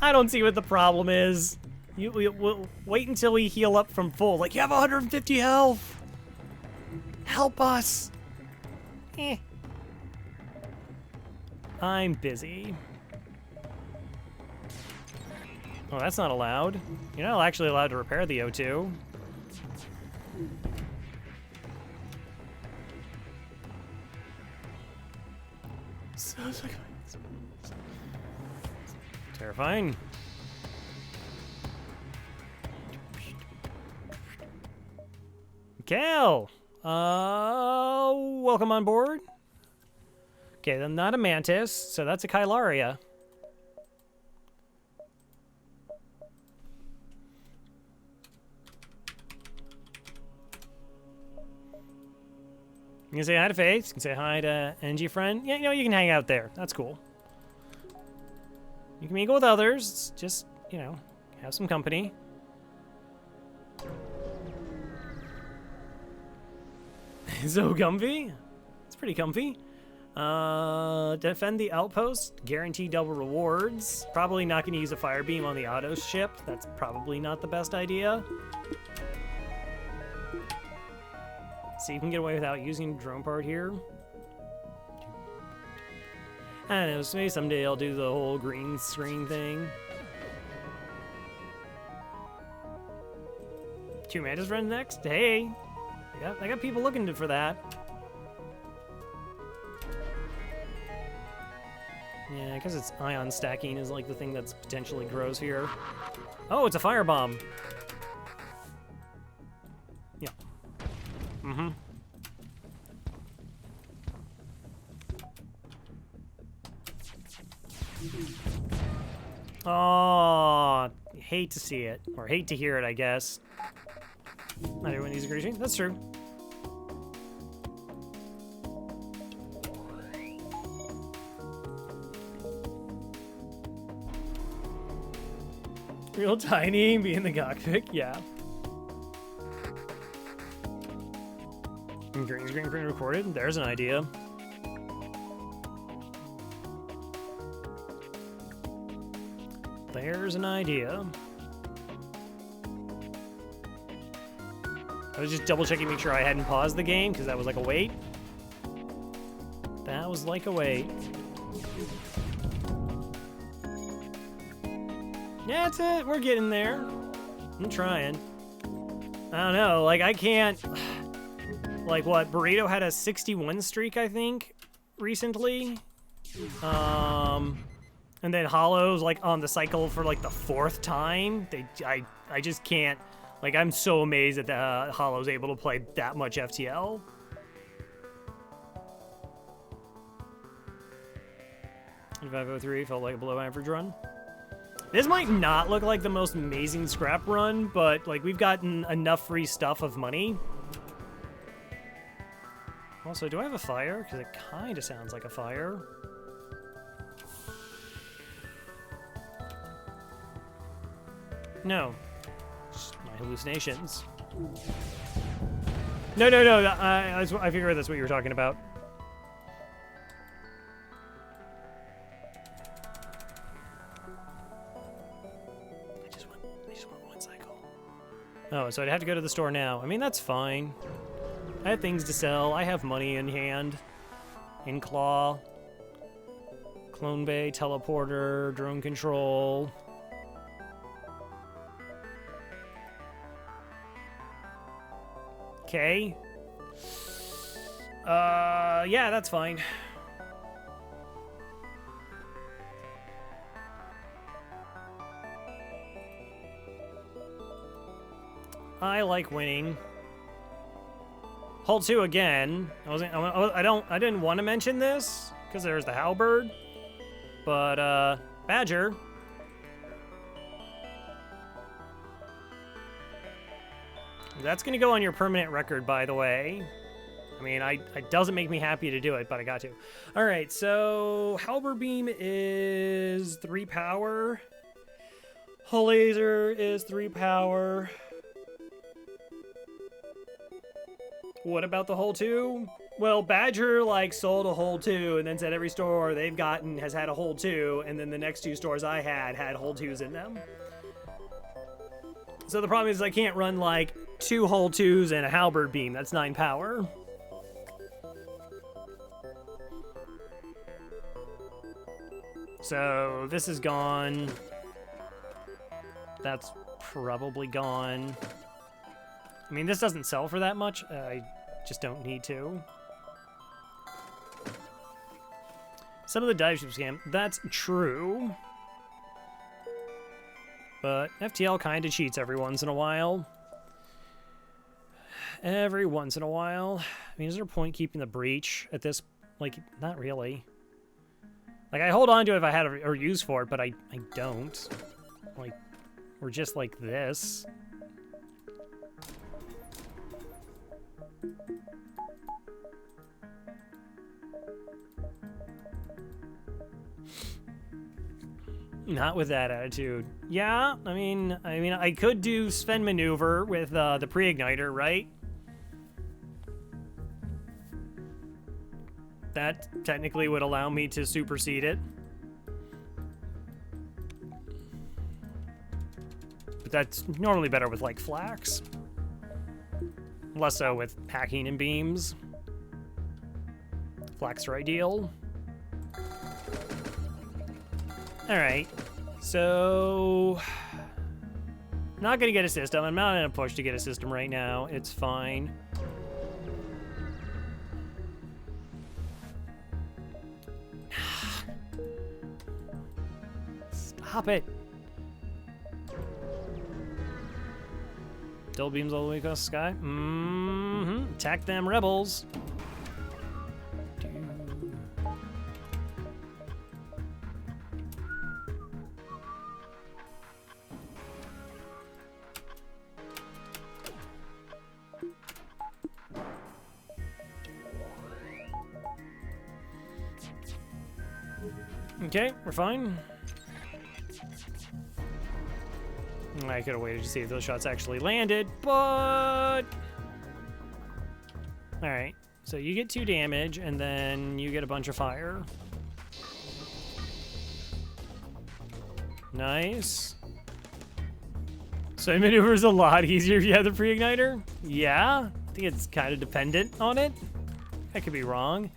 don't see what the problem is. We'll wait until we heal up from full. Like, you have 150 health. Help us. I'm busy. Oh, that's not allowed. You're not actually allowed to repair the O2. Terrifying. Kale! Welcome on board. Okay, then not a mantis, so that's a Kylaria. You can say hi to Faith. You can say hi to NG Friend. Yeah, you know, you can hang out there. That's cool. You can mingle with others. Just, you know, have some company. So comfy. It's pretty comfy. Defend the outpost. Guarantee double rewards. Probably not going to use a fire beam on the auto ship. That's probably not the best idea. See if you can get away without using the drone part here. I don't know, so maybe someday I'll do the whole green screen thing. 2 mantis run next? Hey! I got people looking for that. Yeah, I guess it's ion stacking is like the thing that's potentially grows here. Oh, it's a firebomb. Yeah. Mm-hmm. Oh, hate to see it, or hate to hear it, I guess. Not everyone needs a greeting. That's true. Real tiny, be in the cockpit, yeah. Green screen recorded. There's an idea. There's an idea. I was just double checking to make sure I hadn't paused the game because that was like a wait. That was like a wait. Yeah, that's it. We're getting there. I'm trying. I don't know. Like, I can't. Like, what? Burrito had a 61 streak, I think, recently. And then Hollow's, like, on the cycle for, like, the 4th time. I just can't. Like, I'm so amazed that Hollow's able to play that much FTL. And 503 felt like a below average run. This might not look like the most amazing scrap run, but, like, we've gotten enough free stuff of money. Also, do I have a fire? Because it kind of sounds like a fire. No. Just my hallucinations. No. I figured that's what you were talking about. I just want 1 cycle. Oh, so I'd have to go to the store now. I mean, that's fine. I have things to sell. I have money in hand. In claw. Clone bay, teleporter, drone control. Okay. Yeah, that's fine. I like winning. Hull 2 again. I didn't want to mention this because there's the Halberd, but Badger. That's gonna go on your permanent record, by the way. I mean, it doesn't make me happy to do it, but I got to. All right, so Halberd Beam is 3 power. Hull Laser is 3 power. What about the Hull 2? Well, Badger, like, sold a Hull 2 and then said every store they've gotten has had a Hull 2, and then the next 2 stores I had Hull 2s in them. So the problem is I can't run, like, 2 Hull 2s and a halberd beam. That's 9 power. So this is gone. That's probably gone. I mean, this doesn't sell for that much. I just don't need to. Some of the dive ship scam. That's true. But FTL kind of cheats every once in a while. Every once in a while. I mean, is there a point keeping the breach at this? Like, not really. Like, I hold on to it if I had a use for it, but I don't. Like, we're just like this. Not with that attitude. Yeah, I mean, I could do Sven maneuver with the pre-igniter, right? That technically would allow me to supersede it. But that's normally better with, like, flax. Less so with hacking and beams. Flax are ideal. Alright, so... I'm not gonna get a system. I'm not in a push to get a system right now. It's fine. Stop it. Double beams all the way across the sky. Attack them rebels. Okay, we're fine. I could have waited to see if those shots actually landed, but... Alright, so you get 2 damage, and then you get a bunch of fire. Nice. So maneuver is a lot easier if you have the pre-igniter? Yeah, I think it's kind of dependent on it. I could be wrong.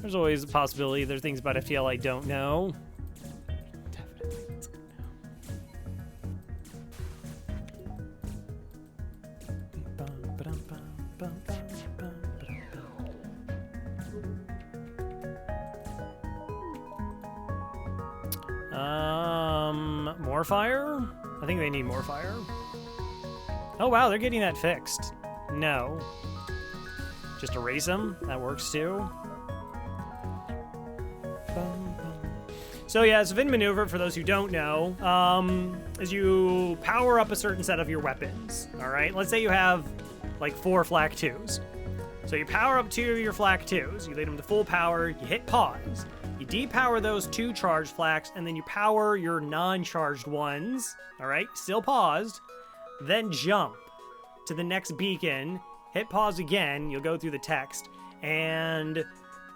There's always a possibility there's things about FTL I don't know. More fire? I think they need more fire. Oh wow, they're getting that fixed. No. Just erase them. That works too. So yeah, Sven maneuver, for those who don't know, is you power up a certain set of your weapons. All right, let's say you have like 4 flak 2s. So you power up 2 of your flak 2s. You lead them to full power. You hit pause. You depower those 2 charged flaks, and then you power your non-charged ones. All right, still paused. Then jump to the next beacon. Hit pause again. You'll go through the text, and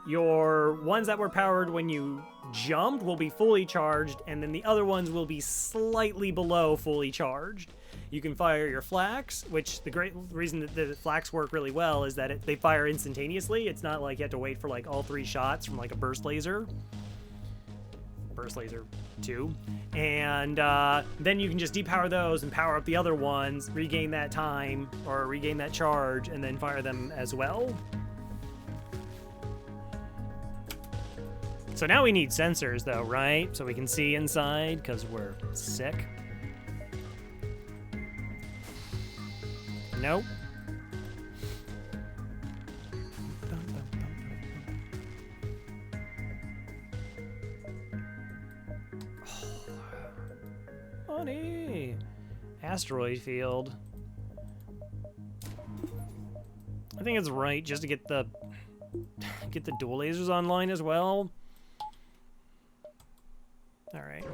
your ones that were powered when you jumped will be fully charged, and then the other ones will be slightly below fully charged. You can fire your flaks, which the great reason that the flaks work really well is that they fire instantaneously. It's not like you have to wait for like all 3 shots from like a burst laser. Burst laser 2. And then you can just depower those and power up the other ones, regain that time or regain that charge, and then fire them as well. So now we need sensors though, right? So we can see inside because we're sick. Nope. Money. Asteroid field. I think it's right just to get the dual lasers online as well. All right.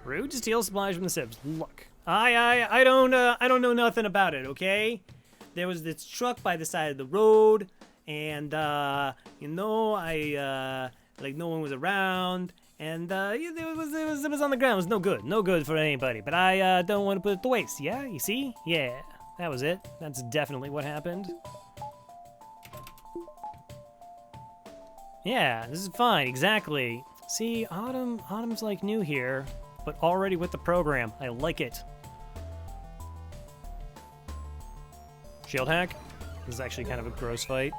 Rude to steal supplies from the Sibs. Look, I don't know nothing about it. Okay, there was this truck by the side of the road, and you know, I like no one was around, and it was on the ground. It was no good for anybody. But I don't want to put it to waste. Yeah, you see? Yeah, that was it. That's definitely what happened. Yeah, this is fine. Exactly. See, Autumn's like new here, but already with the program. I like it. Shield hack. This is actually kind of a gross fight.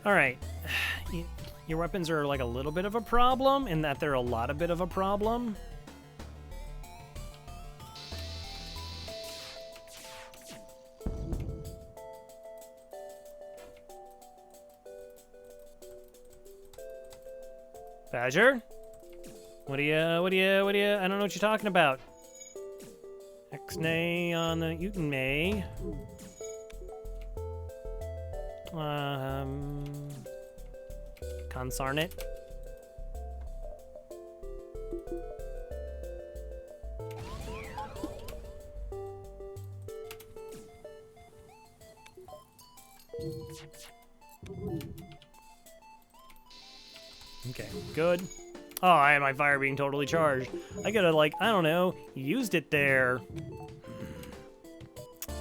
All right. Your weapons are like a little bit of a problem in that they're a lot of bit of a problem. Badger? What do you, I don't know what you're talking about. X-nay on the Utenmay. Consarnate. Okay, good. Oh, I had my fire being totally charged. I could've, like, I don't know, used it there.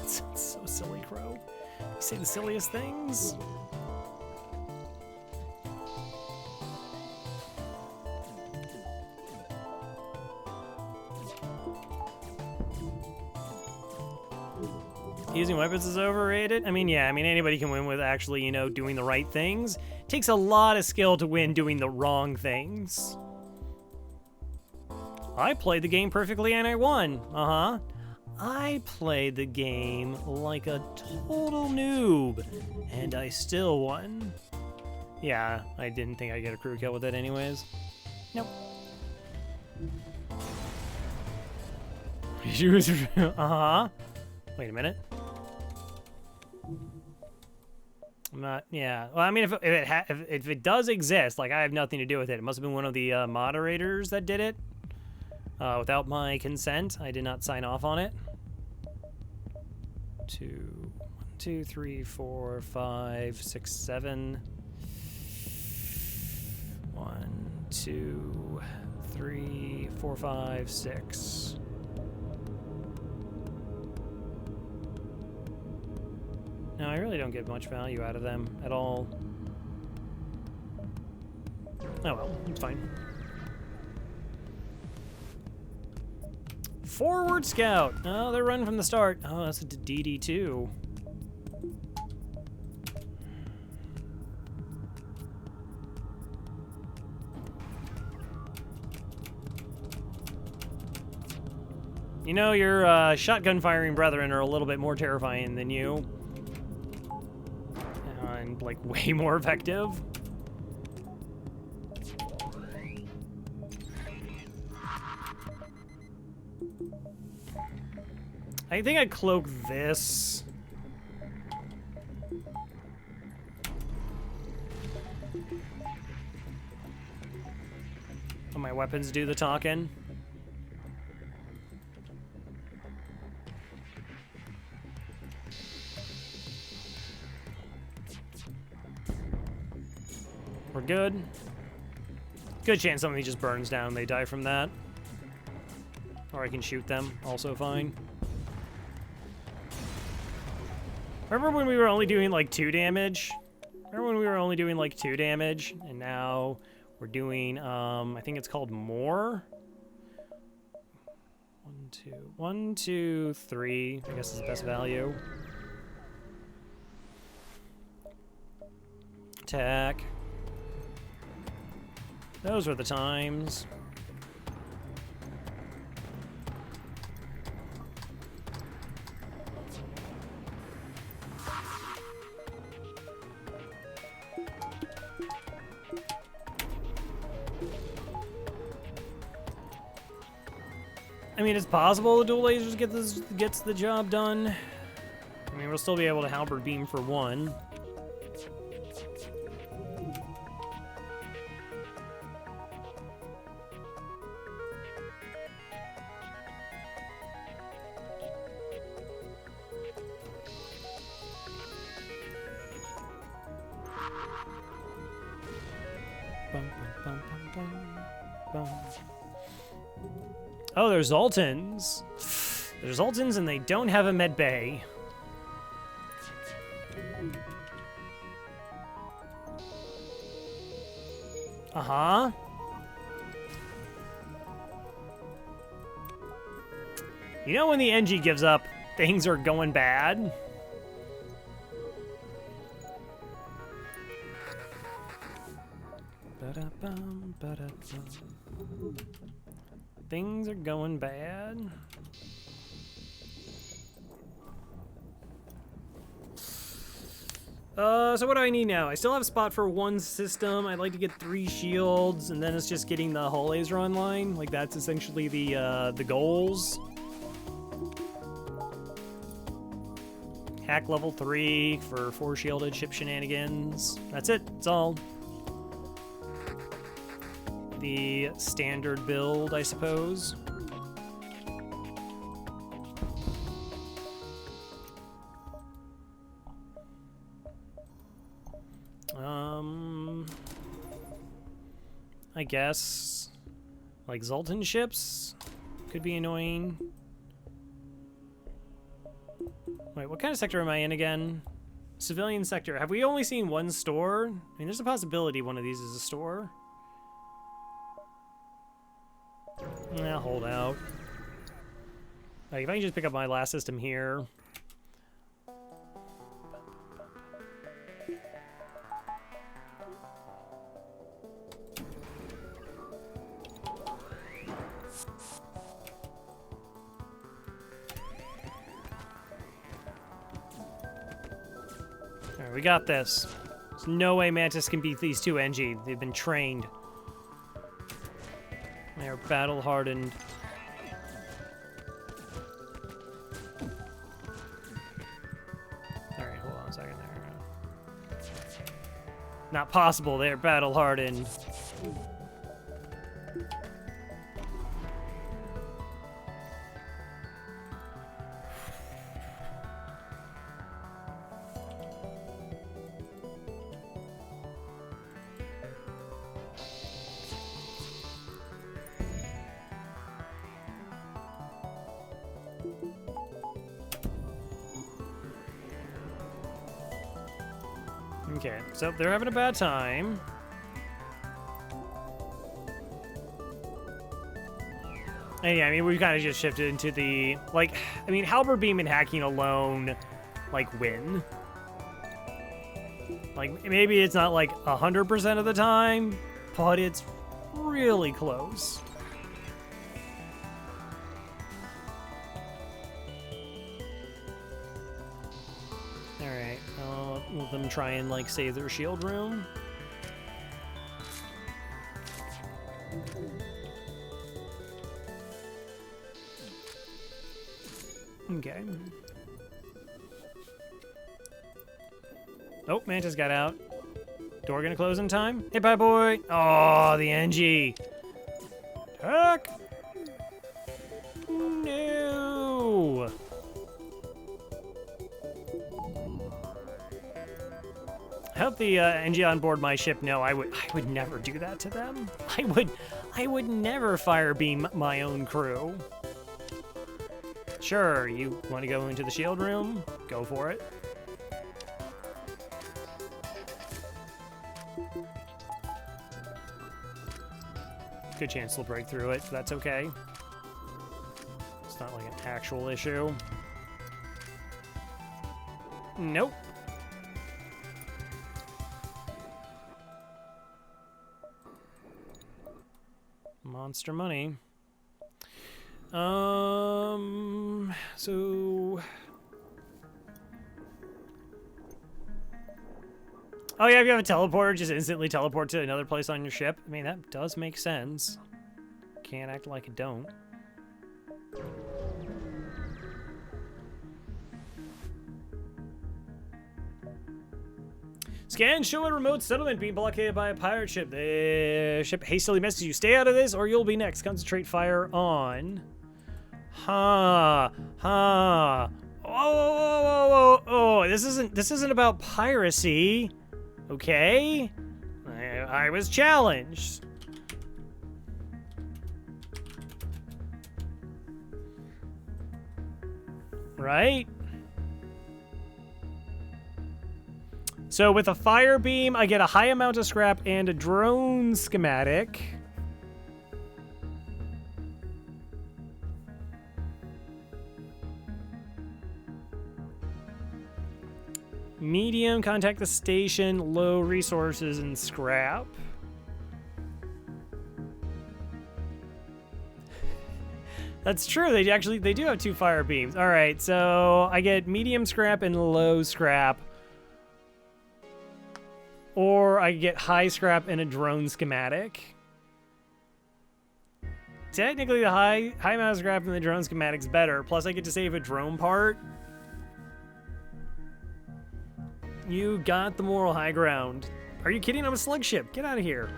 It's so silly, Crow. You say the silliest things. Using weapons is overrated? I mean, yeah, anybody can win with actually, you know, doing the right things. It takes a lot of skill to win doing the wrong things. I played the game perfectly and I won. Uh-huh. I played the game like a total noob, and I still won. Yeah, I didn't think I'd get a crew kill with it anyways. Nope. Uh-huh. Wait a minute. I'm not, yeah. Well, I mean, if it does exist, like, I have nothing to do with it. It must have been one of the moderators that did it. Without my consent, I did not sign off on it. 1, 2, 3, 4, 5, 6, 7. 1, 2, 3, 4, 5, 6. No, I really don't get much value out of them at all. Oh well, it's fine. Forward Scout! Oh, they're running from the start. Oh, that's a DD2. You know, your shotgun firing brethren are a little bit more terrifying than you. And, like, way more effective. I think I'd cloak this. Let my weapons do the talking. We're good. Good chance somebody just burns down and they die from that. Or I can shoot them, also fine. Remember when we were only doing like 2 damage? Remember when we were only doing like 2 damage? And now we're doing, I think it's called more? 1, 2, 3, I guess is the best value. Attack. Those were the times. I mean, it's possible the dual lasers gets the job done. I mean, we'll still be able to halberd beam for 1. Bum, bum, bum, bum. Oh, there's Zoltans. There's Zoltans and they don't have a med bay. Uh-huh. You know when the NG gives up, things are going bad? Ba-da-bum, ba-da-bum. Things are going bad. So what do I need now? I still have a spot for one system. I'd like to get 3 shields, and then it's just getting the hull laser online. Like, that's essentially the goals. Hack level 3 for 4 shielded ship shenanigans. That's it. That's all. The standard build, I suppose. I guess, like, Zoltan ships could be annoying. Wait, what kind of sector am I in again? Civilian sector. Have we only seen one store? I mean, there's a possibility one of these is a store. I'll hold out. Like, if I can just pick up my last system here. Alright, we got this. There's no way Mantis can beat these 2 NG. They've been trained. They're battle hardened. Alright, hold on a second there. Not possible, they're battle hardened. Okay, so they're having a bad time. And yeah, I mean, we've kind of just shifted into the, like, I mean, halberd beam and hacking alone, like, win. Like, maybe it's not, like, 100% of the time, but it's really close. Alright, I'll let them try and, like, save their shield room. Okay. Oh, Mantis got out. Door gonna close in time? Hey, bye, boy! Oh, the NG! Heck! No! I hope the NG on board my ship know I would never do that to them. I would never fire beam my own crew. Sure, you want to go into the shield room? Go for it. Good chance they'll break through it, but that's okay. It's not like an actual issue. Nope. Monster money. So... Oh yeah, if you have a teleporter, just instantly teleport to another place on your ship. I mean, that does make sense. Can't act like it don't. Scan show a remote settlement being blockaded by a pirate ship. The ship hastily messages you, stay out of this or you'll be next. Concentrate fire on... Ha! Ha! Oh, this isn't about piracy. Okay? I was challenged. Right? So with a fire beam, I get a high amount of scrap and a drone schematic. Medium, contact the station, low resources and scrap. That's true. They do have 2 fire beams. All right, so I get medium scrap and low scrap. Or I get high scrap and a drone schematic. Technically, the high amount of scrap and the drone schematic's better. Plus, I get to save a drone part. You got the moral high ground. Are you kidding? I'm a slug ship. Get out of here.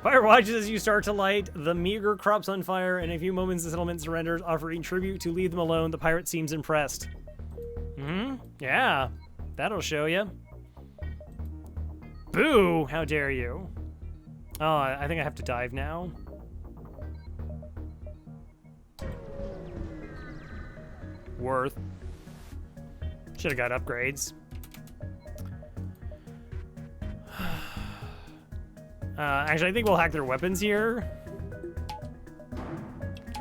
Fire watches as you start to light the meager crops on fire. In a few moments, the settlement surrenders, offering tribute to leave them alone. The pirate seems impressed. Yeah, that'll show you. Boo! How dare you? Oh, I think I have to dive now. Worth. Should have got upgrades. Actually, I think we'll hack their weapons here.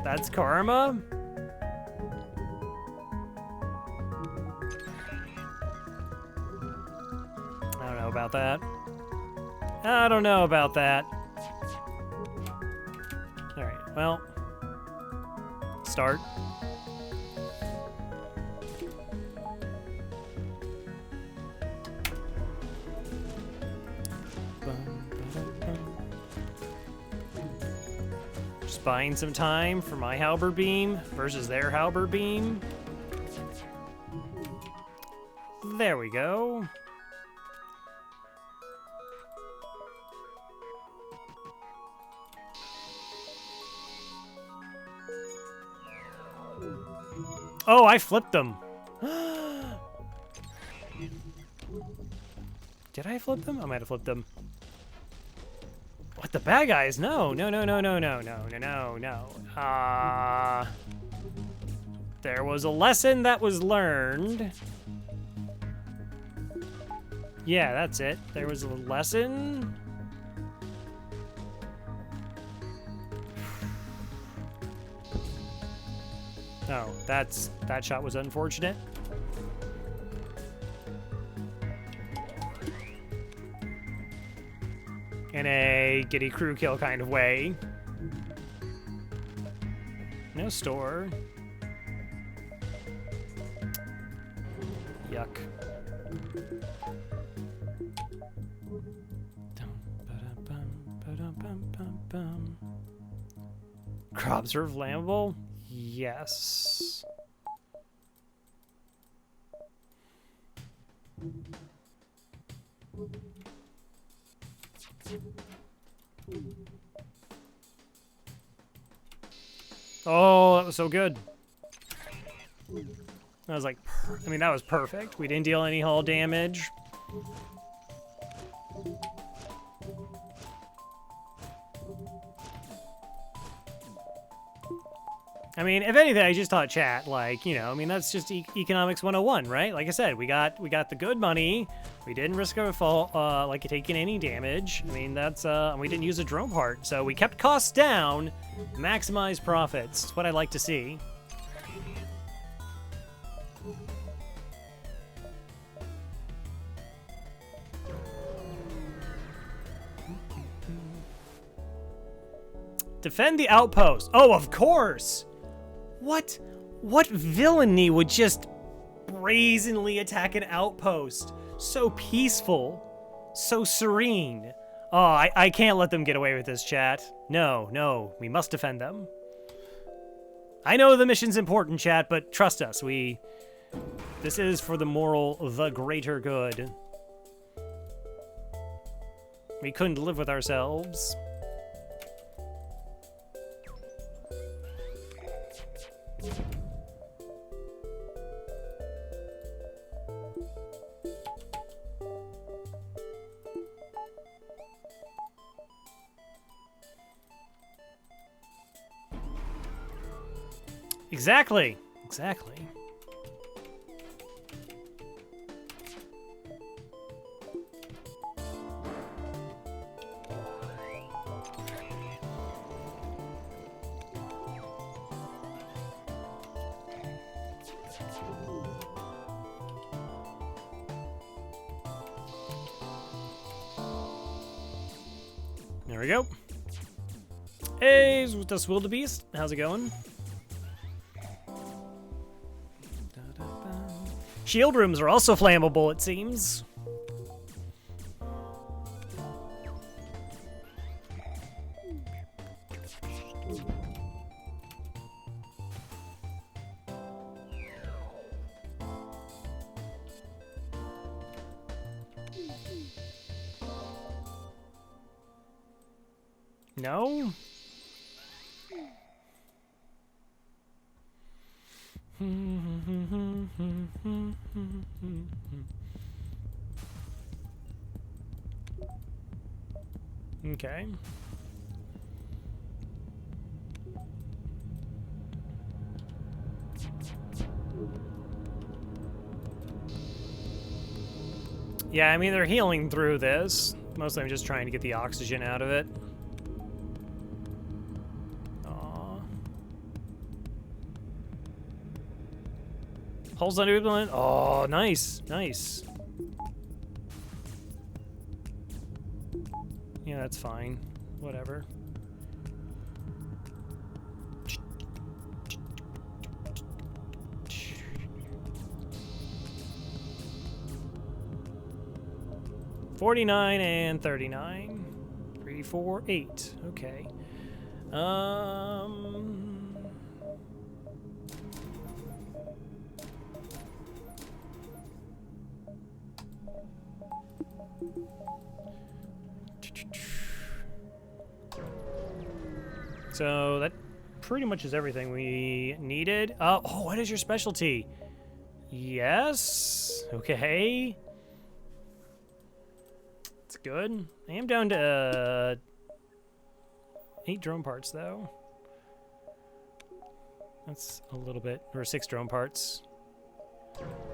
That's karma. I don't know about that. I don't know about that. All right, well, start. Just buying some time for my halberd beam versus their halberd beam. There we go. Oh, I flipped them. Did I flip them? I might have flipped them. What, the bad guys? No. There was a lesson that was learned. Yeah, that's it. There was a lesson. Oh, that shot was unfortunate. In a giddy crew kill kind of way. No store. Yuck. Crops are flammable? Yes. Oh, that was so good. That was like, I mean, that was perfect. We didn't deal any hull damage. I mean, if anything, I just taught chat, like, you know, I mean, that's just economics 101, right? Like I said, we got the good money. We didn't risk our fall, like taking any damage. I mean, that's, we didn't use a drone part. So we kept costs down, maximized profits. That's what I like to see. Defend the outpost. Oh, of course. What villainy would just brazenly attack an outpost? So peaceful, so serene. Oh, I can't let them get away with this, chat. No, we must defend them. I know the mission's important, chat, but trust us, this is for the moral, the greater good. We couldn't live with ourselves. Exactly. There we go. Hey, das Wildebeest. How's it going? Shield rooms are also flammable, it seems. No? Okay. Yeah, I mean, they're healing through this. Mostly I'm just trying to get the oxygen out of it. Aww. Holes under it. Oh, nice. Nice. Yeah, that's fine. Whatever. $49 and $39. 3, 4, 8. Okay. So that pretty much is everything we needed. Oh, what is your specialty? Yes. Okay. It's good. I am down to 8 drone parts, though. That's a little bit, or 6 drone parts.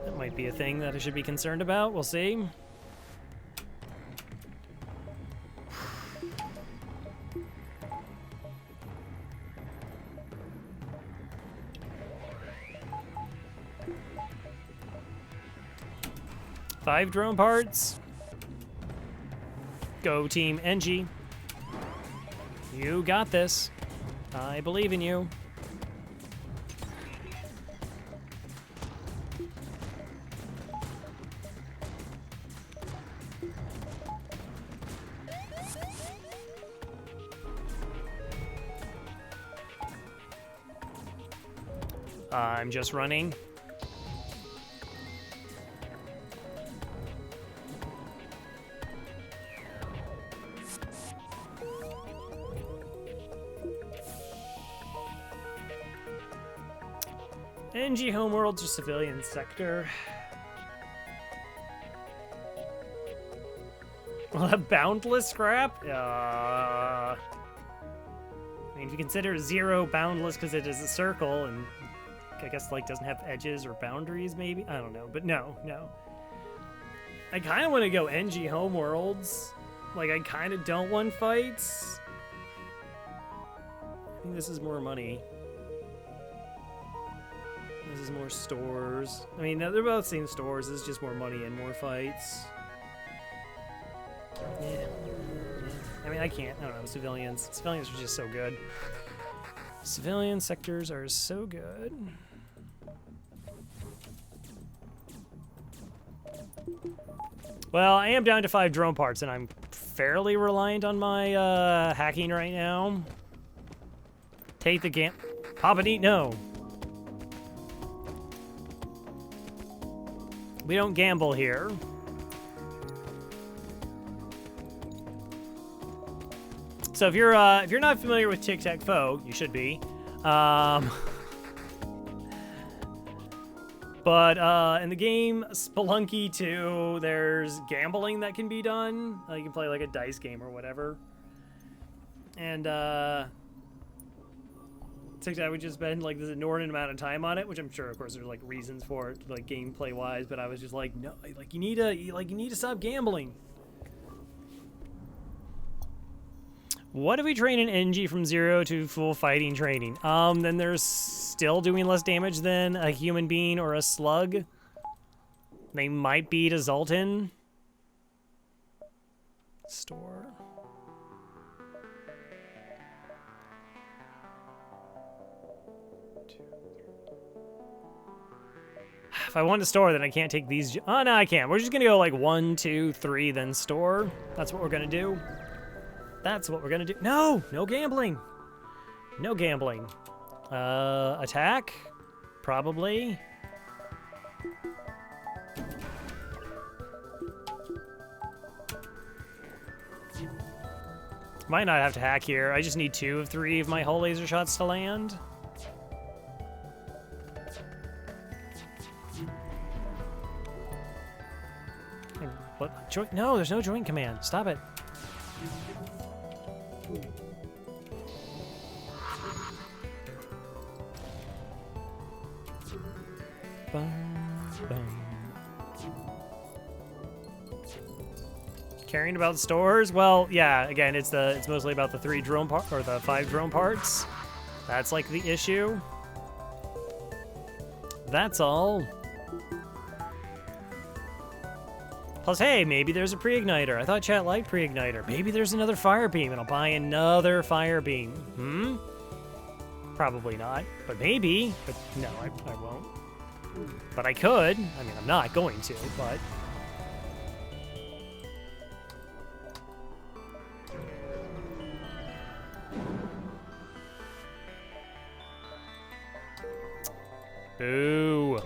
That might be a thing that I should be concerned about. We'll see. Five drone parts. Go Team NG. You got this. I believe in you. I'm just running. NG homeworld's a civilian sector. Well, a boundless scrap? I mean, if you consider 0 boundless because it is a circle and I guess like doesn't have edges or boundaries, maybe? I don't know, but no. I kind of want to go NG homeworlds. Like, I kind of don't want fights. I think this is more money. This is more stores. I mean, they're both same stores. This is just more money and more fights. Yeah. I mean, I don't know. Civilians are just so good. Civilian sectors are so good. Well, I am down to 5 drone parts, and I'm fairly reliant on my hacking right now. Take the game. Pop and eat, no. We don't gamble here. So if you're not familiar with Tic-Tac-Toe, you should be. But in the game Spelunky 2, there's gambling that can be done. You can play like a dice game or whatever. And Tic-Tac would just spend like this inordinate amount of time on it, which I'm sure, of course, there's like reasons for it, like gameplay wise. But I was just like, no, like you need to stop gambling. What if we train an NG from 0 to full fighting training? Then there's still doing less damage than a human being or a slug. They might beat a Zoltan. Store. If I want to store, then I can't take these. Oh, no, I can't. We're just going to go like 1, 2, 3, then store. That's what we're going to do. That's what we're going to do. No! No gambling. No gambling. Attack? Probably. Might not have to hack here. I just need 2 of 3 of my hull laser shots to land. What? No, there's no joint command. Stop it. Caring about stores? Well, yeah. Again, it's mostly about the 3 drone part or the 5 drone parts. That's like the issue. That's all. Plus, hey, maybe there's a pre-igniter. I thought chat liked pre-igniter. Maybe there's another fire beam, and I'll buy another fire beam. Probably not, but maybe. But no, I won't. But I could. I mean, I'm not going to, but... Boo.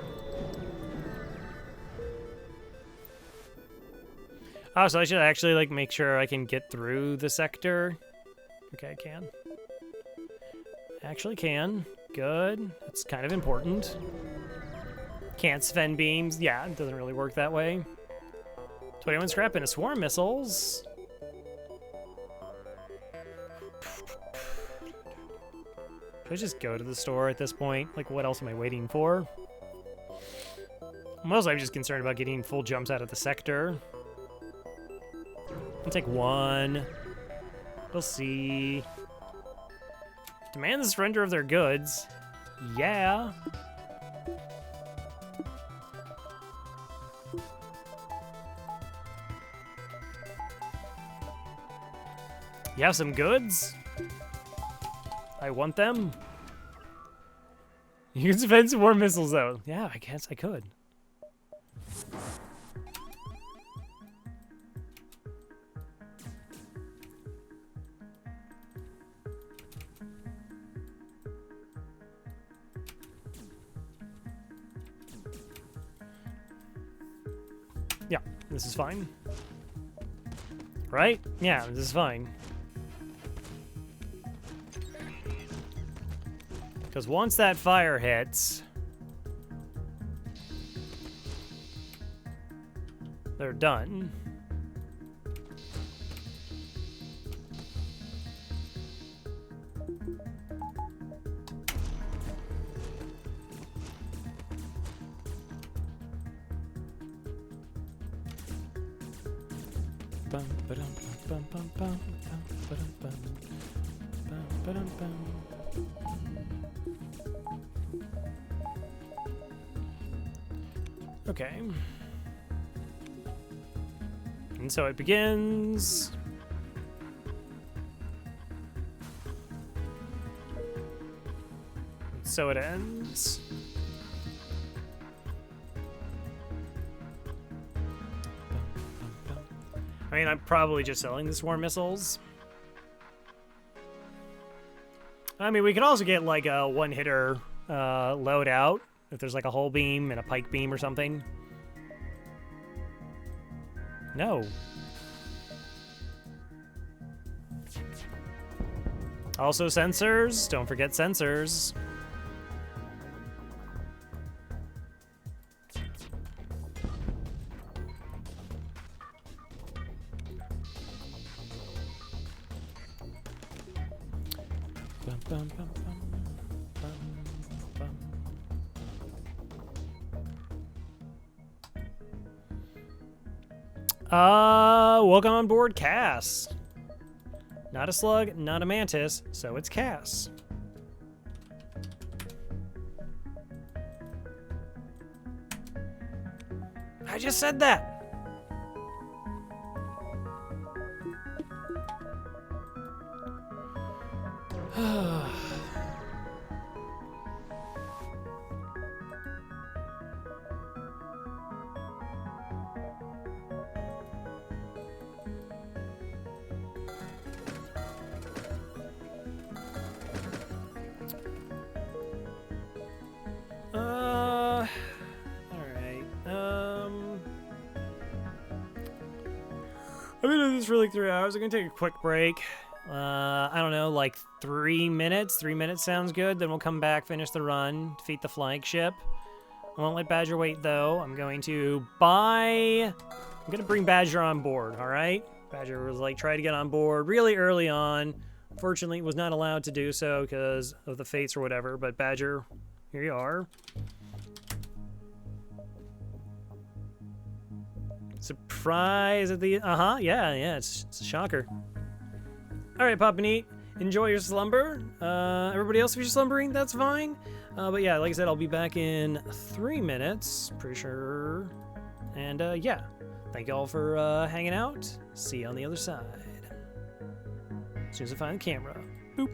Oh, so I should actually, like, make sure I can get through the sector. Okay, I can. Actually can. Good. That's kind of important. Can't Sven beams. Yeah, it doesn't really work that way. 21 scrap and a swarm missiles. Should I just go to the store at this point? Like, what else am I waiting for? Mostly I'm just concerned about getting full jumps out of the sector. I'll take 1. We'll see. Demand the surrender of their goods. Yeah. You have some goods? I want them. You can spend some more missiles, though. Yeah, I guess I could. Yeah, this is fine. Right? Yeah, this is fine. Because once that fire hits, they're done. Okay. And so it begins. So it ends. I mean, I'm probably just selling the swarm missiles. I mean, we could also get like a one-hitter loadout if there's like a hull beam and a pike beam or something. No. Also sensors. Don't forget sensors. Welcome on board, Cass. Not a slug, not a mantis, so it's Cass. I just said that. I've been doing this for like 3 hours. I'm gonna take a quick break. I don't know, like 3 minutes. 3 minutes sounds good. Then we'll come back, finish the run, defeat the flagship. I won't let Badger wait though. I'm going to bring Badger on board, all right? Badger was like, try to get on board really early on. Fortunately, was not allowed to do so because of the fates or whatever, but Badger, here you are. Surprise at the, yeah, it's a shocker. All right, Papa Neat, enjoy your slumber. Everybody else, if you're slumbering, that's fine. But yeah, like I said, I'll be back in 3 minutes, pretty sure. And yeah, thank you all for hanging out. See you on the other side. As soon as I find the camera. Boop.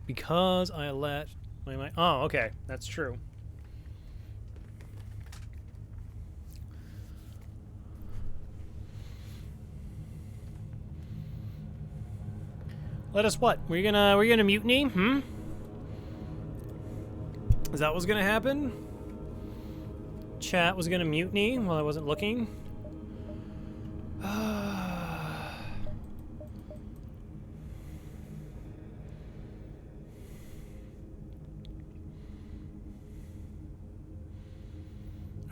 Because I let my oh, okay, that's true. Let us what? We're gonna mutiny? Is that what's gonna happen? Chat was gonna mutiny while I wasn't looking.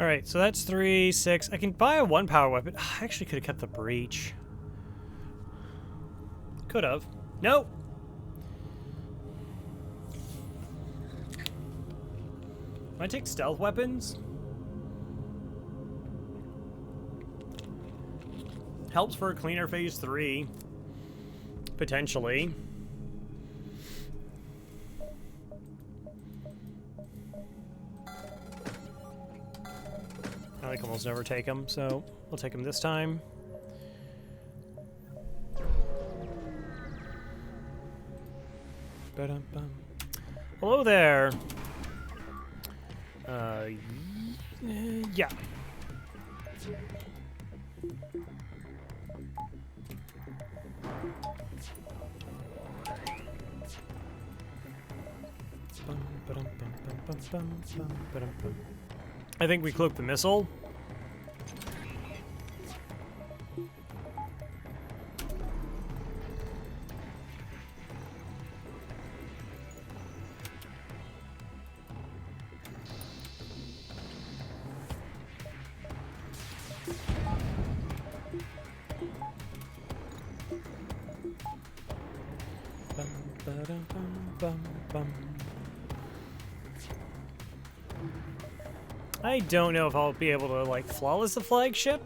Alright, so that's 3, 6. I can buy a 1 power weapon. I actually could have kept the breach. Could have. Nope. Can I take stealth weapons? Helps for a cleaner phase 3. Potentially. I can almost never take them, so we'll take them this time. Ba-dum-bum. Hello there. Yeah. I think we cloaked the missile. I don't know if I'll be able to, like, flawless the flagship.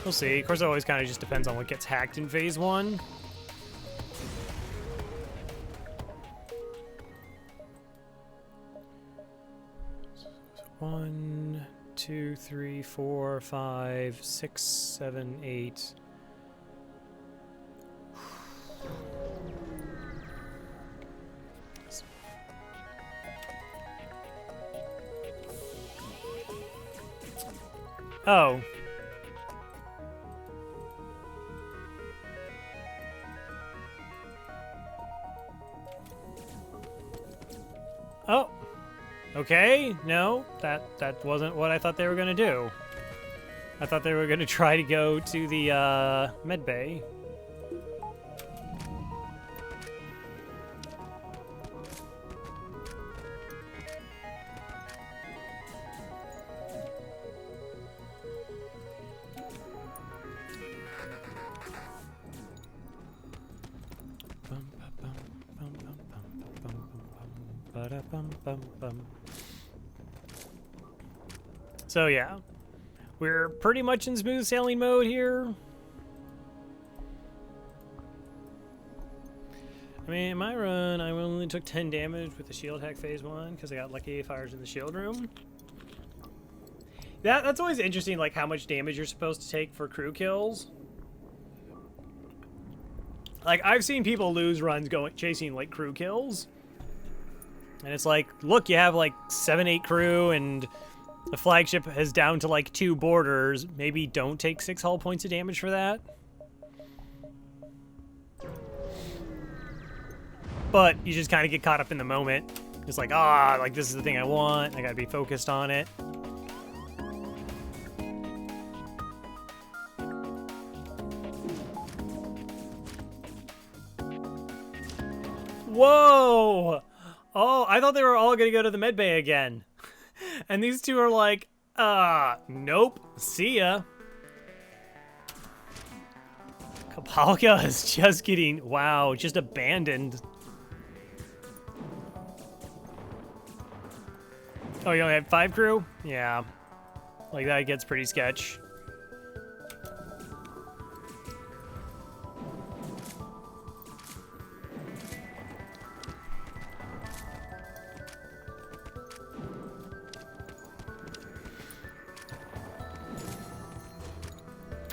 We'll see. Of course, it always kind of just depends on what gets hacked in Phase 1. One, two, three, 4, 5, 6, 7, 8. Oh. Oh. Okay. No, that wasn't what I thought they were going to do. I thought they were going to try to go to the med bay. So yeah, we're pretty much in smooth sailing mode here. I mean, in my run, I only took 10 damage with the shield hack phase 1 because I got lucky fires in the shield room. That's always interesting, like how much damage you're supposed to take for crew kills. Like, I've seen people lose runs chasing like crew kills. And it's like, look, you have like 7, 8 crew and the flagship is down to like 2 boarders. Maybe don't take 6 hull points of damage for that. But you just kind of get caught up in the moment. It's like, like this is the thing I want. I gotta be focused on it. Whoa! Oh, I thought they were all gonna go to the medbay again. And these two are like, nope, see ya. Kapalka is just getting, wow, just abandoned. Oh, you only had 5 crew? Yeah. Like, that gets pretty sketch.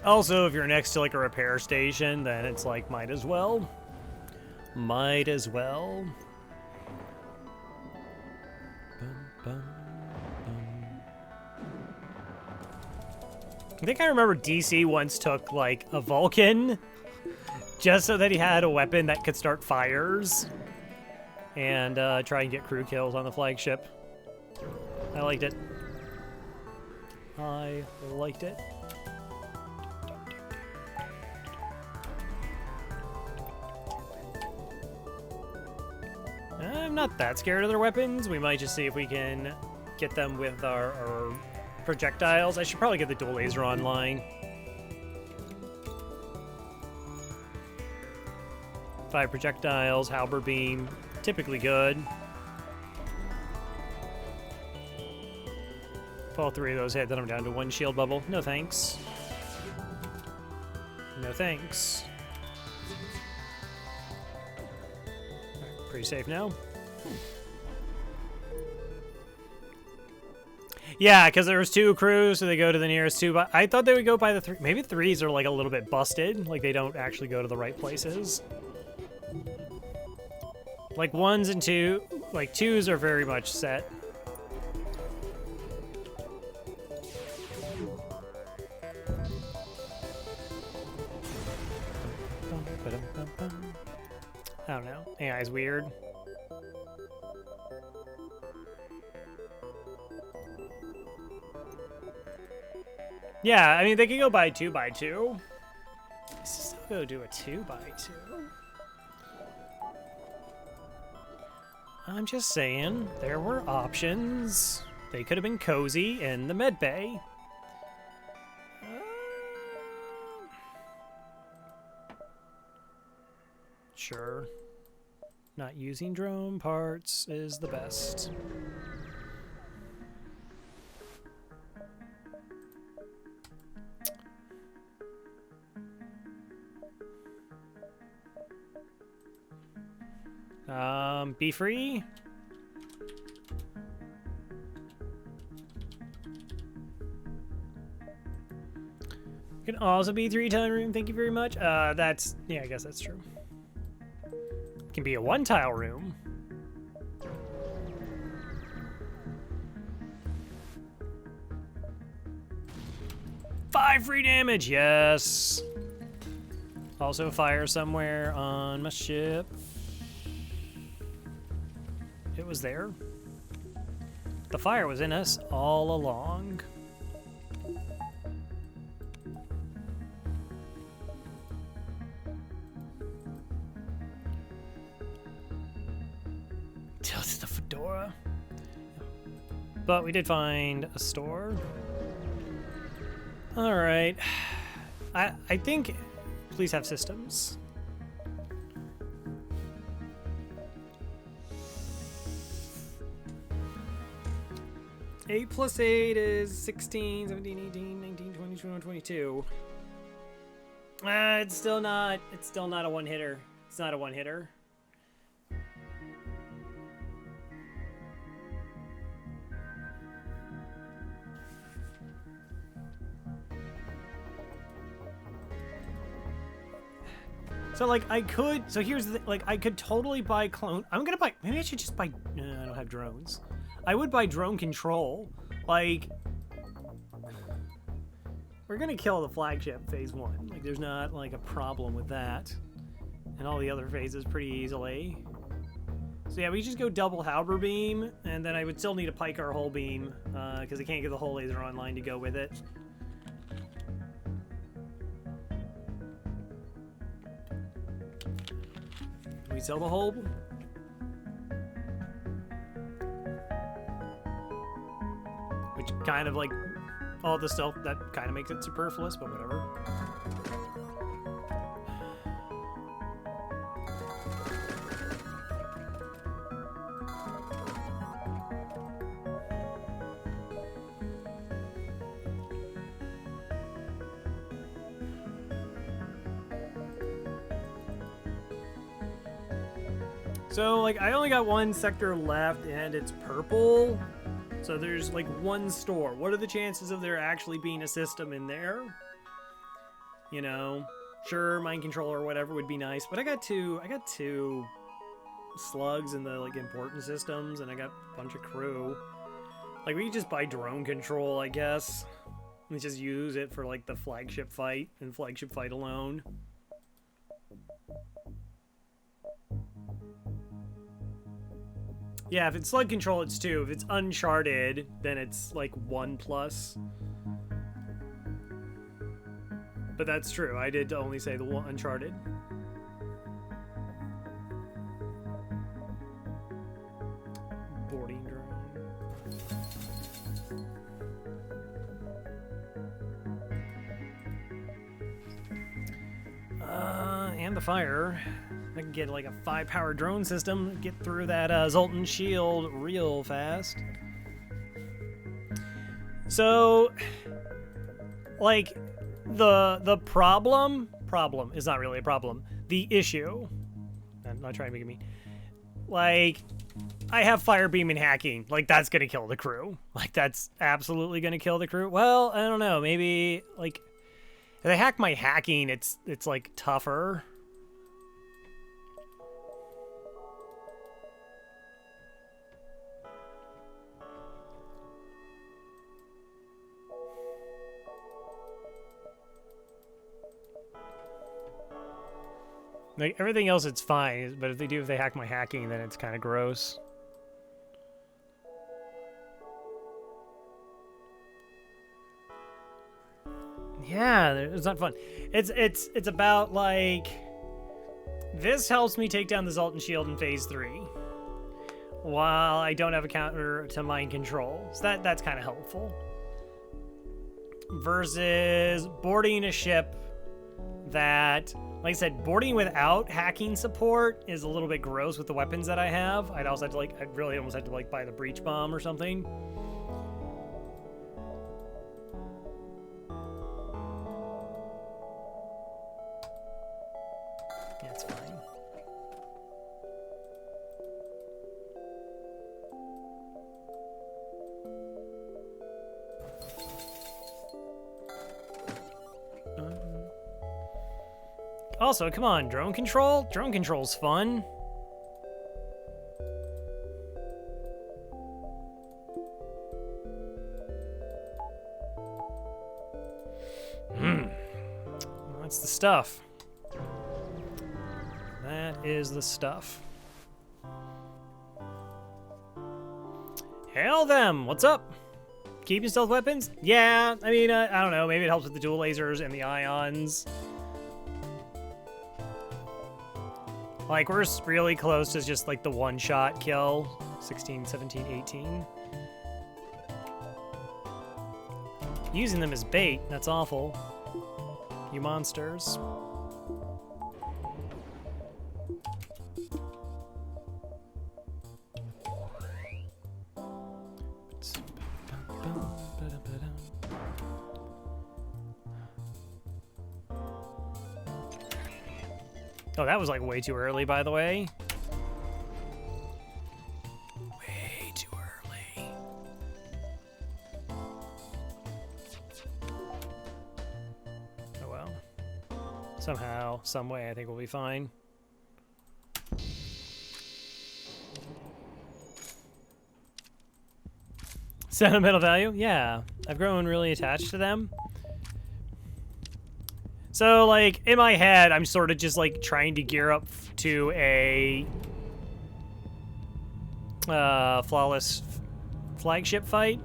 Also, if you're next to like a repair station, then it's like, might as well. Might as well. I think I remember DC once took like a Vulcan just so that he had a weapon that could start fires and try and get crew kills on the flagship. I liked it. I liked it. I'm not that scared of their weapons. We might just see if we can get them with our projectiles. I should probably get the dual laser online. 5 projectiles, halberd beam, typically good. If all 3 of those hit, then I'm down to 1 shield bubble. No thanks. No thanks. Pretty safe now. Yeah, because there was 2 crews, so they go to the nearest 2. But I thought they would go by the 3. Maybe 3s are like a little bit busted, like they don't actually go to the right places. Like 1s and 2, like 2s are very much set. I don't know. AI's weird. Yeah, I mean, they can go by 2x2. Let's still go do a 2x2. I'm just saying, there were options. They could have been cozy in the med bay. Sure. Not using drone parts is the best. Be free. Can also be 3-tile room. Thank you very much. That's, yeah, I guess that's true. Can be a 1-tile room. Five free damage, yes. Also fire somewhere on my ship. It was there. The fire was in us all along. Tilted the fedora. But we did find a store. All right. I think please have systems. Eight plus 8 is 16, 17, 18, 19, 20, 21, 22. It's still not a one-hitter. It's not a one-hitter. So, like, I could... So, here's the thing. Like, I could totally buy clone... I'm gonna buy... Maybe I should just buy... No, I don't have drones. I would buy drone control. Like... We're gonna kill the flagship phase 1. Like, there's not, like, a problem with that. And all the other phases pretty easily. So, yeah, we just go double halber beam. And then I would still need a pike our whole beam. Because I can't get the whole laser online to go with it. We sell the whole. Which kind of like all the stuff that kind of makes it superfluous, but whatever. So, like, I only got one sector left, and it's purple. So there's, like, one store. What are the chances of there actually being a system in there? You know, sure, mind control or whatever would be nice, but I got two slugs in the, like, important systems, and I got a bunch of crew. Like, we could just buy drone control, I guess. And just use it for, like, the flagship fight, and flagship fight alone. Yeah, if it's slug control, it's 2. If it's uncharted, then it's like 1+. But that's true. I did only say the one uncharted. Boarding drone. And the fire. I can get like a 5-power drone system, get through that Zoltan shield real fast. So, like, the problem is not really a problem. The issue, I'm not trying to make it mean, Like, I have fire beam and hacking. Like, that's gonna kill the crew. Like, that's absolutely gonna kill the crew. Well, I don't know. Maybe, like, if they hack my hacking, it's like, tougher. Like, everything else, it's fine. But if they hack my hacking, then it's kind of gross. Yeah, it's not fun. It's about, like, this helps me take down the Zoltan Shield in Phase 3, while I don't have a counter to mind control. So that's kind of helpful. Versus boarding a ship that, like I said, boarding without hacking support is a little bit gross with the weapons that I have. I'd really almost had to, like, buy the breach bomb or something. That's fine. Also, come on, drone control? Drone control's fun. Well, that's the stuff. That is the stuff. Hail them! What's up? Keeping stealth weapons? Yeah, I mean, I don't know. Maybe it helps with the dual lasers and the ions. Like, we're really close to just, like, the one-shot kill. 16, 17, 18. Using them as bait. That's awful. You monsters. Oh, that was, like, way too early, by the way. Way too early. Oh, well. Somehow, some way, I think we'll be fine. Sentimental value? Yeah. I've grown really attached to them. So, like, in my head, I'm sort of just, like, trying to gear up to a flawless flagship fight.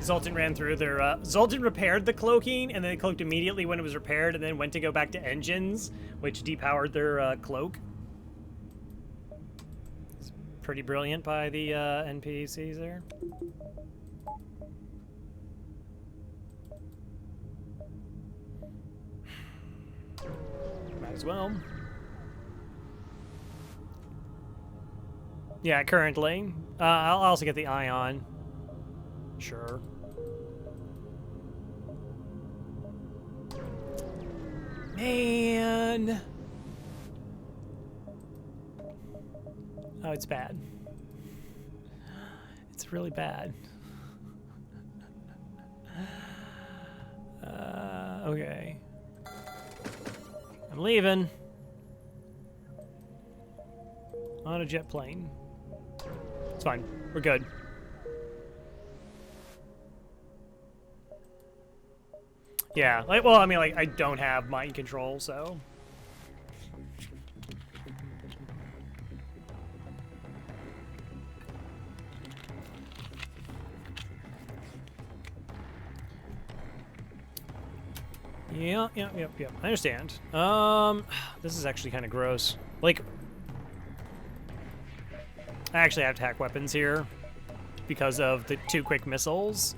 Zoltan ran through their, Zoltan repaired the cloaking, and then it cloaked immediately when it was repaired, and then went to go back to engines, which depowered their, cloak. It's pretty brilliant by the, NPCs there. Might as well. Yeah, currently. I'll also get the ion. Sure. Man. Oh, it's bad. It's really bad. Okay. I'm leaving. On a jet plane. It's fine. We're good. Yeah, like, well, I mean, like, I don't have mind control, so. Yep. I understand. This is actually kind of gross. Like, I actually have to hack weapons here because of the 2 quick missiles.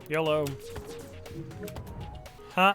YOLO. Huh?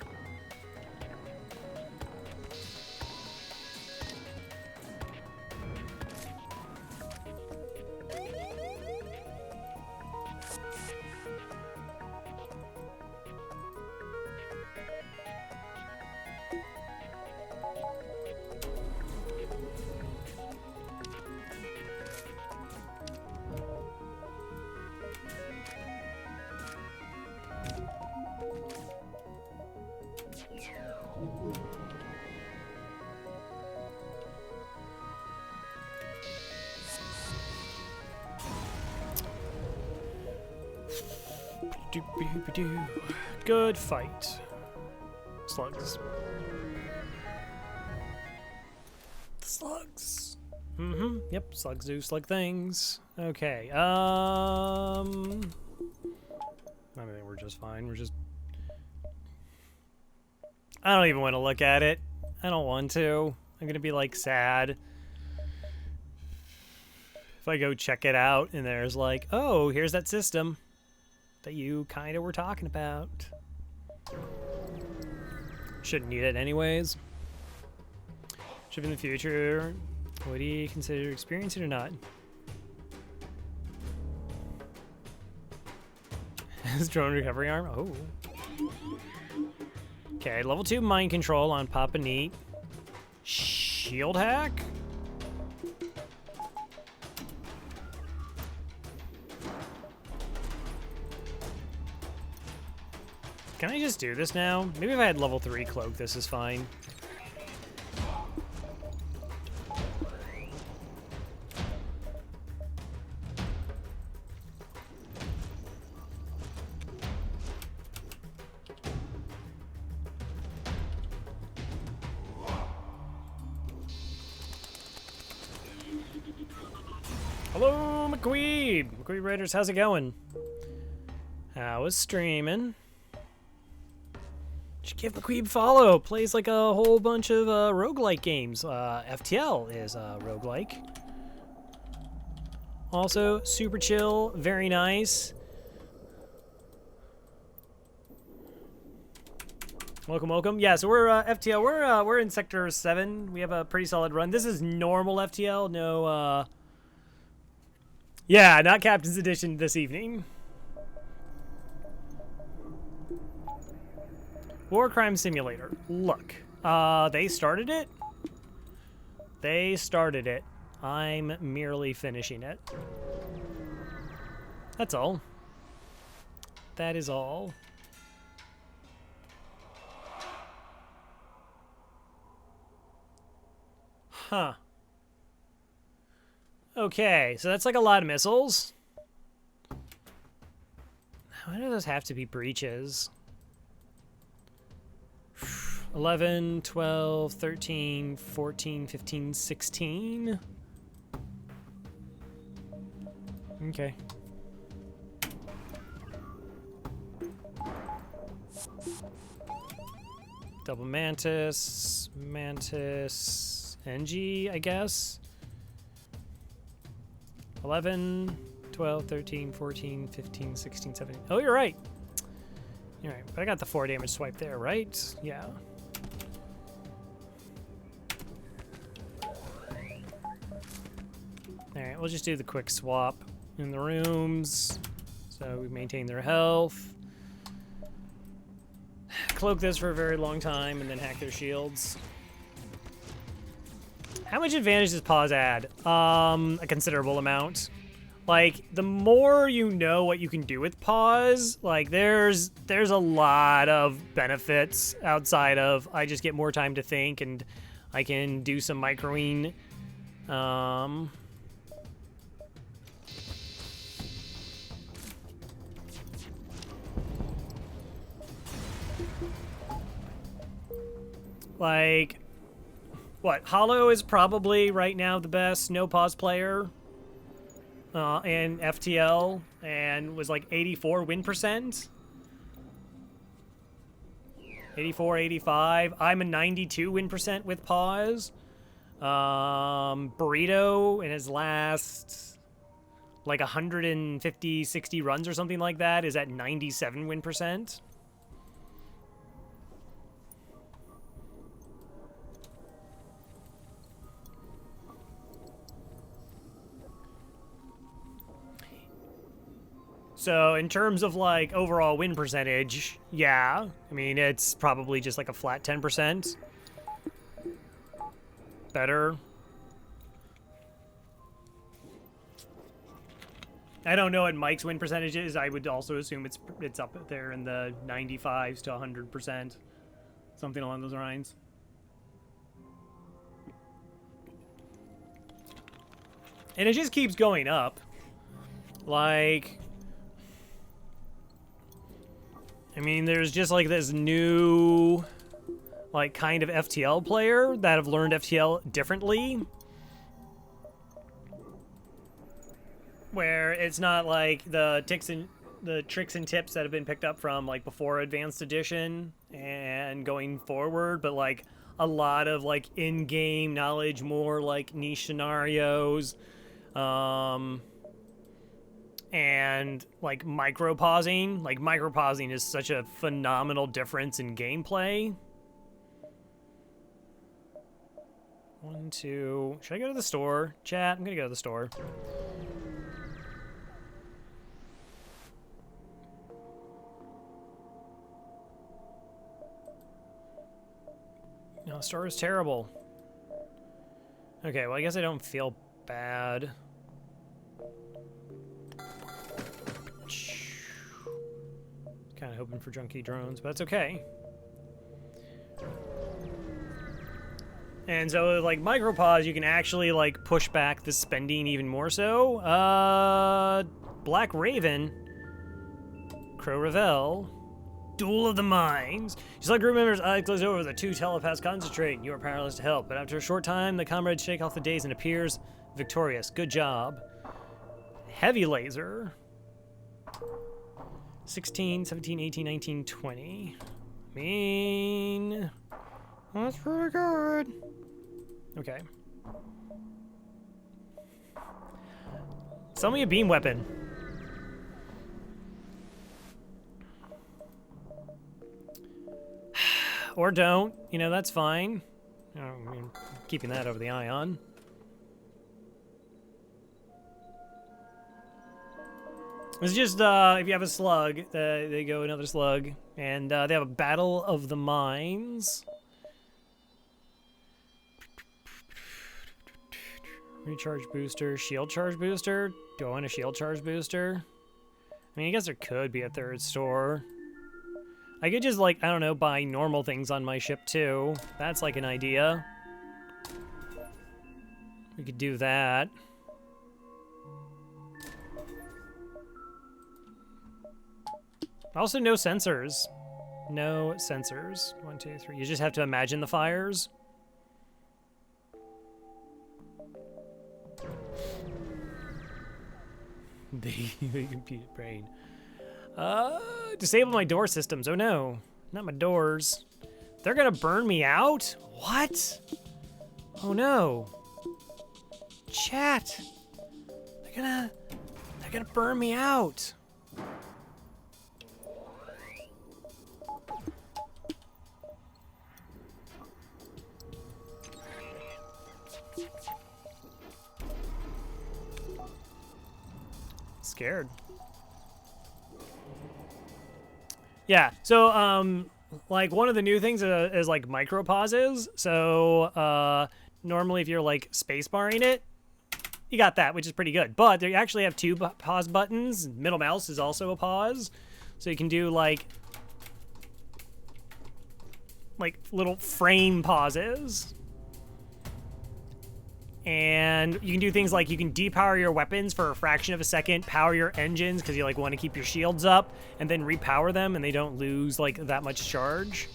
Good fight. Slugs. Slugs. Mm-hmm. Yep, slugs do slug things. Okay, I think we're just fine. We're just... I don't even want to look at it. I don't want to. I'm gonna be, like, sad. If I go check it out and there's like, oh, here's that system that you kind of were talking about. Shouldn't need it anyways. Should in the future. What do you consider experiencing or not? Is drone recovery arm? Oh. Okay, level 2 mind control on Papa Neat. Shield hack? Can I just do this now? Maybe if I had level 3 cloak, this is fine. Hello, McQueen! McQueen Raiders, how's it going? How is streaming? Should give McQueen a follow. Plays like a whole bunch of roguelike games. FTL is roguelike. Also, super chill, very nice. Welcome, welcome. Yeah, so we're FTL. We're in Sector 7. We have a pretty solid run. This is normal FTL. No, yeah, not Captain's Edition this evening. War Crime Simulator. Look, they started it. They started it. I'm merely finishing it. That's all. That is all. Huh. Okay, so that's like a lot of missiles. Why do those have to be breaches? 11, 12, 13, 14, 15, 16. Okay. Double Mantis, Mantis, NG, I guess. 11, 12, 13, 14, 15, 16, 17. Oh, you're right. You're right. But I got the 4 damage swipe there, right? Yeah. Alright, we'll just do the quick swap in the rooms. So we maintain their health. Cloak this for a very long time and then hack their shields. How much advantage does pause add? A considerable amount. Like, the more you know what you can do with pause, like, there's a lot of benefits outside of I just get more time to think and I can do some microing. Like, what? Hollow is probably right now the best no pause player in FTL and was like 84 win percent. 84, 85. I'm a 92 win percent with pause. Burrito in his last like 150, 60 runs or something like that is at 97 win percent. So in terms of like overall win percentage, yeah, I mean, it's probably just like a flat 10%. Better. I don't know what Mike's win percentage is. I would also assume it's up there in the 95s to 100%. Something along those lines. And it just keeps going up. Like, I mean, there's just like this new, like, kind of FTL player that have learned FTL differently. Where it's not like the tricks and tips that have been picked up from like before Advanced Edition and going forward, but like a lot of like in-game knowledge, more like niche scenarios, and like micro-pausing. Like micro-pausing is such a phenomenal difference in gameplay. 1, 2. Should I go to the store? Chat, I'm gonna go to the store. No, store is terrible. Okay, well, I guess I don't feel bad. Kind of hoping for junky drones, but that's okay. And so, like, micropause, you can actually, like, push back the spending even more so. Black Raven. Crow Revel. Duel of the Minds. Slug remembers eyes closed over, the two telepaths concentrate, and you are powerless to help. But after a short time, the comrades shake off the daze and appears victorious. Good job. Heavy laser. 16, 17, 18, 19, 20. I mean, that's pretty good. Okay. Sell me a beam weapon. Or don't. You know, that's fine. I mean, keeping that over the ion. It's just, if you have a slug, they go another slug. And they have a Battle of the Minds. Recharge booster, shield charge booster. Do I want a shield charge booster? I mean, I guess there could be a third store. I could just, like, I don't know, buy normal things on my ship, too. That's, like, an idea. We could do that. Also, no sensors. No sensors. 1, 2, 3. You just have to imagine the fires. The computer brain. Disable my door systems. Oh no, not my doors. They're gonna burn me out? What? Oh no. Chat. They're gonna burn me out. Scared. Yeah, so, like, one of the new things is like, micro pauses. So, normally if you're, like, spacebarring it, you got that, which is pretty good. But they actually have 2 pause buttons. Middle mouse is also a pause. So you can do, like, little frame pauses. And you can do things like you can depower your weapons for a fraction of a second, power your engines because you like want to keep your shields up, and then repower them and they don't lose like that much charge.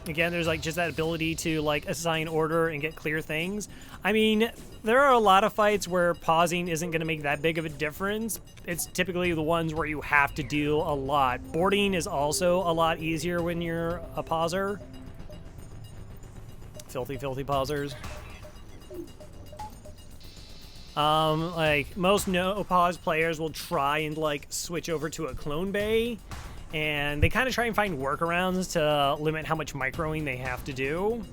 again, there's like just that ability to like assign order and get clear things. I mean, there are a lot of fights where pausing isn't going to make that big of a difference. It's typically the ones where you have to do a lot. Boarding is also a lot easier when you're a pauser. Filthy, filthy pausers. Like, most no-pause players will try and, like, switch over to a clone bay, and they kind of try and find workarounds to limit how much microing they have to do.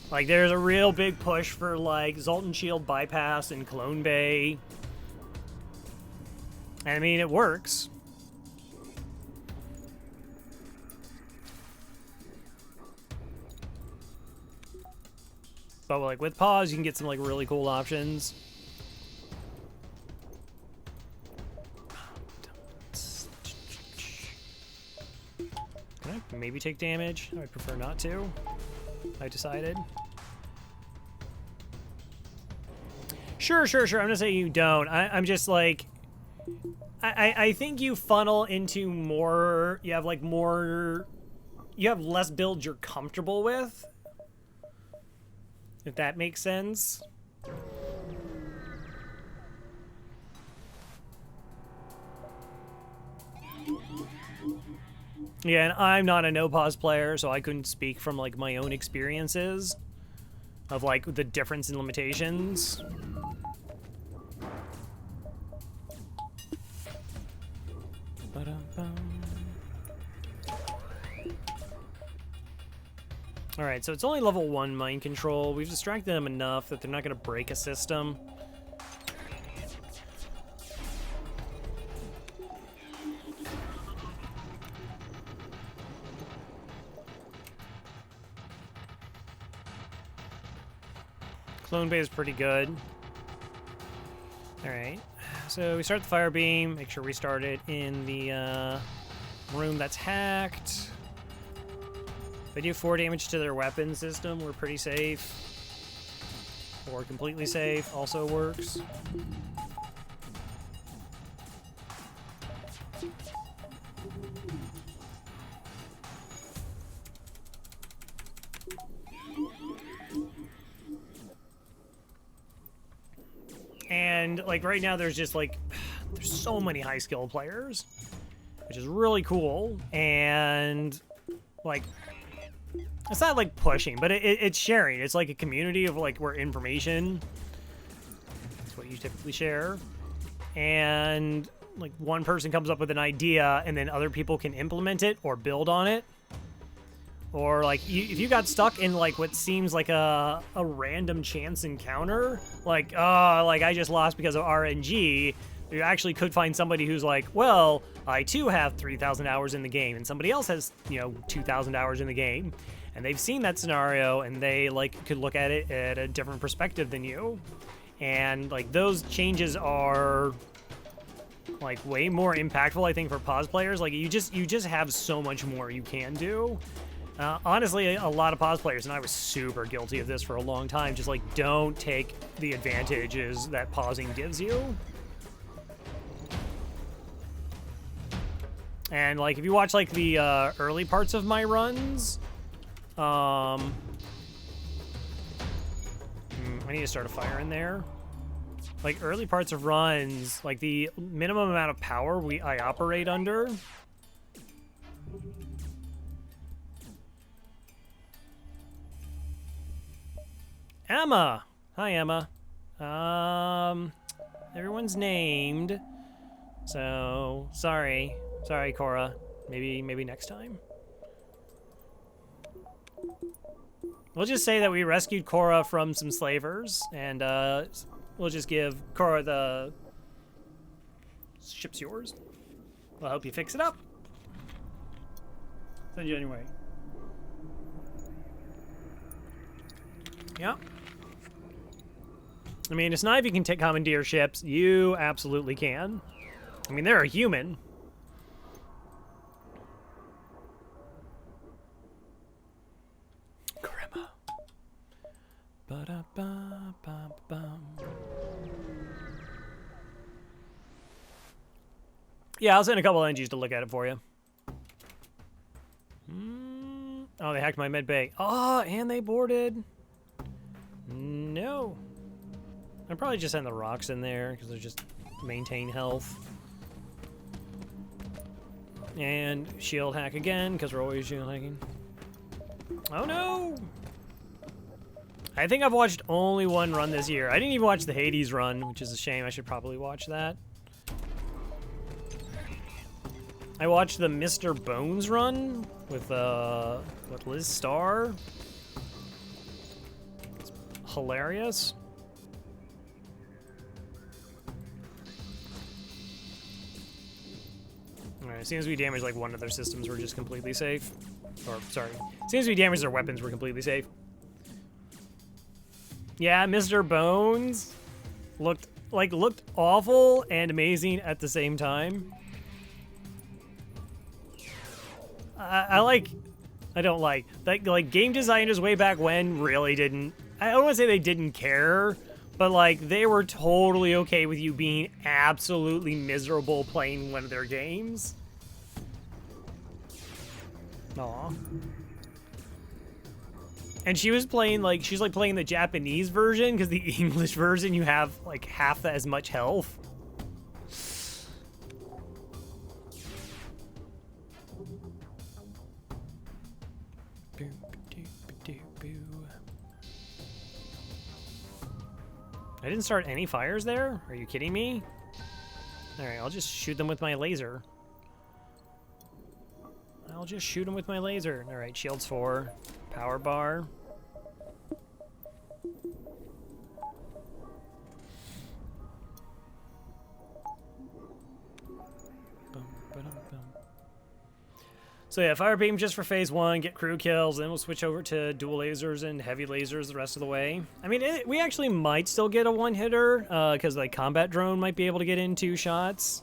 Like, there's a real big push for, like, Zoltan Shield bypass and clone bay. And, I mean, it works. But, like, with pause, you can get some, like, really cool options. Can I maybe take damage? I prefer not to. I decided. Sure. I'm gonna say you don't. I'm just, like... I think you funnel into more... You have, like, more... You have less builds you're comfortable with. If that makes sense. Yeah, and I'm not a no-pause player, so I couldn't speak from, like, my own experiences of, like, the difference in limitations. Alright, so it's only level 1 mind control. We've distracted them enough that they're not going to break a system. Clone Bay is pretty good. Alright, so we start the fire beam. Make sure we start it in the room that's hacked. If they do 4 damage to their weapon system, we're pretty safe. Or completely safe also works. And, like, right now there's just, like, there's so many high skill players, which is really cool. And, like, it's not, like, pushing, but it's sharing. It's like a community of, like, where information, that's what you typically share. And, like, one person comes up with an idea, and then other people can implement it or build on it. Or, like, if you got stuck in, like, what seems like a random chance encounter, like, like, I just lost because of RNG, you actually could find somebody who's like, well, I too have 3,000 hours in the game, and somebody else has, 2,000 hours in the game, and they've seen that scenario, and they, like, could look at it at a different perspective than you. And, like, those changes are, like, way more impactful, I think, for pause players. Like, you just have so much more you can do. Honestly, a lot of pause players, and I was super guilty of this for a long time, just, like, don't take the advantages that pausing gives you. And, like, if you watch, like, the early parts of my runs, I need to start a fire in there. Like, early parts of runs, like, the minimum amount of power I operate under... Emma! Hi, Emma. Everyone's named. So, sorry. Sorry, Cora. Maybe next time. We'll just say that we rescued Cora from some slavers, and, we'll just give Cora the... Ship's yours. We'll help you fix it up. Send you anyway. Yep. I mean, it's not if you can take commandeer ships. You absolutely can. I mean, they're a human. Grandma. Ba-da-ba-ba-bum. Yeah, I'll send a couple of NGs to look at it for you. Oh, they hacked my med bay. Oh, and they boarded. No. I'd probably just send the rocks in there because they're just maintain health. And shield hack again because we're always shield hacking. Oh no! I think I've watched only one run this year. I didn't even watch the Hades run, which is a shame. I should probably watch that. I watched the Mr. Bones run with Liz Starr. It's hilarious. Alright, as soon as we damage like one of their systems, we're just completely safe. Or, sorry. As soon as we damage their weapons, we're completely safe. Yeah, Mr. Bones looked awful and amazing at the same time. I don't like game designers way back when really didn't. I don't want to say they didn't care, but like they were totally okay with you being absolutely miserable playing one of their games. Aw. And she was playing she's playing the Japanese version because the English version you have like half as much health. I didn't start any fires there? Are you kidding me? Alright, I'll just shoot them with my laser. I'll just shoot them with my laser. Alright, shields 4. Power bar. So yeah, fire beam just for phase 1, get crew kills, then we'll switch over to dual lasers and heavy lasers the rest of the way. I mean, we actually might still get a one-hitter, because like combat drone might be able to get in 2 shots.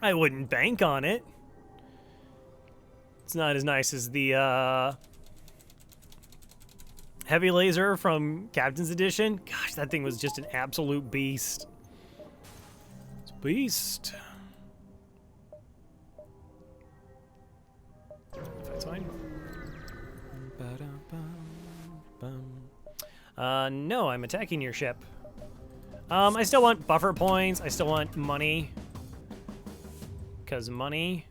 I wouldn't bank on it. It's not as nice as the heavy laser from Captain's Edition. Gosh, that thing was just an absolute beast. It's a beast. That's fine. No, I'm attacking your ship. I still want buffer points. I still want money. Because money.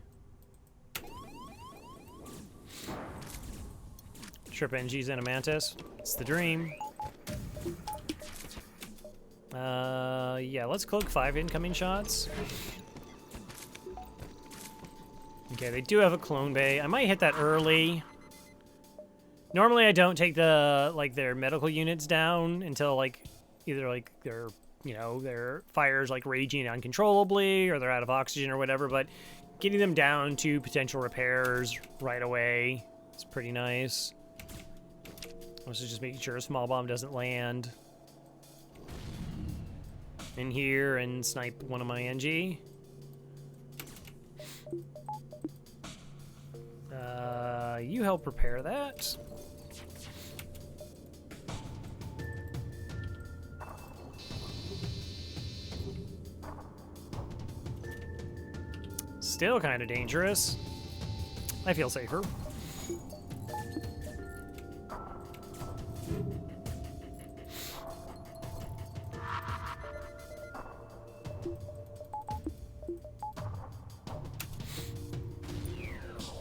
Trip NG's and a Mantis. It's the dream. Yeah, let's cloak 5 incoming shots. Okay, they do have a clone bay. I might hit that early. Normally I don't take their medical units down until either their fire's raging uncontrollably or they're out of oxygen or whatever, but getting them down to potential repairs right away is pretty nice. Also just making sure a small bomb doesn't land in here and snipe one of my NG. You help repair that. Still kind of dangerous. I feel safer.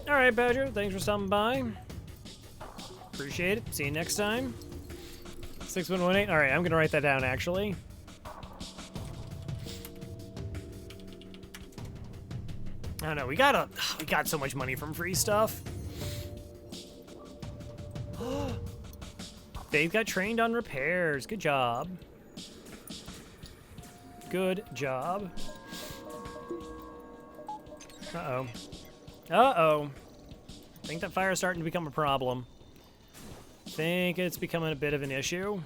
All right, Badger, thanks for stopping by. Appreciate it. See you next time. 6118. All right, I'm gonna write that down actually. I don't know. We got so much money from free stuff. They've got trained on repairs. Good job. Good job. Uh-oh. Uh-oh. I think that fire is starting to become a problem. I think it's becoming a bit of an issue.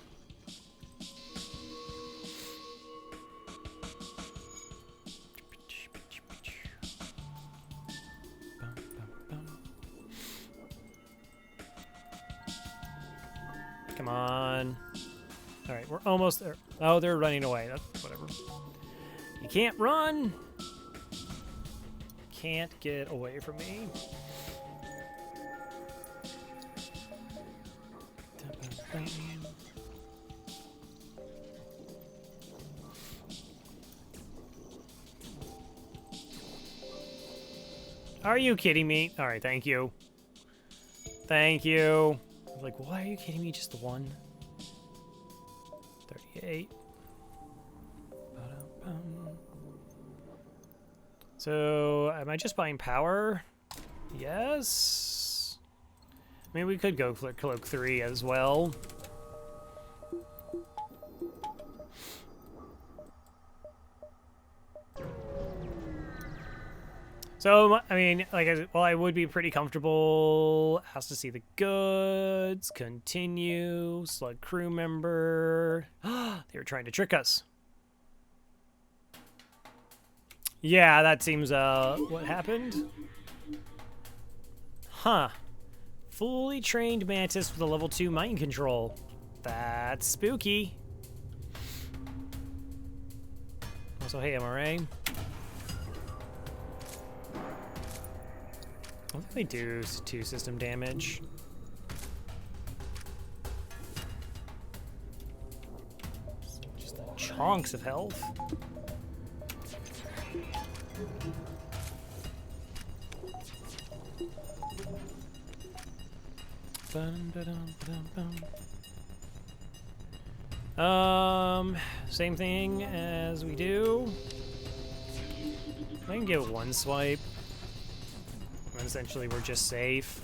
Come on. All right, we're almost there. Oh, they're running away. That's whatever. You can't run. can't get away from me. Are you kidding me? All right, thank you. Thank you. I was like, why are you kidding me? Just the one? 38. So, am I just buying power? Yes. I mean, we could go for Cloak 3 as well. So, I mean, like, well, I would be pretty comfortable. Has to see the goods. Continue. Slug crew member. They were trying to trick us. Yeah, that seems, what happened? Huh. Fully trained mantis with a level 2 mind control. That's spooky. Also, hey, MRA. I think they do 2 system damage. Just chunks of health. Same thing as we do. I can get one swipe. And essentially, we're just safe.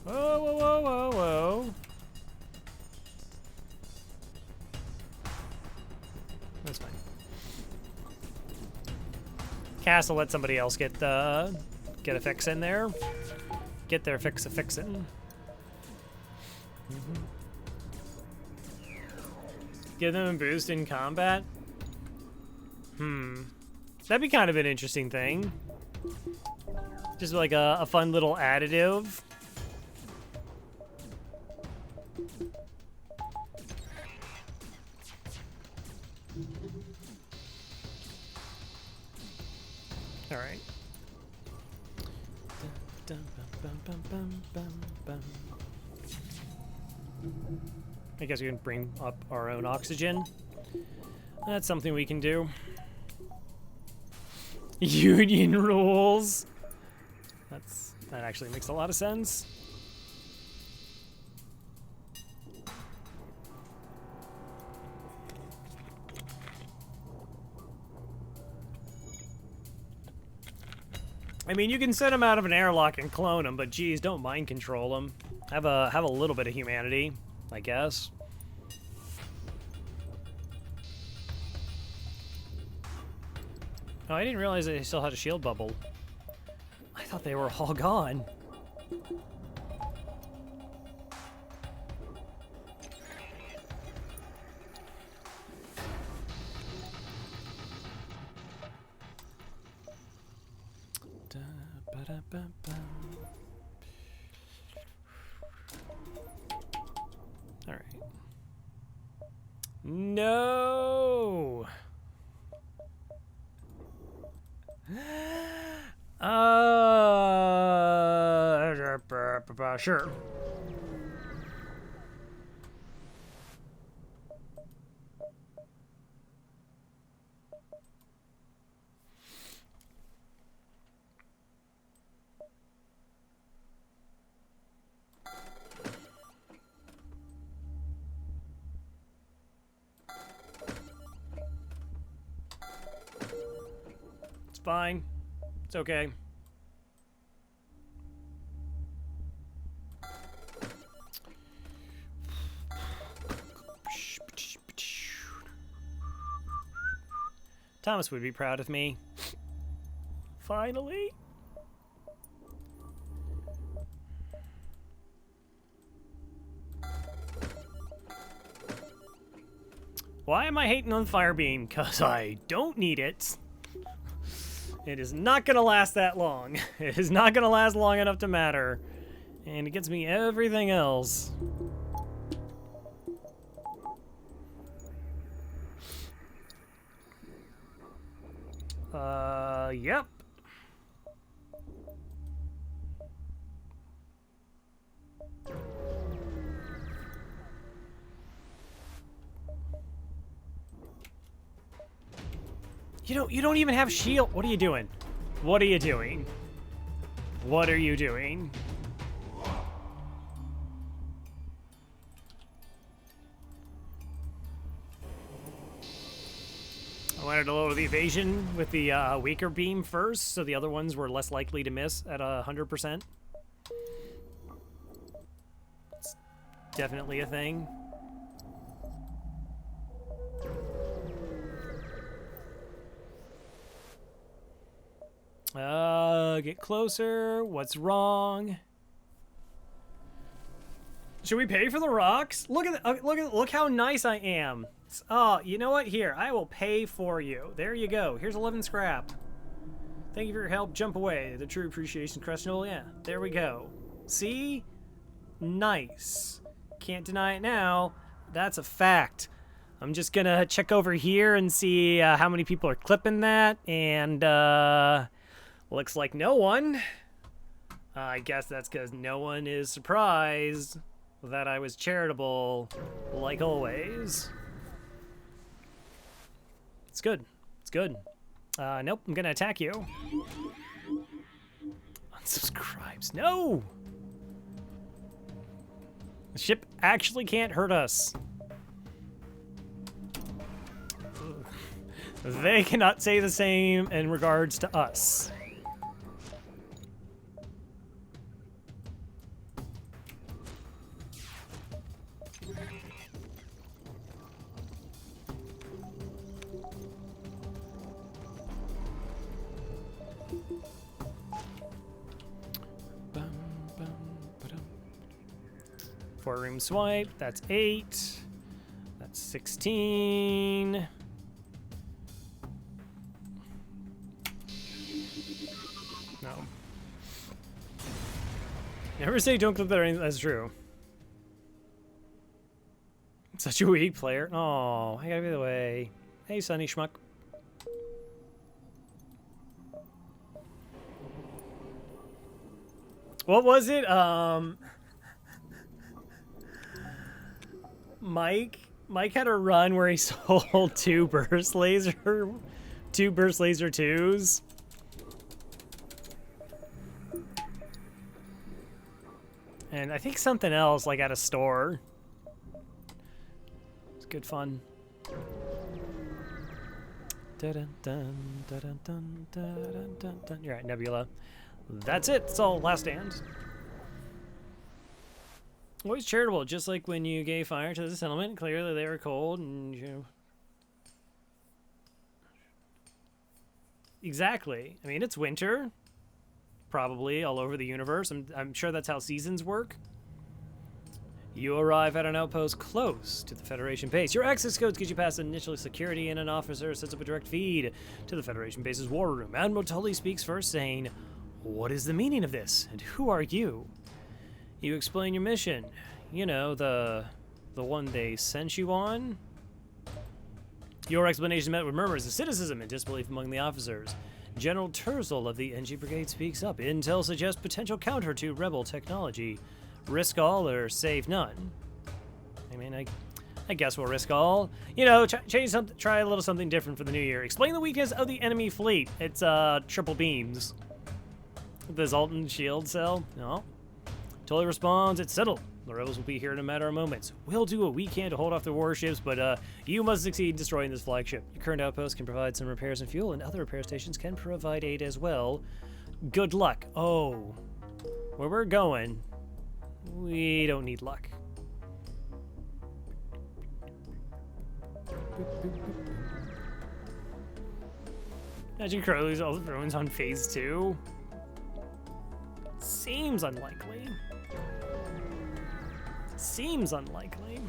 Whoa, whoa, whoa, whoa, whoa. That's fine. Castle, let somebody else get a fix in there. Get their fix-a-fixin'. Give them a boost in combat? That'd be kind of an interesting thing. Just like a fun little additive. All right. I guess we can bring up our own oxygen. That's something we can do. Union rules. That actually makes a lot of sense. I mean, you can send them out of an airlock and clone them, but geez, don't mind control them. Have a little bit of humanity, I guess. Oh, I didn't realize they still had a shield bubble. I thought they were all gone. All right. No. Sure. It's fine. It's okay. Thomas would be proud of me. Finally. Why am I hating on Firebeam? Because I don't need it. It is not going to last that long. It is not going to last long enough to matter. And it gets me everything else. Yep. You don't even have shield. What are you doing? What are you doing? What are you doing? I wanted to lower the evasion with the weaker beam first, so the other ones were less likely to miss at 100%. It's definitely a thing. Get closer. What's wrong? Should we pay for the rocks? Look at look how nice I am. Oh, you know what? Here, I will pay for you. There you go. Here's 11 scrap. Thank you for your help. Jump away. The true appreciation questionable. Yeah, there we go. See? Nice. Can't deny it now. That's a fact. I'm just gonna check over here and see how many people are clipping that, and looks like no one. I guess that's because no one is surprised that I was charitable, like always. It's good. It's good. Nope, I'm gonna attack you. Unsubscribes. No! The ship actually can't hurt us. They cannot say the same in regards to us. Four-room swipe, that's 8. That's 16. No. Never say don't clip that or anything. That's true. Such a weak player. Oh, I gotta be the way. Hey, Sonny Schmuck. What was it? Mike had a run where he sold two burst laser 2s. And I think something else, like at a store. It's good fun. Dun, dun, dun, dun, dun, dun, dun. You're right, Nebula. That's it. That's all. Last stand. Always charitable, just like when you gave fire to the settlement. Clearly they were cold and, you know. Exactly. I mean, it's winter. Probably all over the universe. I'm sure that's how seasons work. You arrive at an outpost close to the Federation base. Your access codes get you past initial security, and an officer sets up a direct feed to the Federation base's war room. Admiral Tully speaks first, saying, "What is the meaning of this, and who are you?" You explain your mission. You know, the one they sent you on. Your explanation met with murmurs of cynicism and disbelief among the officers. General Terzel of the NG Brigade speaks up. Intel suggests potential counter to rebel technology. Risk all or save none. I mean, I guess we'll risk all. You know, try a little something different for the new year. Explain the weakness of the enemy fleet. It's triple beams. The Zoltan shield cell. No. Tully responds, "It's settled. The rebels will be here in a matter of moments. We'll do what we can to hold off the warships, but you must succeed in destroying this flagship. Your current outpost can provide some repairs and fuel, and other repair stations can provide aid as well. Good luck." Oh, where we're going, we don't need luck. Imagine Crow lose all the ruins on phase 2. Seems unlikely. Seems unlikely.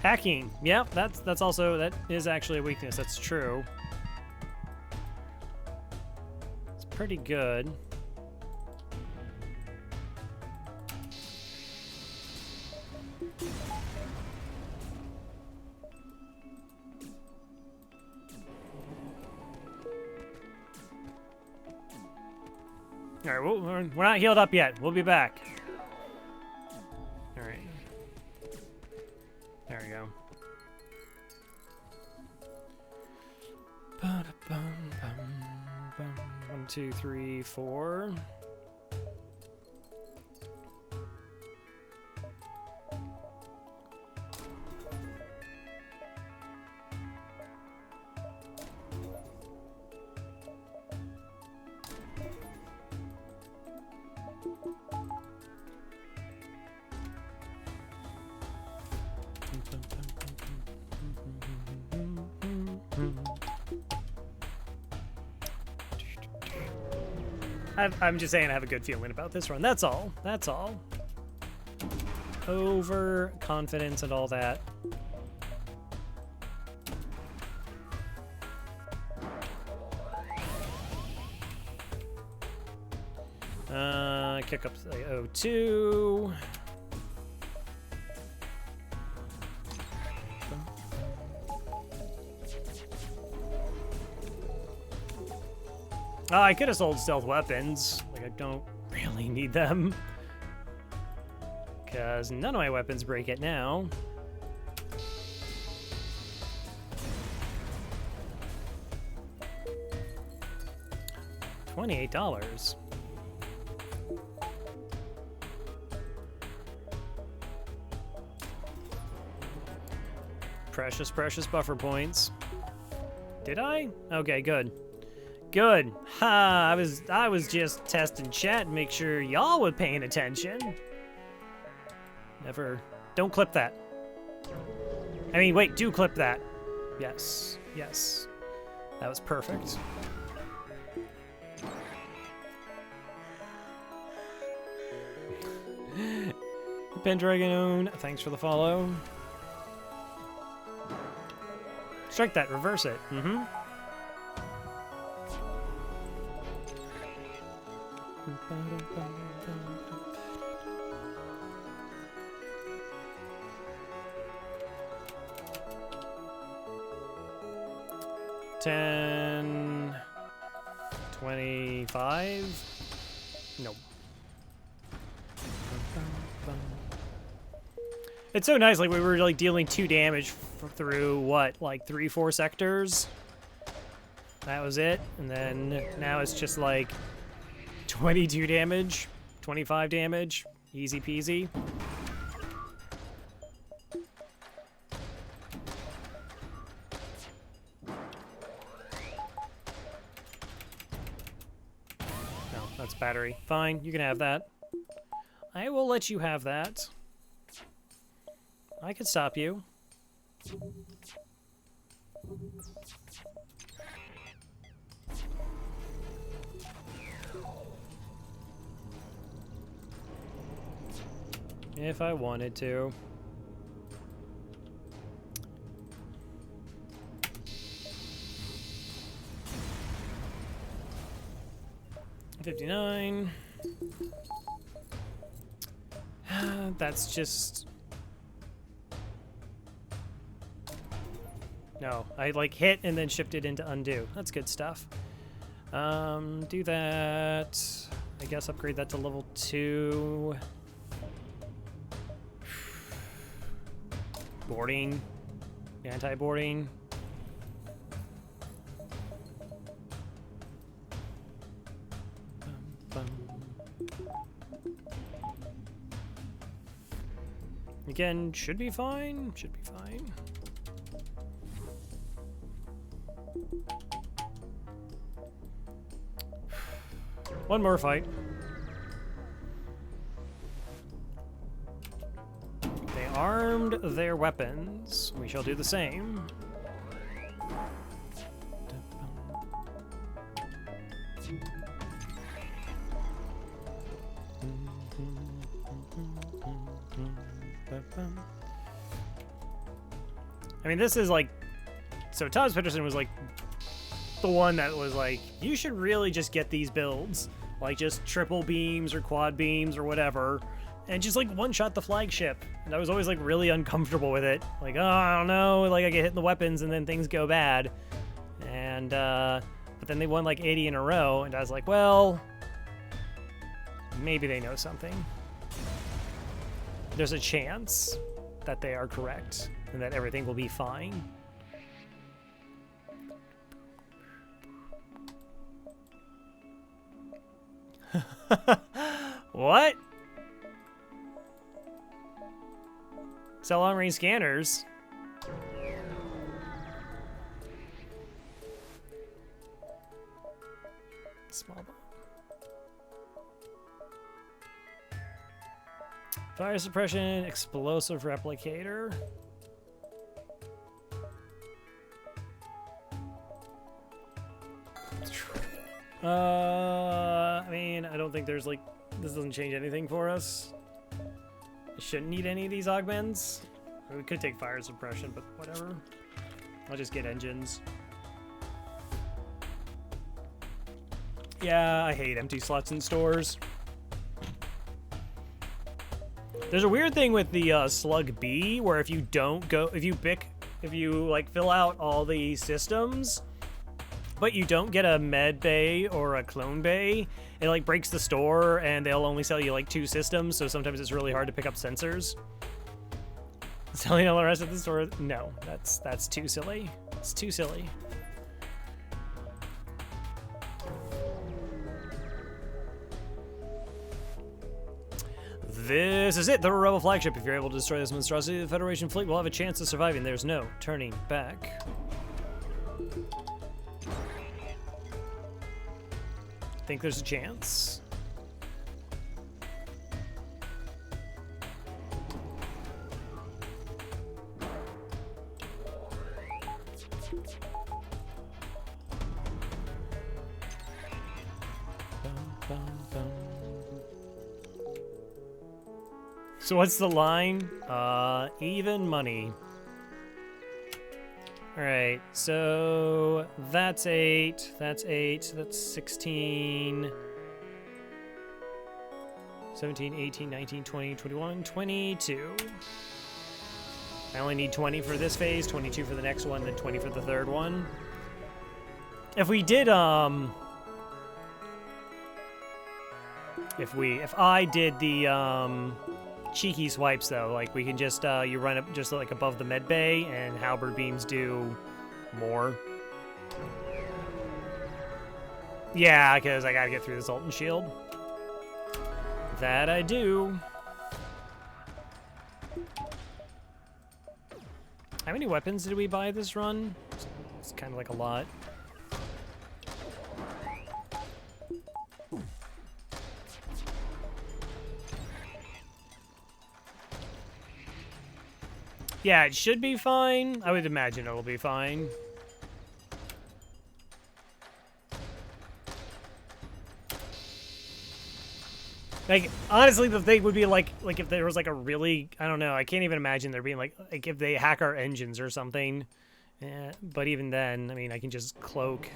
Hacking. Yep, that's also, that is actually a weakness. That's true. It's pretty good. All right, well, we're not healed up yet. We'll be back. All right. There we go. 1, 2, 3, 4. I'm just saying I have a good feeling about this run. That's all. That's all. Overconfidence and all that. Kick up to 02. I could have sold stealth weapons. Like, I don't really need them. Because none of my weapons break it now. $28. Precious, precious buffer points. Did I? Okay, good. Good. Ha! I was just testing chat and make sure y'all were paying attention. Never. Don't clip that. I mean, wait, do clip that. Yes. Yes. That was perfect. Pendragon, thanks for the follow. Strike that, reverse it. Mm-hmm. $10, $25. Nope. It's so nice, like we were like dealing 2 damage through what, like 3-4 sectors. That was it, and then now it's just like 22 damage, 25 damage, easy peasy. No, that's battery. Fine, you can have that. I will let you have that. I could stop you. If I wanted to. $59. That's just... No, I like hit and then shifted into undo. That's good stuff. Do that. I guess upgrade that to level 2. Boarding. Anti-boarding. Again, should be fine. Should be fine. One more fight. They armed their weapons. We shall do the same. I mean, this is like... So Thomas Peterson was like the one that was like, you should really just get these builds. Like just triple beams or quad beams or whatever. And just like one-shot the flagship. And I was always like really uncomfortable with it. Like, oh, I don't know. Like I get hit in the weapons and then things go bad. And, but then they won like 80 in a row. And I was like, well, maybe they know something. There's a chance that they are correct and that everything will be fine. What? Sell long-range scanners? Small bomb. Fire suppression, explosive replicator. I mean, I don't think there's like, this doesn't change anything for us. I shouldn't need any of these augments. We could take fire suppression, but whatever. I'll just get engines. Yeah, I hate empty slots in stores. There's a weird thing with the Slug B, where if you don't go, if you like fill out all the systems, but you don't get a med bay or a clone bay, it like breaks the store and they'll only sell you like 2 systems, so sometimes it's really hard to pick up sensors. Selling all the rest of the store? No, that's too silly. It's too silly. This is it, the Rebel flagship. If you're able to destroy this monstrosity, the Federation fleet will have a chance of surviving. There's no turning back. Think there's a chance. So what's the line? Even money. All right, so that's 8, that's 8, that's 16, 17, 18, 19, 20, 21, 22. I only need 20 for this phase, 22 for the next one, then 20 for the third one. If we did, if I did the, cheeky swipes though, like we can just you run up just like above the med bay and halberd beams do more. Yeah, because I gotta get through the Sultan shield. That I do. How many weapons did we buy this run? It's kind of like a lot. Yeah, it should be fine. I would imagine it'll be fine. Like, honestly, the thing would be like if there was like a really, I don't know, I can't even imagine there being like if they hack our engines or something. But even then, I mean, I can just cloak.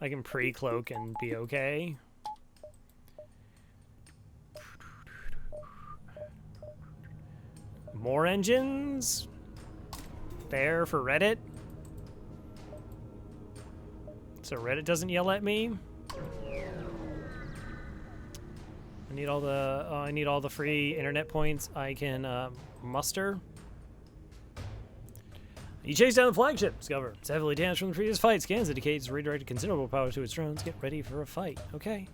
I can pre-cloak and be okay. More engines? There for Reddit? So Reddit doesn't yell at me? I need all the free internet points I can muster. You chase down the flagship. Discover it's heavily damaged from the previous fight. Scans indicate it's redirected considerable power to its drones. Get ready for a fight. Okay.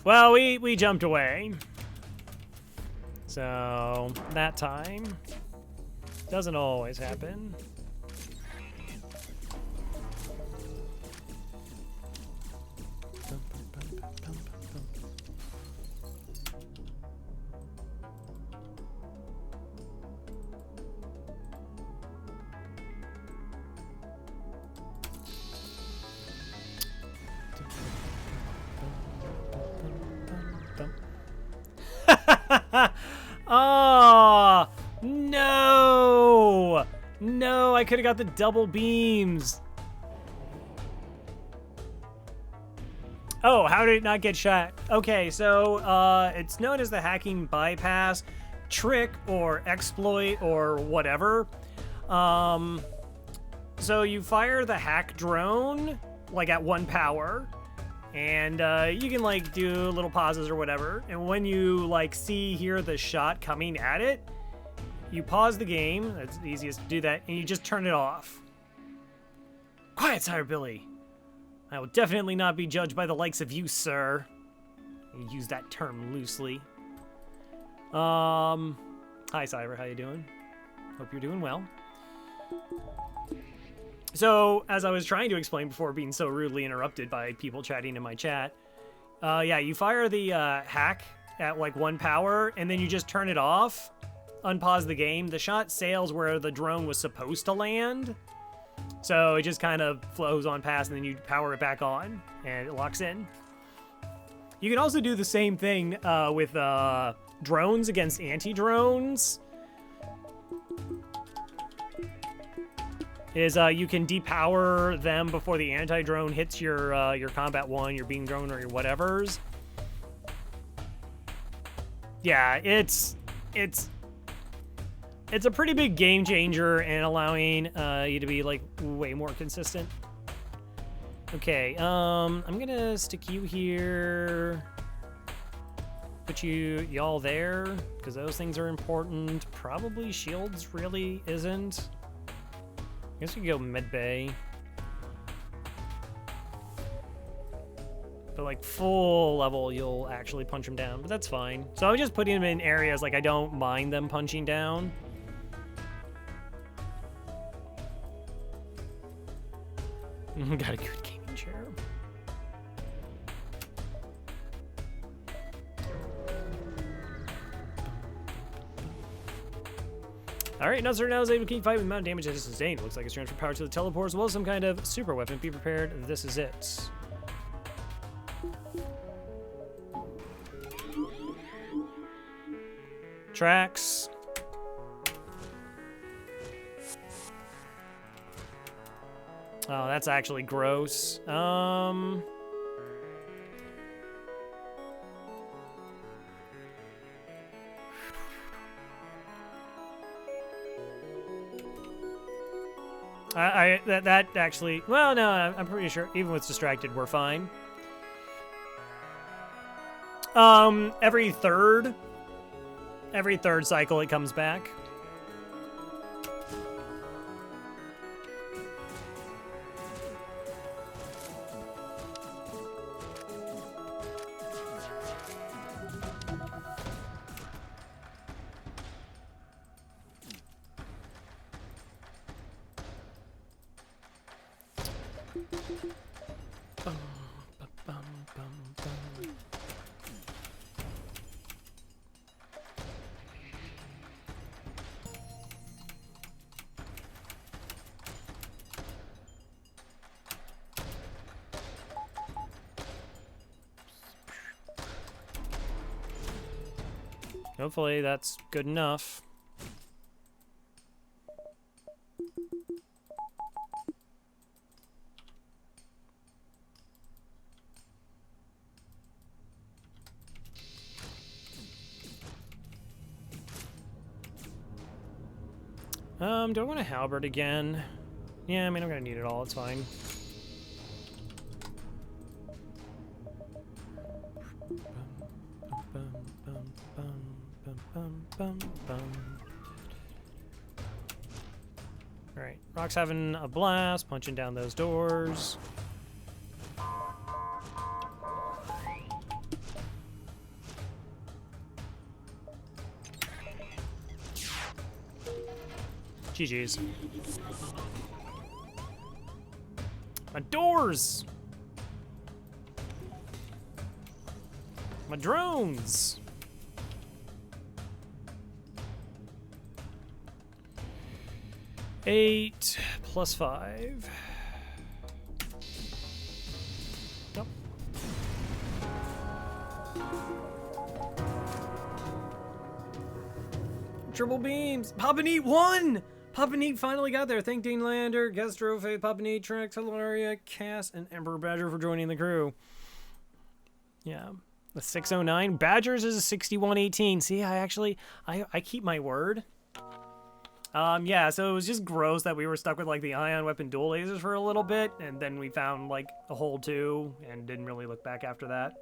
Well, we jumped away. So, that time. Doesn't always happen. Oh, no. No, I could have got the double beams. Oh, how did it not get shot? Okay, so it's known as the hacking bypass, trick, or exploit, or whatever. So you fire the hack drone, like at 1 power, and you can like do little pauses or whatever. And when you like hear the shot coming at it, you pause the game. That's the easiest to do that, and you just turn it off. Quiet, Sire Billy. I will definitely not be judged by the likes of you, sir. I use that term loosely. Hi, Cyber. How you doing? Hope you're doing well. So, as I was trying to explain before being so rudely interrupted by people chatting in my chat, yeah, you fire the hack at like 1 power, and then you just turn it off, unpause the game. The shot sails where the drone was supposed to land. So it just kind of flows on past, and then you power it back on, and it locks in. You can also do the same thing with drones against anti-drones. You can depower them before the anti-drone hits your combat one, your beam drone, or your whatevers. Yeah, it's a pretty big game changer and allowing you to be like way more consistent. Okay, I'm gonna stick you here. Put y'all there because those things are important. Probably shields really isn't. I guess we could go mid bay. But like full level, you'll actually punch them down, but that's fine. So I'm just putting them in areas like I don't mind them punching down. Got a good gaming chair. Alright, Nuts now is able to keep fighting with the amount of damage it has sustained. Looks like it's transferred power to the teleport as well as some kind of super weapon. Be prepared, this is it. Tracks. Oh, that's actually gross. That actually, well, no, I'm pretty sure even with distracted, we're fine. Every third cycle it comes back. Hopefully that's good enough. Do I want a halberd again? Yeah, I mean, I'm gonna need it all, it's fine. Alright, Rock's having a blast, punching down those doors. GG's. My doors! My drones! Eight plus 5. Yep. Triple beams. Papa Neat won! Papa Neat finally got there. Thank Dean Lander, Guest Faith, Papa Neat, Trix, Hilaria, Cass, and Emperor Badger for joining the crew. Yeah. The 609. Badgers is a 6118. See, I keep my word. Yeah, so it was just gross that we were stuck with, like, the ion weapon dual lasers for a little bit, and then we found, like, a hole too, and didn't really look back after that.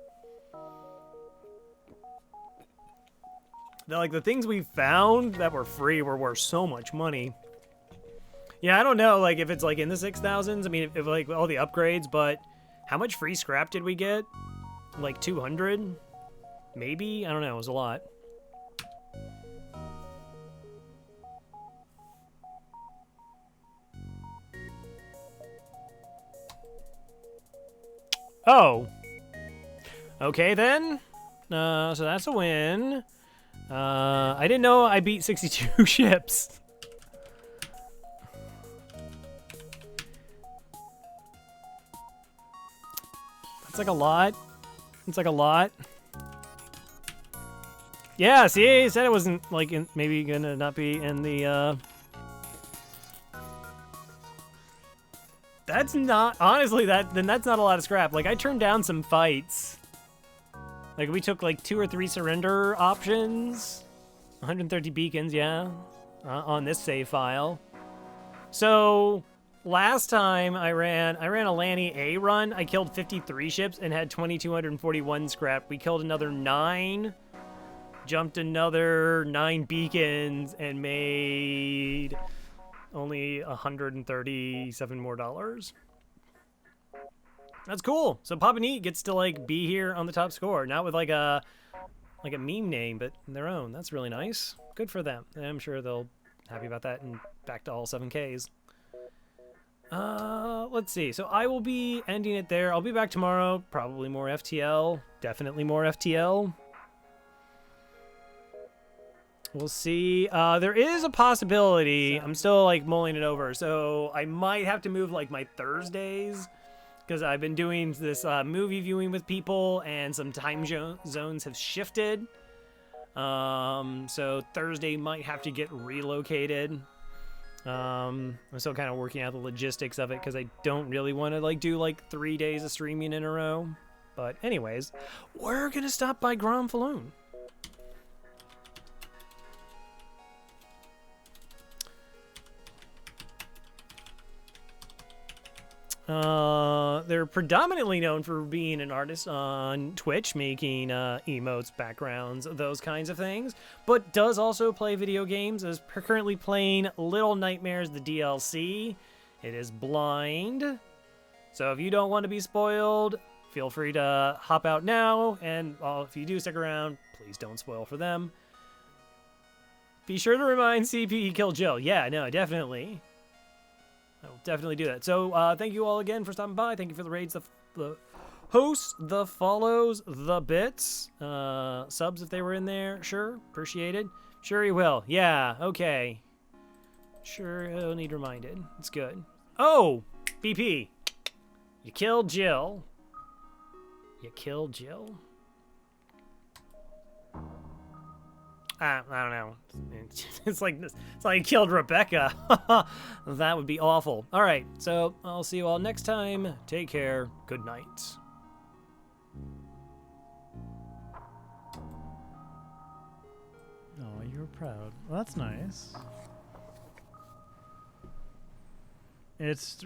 Like, the things we found that were free were worth so much money. Yeah, I don't know, like, if it's, like, in the 6,000s, I mean, if like, all the upgrades, but how much free scrap did we get? Like, 200? Maybe? I don't know, it was a lot. Oh. Okay, then. So that's a win. I didn't know I beat 62 ships. That's like a lot. It's like a lot. Yeah, see, he said it wasn't, like, maybe gonna not be in the, That's not, honestly, then that's not a lot of scrap. Like, I turned down some fights. Like, we took, like, 2 or 3 surrender options. 130 beacons, yeah, on this save file. So, last time I ran a Lanny A run. I killed 53 ships and had 2,241 scrap. We killed another 9, jumped another 9 beacons, and made only $137 more. That's cool. So Papa Neat gets to, like, be here on the top score, not with like a meme name, but their own. That's really nice. Good for them. And I'm sure they'll be happy about that and back to all 7Ks. Let's see. So I will be ending it there. I'll be back tomorrow. Probably more FTL. Definitely more FTL. We'll see. There is a possibility. I'm still, like, mulling it over. So I might have to move, like, my Thursdays, because I've been doing this movie viewing with people, and some time zones have shifted. So Thursday might have to get relocated. I'm still kind of working out the logistics of it, because I don't really want to, like, do, like, 3 days of streaming in a row. But anyways, we're going to stop by Gromfaloon. They're predominantly known for being an artist on Twitch, making emotes, backgrounds, those kinds of things, but does also play video games. Is currently playing Little Nightmares, the DLC. It is blind, so if you don't want to be spoiled, feel free to hop out now, and if you do stick around, please don't spoil for them. Be sure to remind CP he killed Jill. Yeah, no, definitely. I will definitely do that. So, thank you all again for stopping by. Thank you for the raids, the hosts, the follows, the bits, subs if they were in there. Sure, appreciated. Sure he will. Yeah, okay. Sure he'll need reminded. It's good. Oh, BP. You killed Jill. You killed Jill? I don't know. It's like you killed Rebecca. That would be awful. All right, so I'll see you all next time. Take care. Good night. Oh, you were proud. Well, that's nice. It's